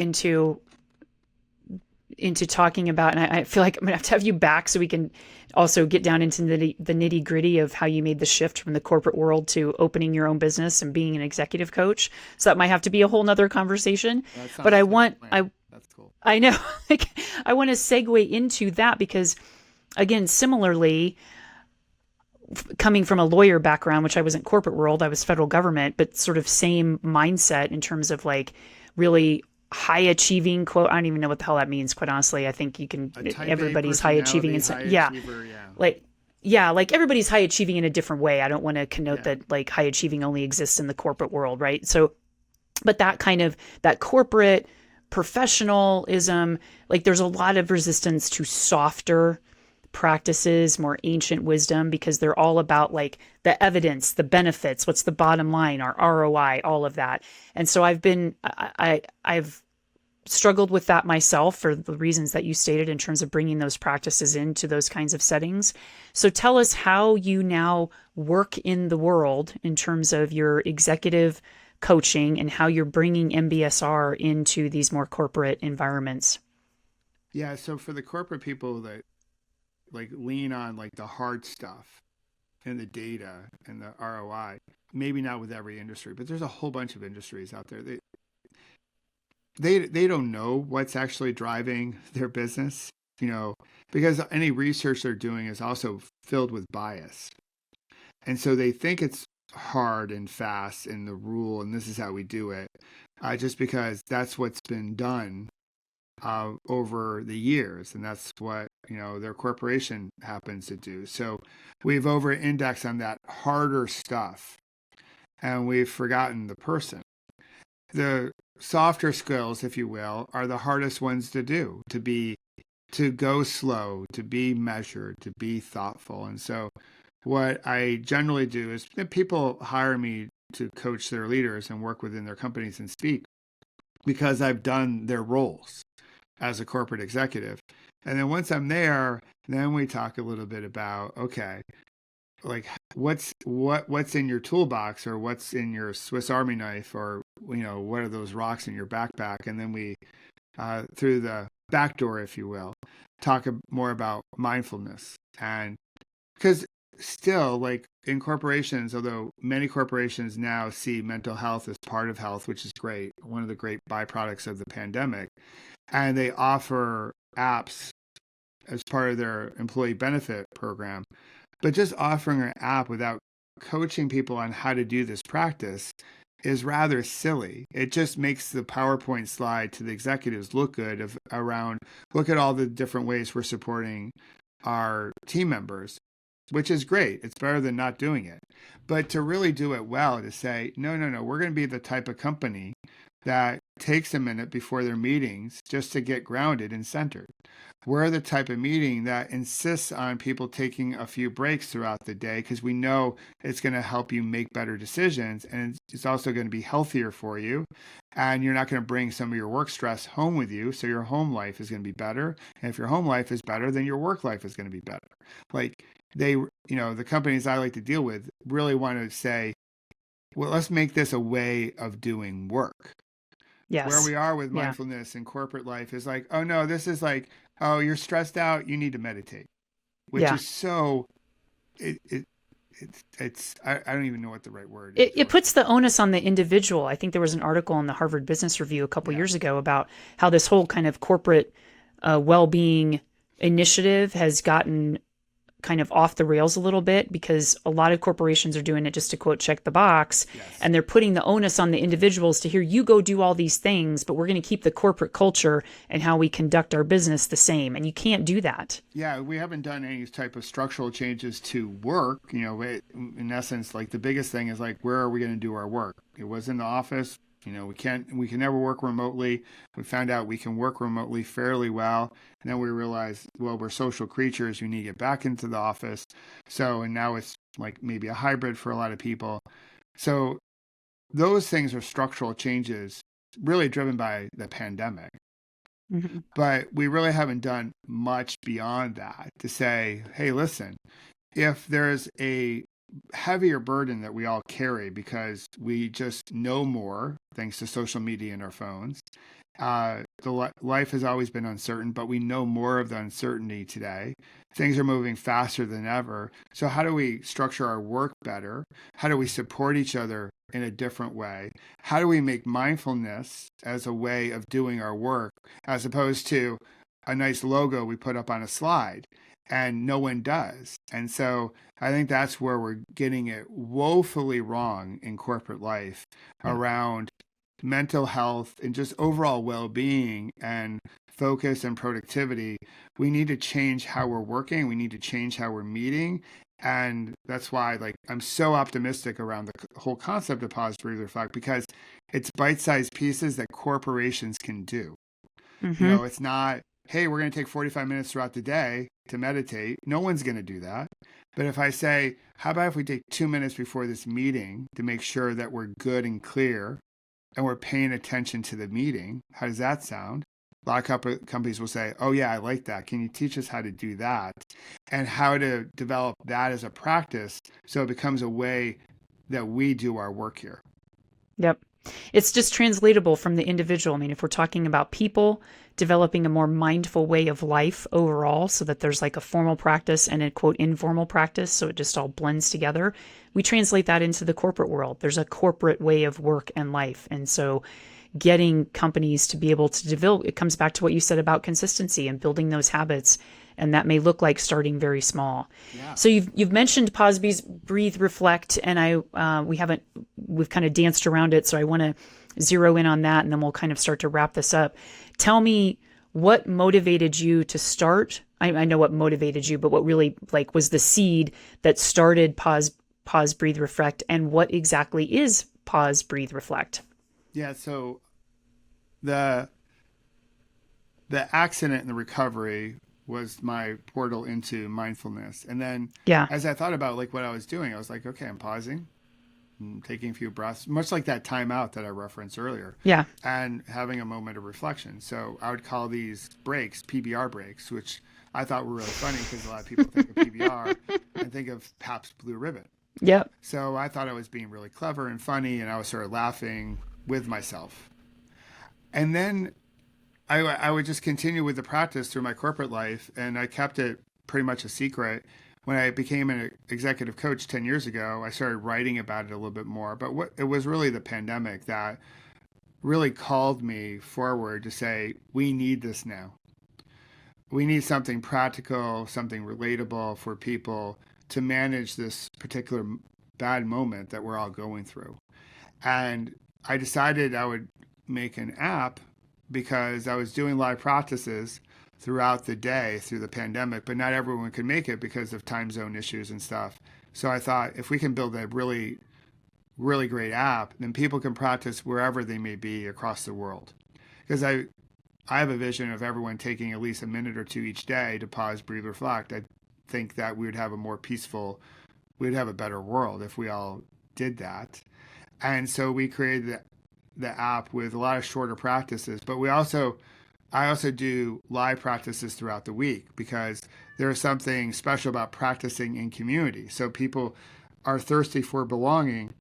into talking about, and I feel like I'm gonna have to have you back so we can also get down into the nitty gritty of how you made the shift from the corporate world to opening your own business and being an executive coach. So that might have to be a whole nother conversation. That But sounds like a plan. That's cool. I know, like, I want to segue into that because, again, similarly, coming from a lawyer background, which I was in corporate world, I was federal government, but sort of same mindset in terms of like really high achieving quote. I don't even know what the hell that means. Quite honestly, I think you can, everybody's high achieving. And so, yeah, achiever, yeah. like everybody's high achieving in a different way. I don't want to connote that like high achieving only exists in the corporate world. Right. So, but that kind of that corporate professionalism, like there's a lot of resistance to softer practices, more ancient wisdom, because they're all about like the evidence, the benefits, what's the bottom line, our ROI, all of that. And so I've struggled with that myself for the reasons that you stated in terms of bringing those practices into those kinds of settings. So tell us how you now work in the world in terms of your executive coaching and how you're bringing MBSR into these more corporate environments. Yeah, so for the corporate people that like lean on like the hard stuff and the data and the ROI, maybe not with every industry, but there's a whole bunch of industries out there. They don't know what's actually driving their business, because any research they're doing is also filled with bias. And so they think it's hard and fast and the rule, and this is how we do it, just because that's what's been done over the years, and that's what their corporation happens to do. So we've over-indexed on that harder stuff, and we've forgotten the person. The softer skills, if you will, are the hardest ones to do. To go slow, to be measured, to be thoughtful. And so what I generally do is people hire me to coach their leaders and work within their companies and speak. because I've done their roles as a corporate executive. And then once I'm there, then we talk a little bit about, okay, like what's in your toolbox, or what's in your Swiss Army knife, or what are those rocks in your backpack? And then we through the back door, if you will, talk more about mindfulness. And because still, like in corporations, although many corporations now see mental health as part of health, which is great, one of the great byproducts of the pandemic, and they offer apps as part of their employee benefit program. But just offering an app without coaching people on how to do this practice is rather silly. It just makes the PowerPoint slide to the executives look good around, look at all the different ways we're supporting our team members, which is great. It's better than not doing it. But to really do it well, to say, no, no, no, we're going to be the type of company that takes a minute before their meetings just to get grounded and centered. We're the type of meeting that insists on people taking a few breaks throughout the day, because we know it's going to help you make better decisions, and it's also going to be healthier for you. And you're not going to bring some of your work stress home with you. So your home life is going to be better. And if your home life is better, then your work life is going to be better. Like the companies I like to deal with really want to say, well, let's make this a way of doing work. Where Yes. we are with Yeah. mindfulness in corporate life is like, oh no, this is like, oh, you're stressed out, you need to meditate, which Yeah. is so, it, it I don't even know what the right word is It for it. puts the onus on the individual. I think there was an article in the Harvard Business Review a couple Yeah. years ago about how this whole kind of corporate well-being initiative has gotten kind of off the rails a little bit, because a lot of corporations are doing it just to quote check the box, Yes. and they're putting the onus on the individuals to, here you go do all these things, but we're going to keep the corporate culture and how we conduct our business the same, and you can't do that. Yeah, we haven't done any type of structural changes to work. In essence, like the biggest thing is like, where are we going to do our work? It was in the office. We can never work remotely. We found out we can work remotely fairly well. And then we realized, well, we're social creatures. You need to get back into the office. And now it's like maybe a hybrid for a lot of people. So those things are structural changes really driven by the pandemic. Mm-hmm. But we really haven't done much beyond that to say, hey, listen, if there's a heavier burden that we all carry because we just know more thanks to social media and our phones, life has always been uncertain, but we know more of the uncertainty today. Things are moving faster than ever. So how do we structure our work better? How do we support each other in a different way? How do we make mindfulness as a way of doing our work, as opposed to a nice logo we put up on a slide and no one does? And so I think that's where we're getting it woefully wrong in corporate life Yeah. around mental health and just overall well-being and focus and productivity. We need to change how we're working. We need to change how we're meeting. And that's why, like, I'm so optimistic around the whole concept of pause, breathe, reflect, because it's bite-sized pieces that corporations can do. Mm-hmm. It's not, hey, we're going to take 45 minutes throughout the day to meditate. No one's going to do that. But if I say, how about if we take 2 minutes before this meeting to make sure that we're good and clear and we're paying attention to the meeting? How does that sound? A lot of companies will say, oh, yeah, I like that. Can you teach us how to do that? And how to develop that as a practice so it becomes a way that we do our work here. Yep. It's just translatable from the individual. I mean, if we're talking about people developing a more mindful way of life overall, so that there's like a formal practice and a quote informal practice, so it just all blends together, we translate that into the corporate world. There's a corporate way of work and life. And so getting companies to be able to develop, it comes back to what you said about consistency and building those habits. And that may look like starting very small. Yeah. So you've mentioned pause, breathe, reflect, and we've kind of danced around it. So I want to zero in on that, and then we'll kind of start to wrap this up. Tell me what motivated you to start. I know what motivated you, but what really was the seed that started pause, breathe, reflect, and what exactly is pause, breathe, reflect? Yeah. So the accident and the recovery was my portal into mindfulness. And then Yeah. as I thought about what I was doing, I was like, okay, I'm pausing. taking a few breaths, much like that timeout that I referenced earlier, Yeah. and having a moment of reflection. So I would call these breaks PBR breaks, which I thought were really funny because a lot of people think of PBR and think of Pabst Blue Ribbon. Yep. So I thought I was being really clever and funny, and I was sort of laughing with myself. And then I would just continue with the practice through my corporate life, and I kept it pretty much a secret. When I became an executive coach 10 years ago, I started writing about it a little bit more. But it was really the pandemic that really called me forward to say, we need this now. We need something practical, something relatable for people to manage this particular bad moment that we're all going through. And I decided I would make an app because I was doing live practices throughout the day through the pandemic, but not everyone could make it because of time zone issues and stuff. So I thought if we can build a really, really great app, then people can practice wherever they may be across the world. Because I have a vision of everyone taking at least a minute or two each day to pause, breathe, reflect. I think that we would have a more peaceful, we would have a better world if we all did that. And so we created the app with a lot of shorter practices, but I also do live practices throughout the week because there is something special about practicing in community. So people are thirsty for belonging.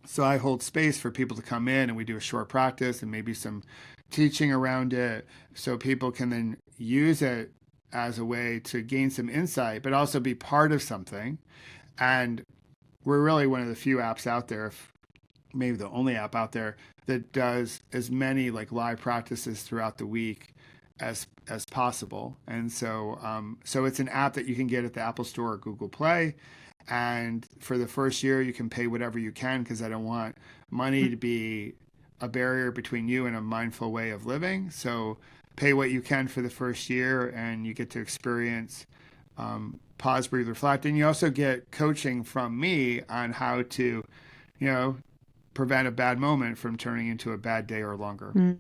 So I hold space for people to come in and we do a short practice and maybe some teaching around it so people can then use it as a way to gain some insight, but also be part of something. And we're really one of the few apps out there, if maybe the only app out there that does as many like live practices throughout the week as possible. And so so it's an app that you can get at the Apple Store or Google Play. And for the first year, you can pay whatever you can because I don't want money to be a barrier between you and a mindful way of living. So pay what you can for the first year and you get to experience pause, breathe, reflect. And you also get coaching from me on how to, prevent a bad moment from turning into a bad day or longer.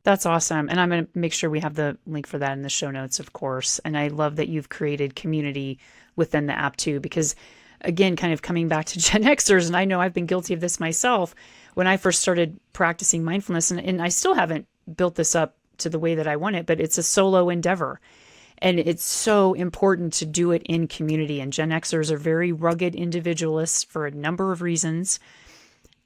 That's awesome. And I'm going to make sure we have the link for that in the show notes, of course. And I love that you've created community within the app too, because again, kind of coming back to Gen Xers, and I know I've been guilty of this myself when I first started practicing mindfulness, and I still haven't built this up to the way that I want it, but it's a solo endeavor. And it's so important to do it in community. And Gen Xers are very rugged individualists for a number of reasons.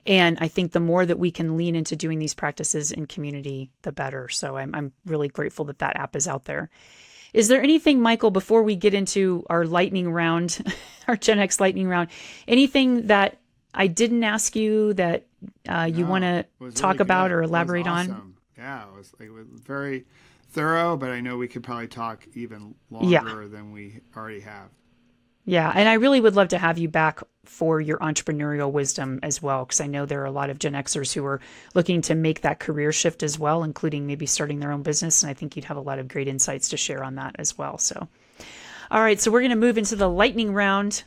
And I think the more that we can lean into doing these practices in community, the better. So I'm really grateful that that app is out there. Is there anything, Michael, before we get into our lightning round, our Gen X lightning round, anything that I didn't ask you that you want to talk about or elaborate on? Yeah, it was very thorough, but I know we could probably talk even longer than we already have. Yeah, and I really would love to have you back for your entrepreneurial wisdom as well, because I know there are a lot of Gen Xers who are looking to make that career shift as well, including maybe starting their own business, and I think you'd have a lot of great insights to share on that as well. So, all right, so we're going to move into the lightning round.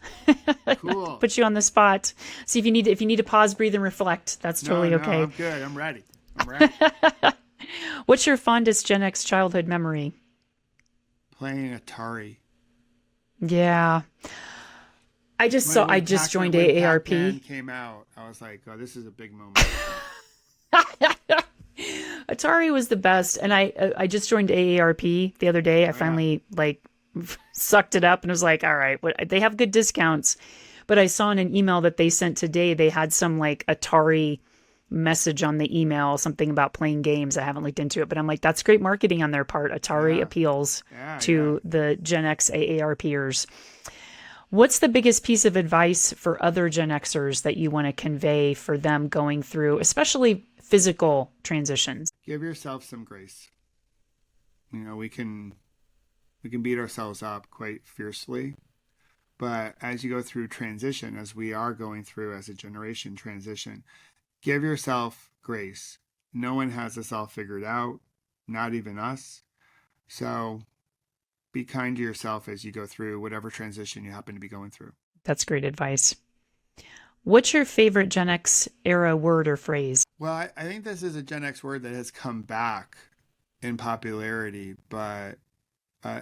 Cool. Put you on the spot. See if you need to pause, breathe, and reflect. That's totally okay. I'm good. I'm ready. What's your fondest Gen X childhood memory? Playing Atari. Yeah. I just joined AARP. Pac-Man came out. I was like, oh, this is a big moment. Atari was the best. And I just joined AARP the other day. I finally sucked it up and was like, all right, they have good discounts. But I saw in an email that they sent today, they had some Atari message on the email, something about playing games. I haven't looked into it, but I'm like, that's great marketing on their part. Atari appeals to the Gen X AARPers. What's the biggest piece of advice for other Gen Xers that you want to convey for them going through, especially physical transitions? Give yourself some grace. We can beat ourselves up quite fiercely, but as you go through transition, as we are going through as a generation transition, give yourself grace. No one has this all figured out, not even us. So be kind to yourself as you go through whatever transition you happen to be going through. That's great advice. What's your favorite Gen X era word or phrase? Well, I think this is a Gen X word that has come back in popularity, but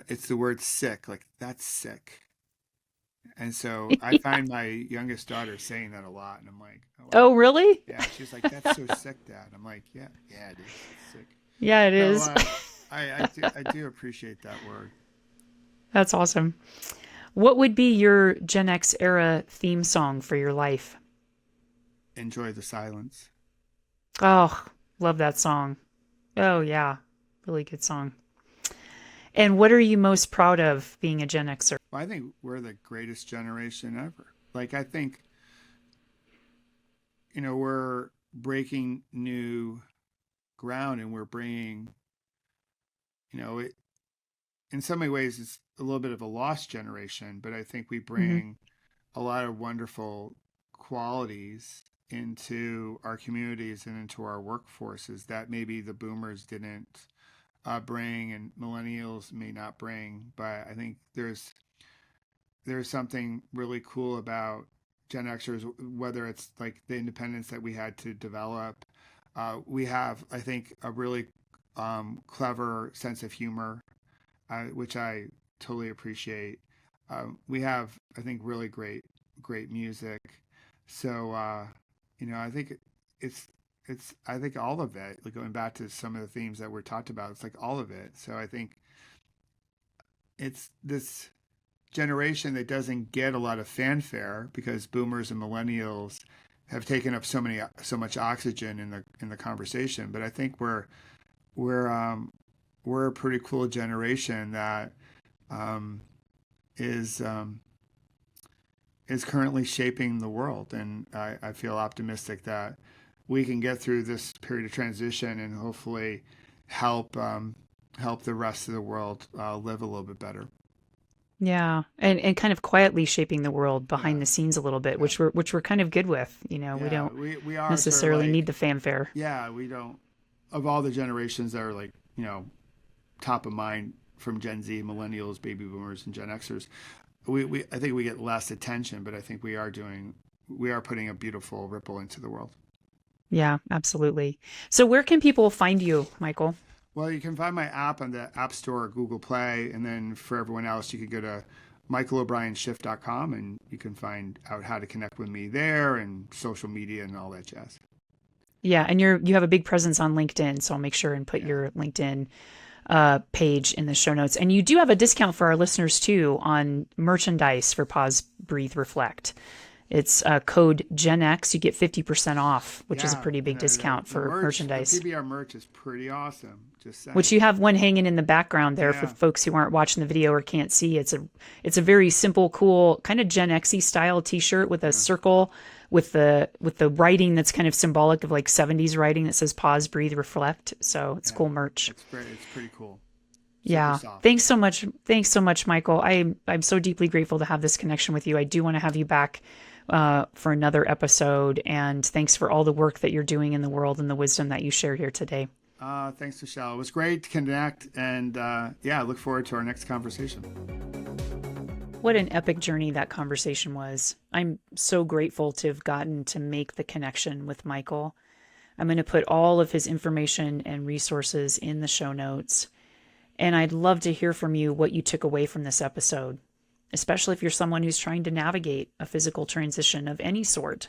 it's the word sick. Like, that's sick. And so I find my youngest daughter saying that a lot, and I'm like, oh, wow. Oh, really? Yeah, she's like, "That's so sick, Dad." I'm like, "Yeah, yeah, it is. It's sick." Yeah, it So is. I do appreciate that word. That's awesome. What would be your Gen X era theme song for your life? Enjoy the silence. Oh, love that song. Oh, yeah. Really good song. And what are you most proud of being a Gen Xer? Well, I think we're the greatest generation ever. Like, I think, we're breaking new ground, and we're bringing, it, in so many ways, it's a little bit of a lost generation, but I think we Hmm. bring a lot of wonderful qualities into our communities and into our workforces that maybe the boomers didn't bring and millennials may not bring. But I think there's something really cool about Gen Xers, whether it's like the independence that we had to develop. We have, I think, a really clever sense of humor, which I totally appreciate. We have, I think, really great music. So, I think it's I think all of it. Like going back to some of the themes that were talked about, it's like all of it. So I think it's this generation that doesn't get a lot of fanfare because boomers and millennials have taken up so much oxygen in the conversation. But I think we're we're a pretty cool generation that um, is is currently shaping the world, and I feel optimistic that we can get through this period of transition and hopefully help help the rest of the world live a little bit better. Yeah, and kind of quietly shaping the world Yeah, behind the scenes a little bit, yeah, which we're kind of good with. We yeah. don't We are sort of necessarily need like, the fanfare. yeah, we don't, of all the generations that are like, top of mind from Gen Z, millennials, baby boomers, and Gen Xers, we I think we get less attention, but I think we are putting a beautiful ripple into the world. Yeah, absolutely. So where can people find you, Michael? Well, you can find my app on the App Store or Google Play, and then for everyone else, you could go to michaelobrienshift.com and you can find out how to connect with me there and social media and all that jazz. Yeah, and you have a big presence on LinkedIn, so I'll make sure and put Yeah. your LinkedIn page in the show notes. And you do have a discount for our listeners too on merchandise for Pause, Breathe, Reflect. It's code GenX. You get 50% off, which is a Yeah, pretty big and discount the for merch, the merchandise. PBR merch is pretty awesome. Just Which saying. you have one hanging in the background there for Yeah, folks who aren't watching the video or can't see. It's a very simple, cool kind of Gen X-y style T-shirt with a yeah, circle with the writing that's kind of symbolic of like 70s writing that says pause, breathe, reflect. So it's yeah. cool merch. It's great. It's pretty cool. Super Yeah. soft. Thanks so much. Thanks so much, Michael. I'm so deeply grateful to have this connection with you. I do want to have you back for another episode. And thanks for all the work that you're doing in the world and the wisdom that you shared here today. Thanks, Michelle. It was great to connect, and yeah, I look forward to our next conversation. What an epic journey that conversation was. I'm so grateful to have gotten to make the connection with Michael. I'm going to put all of his information and resources in the show notes. And I'd love to hear from you what you took away from this episode, especially if you're someone who's trying to navigate a physical transition of any sort.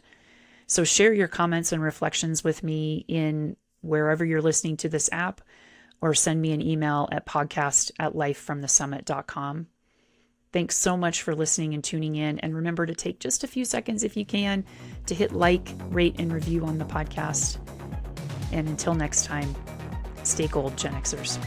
So share your comments and reflections with me in wherever you're listening to this app, or send me an email at podcast@lifefromthesummit.com. Thanks so much for listening and tuning in. And remember to take just a few seconds, if you can, to hit like, rate, and review on the podcast. And until next time, stay gold, Gen Xers.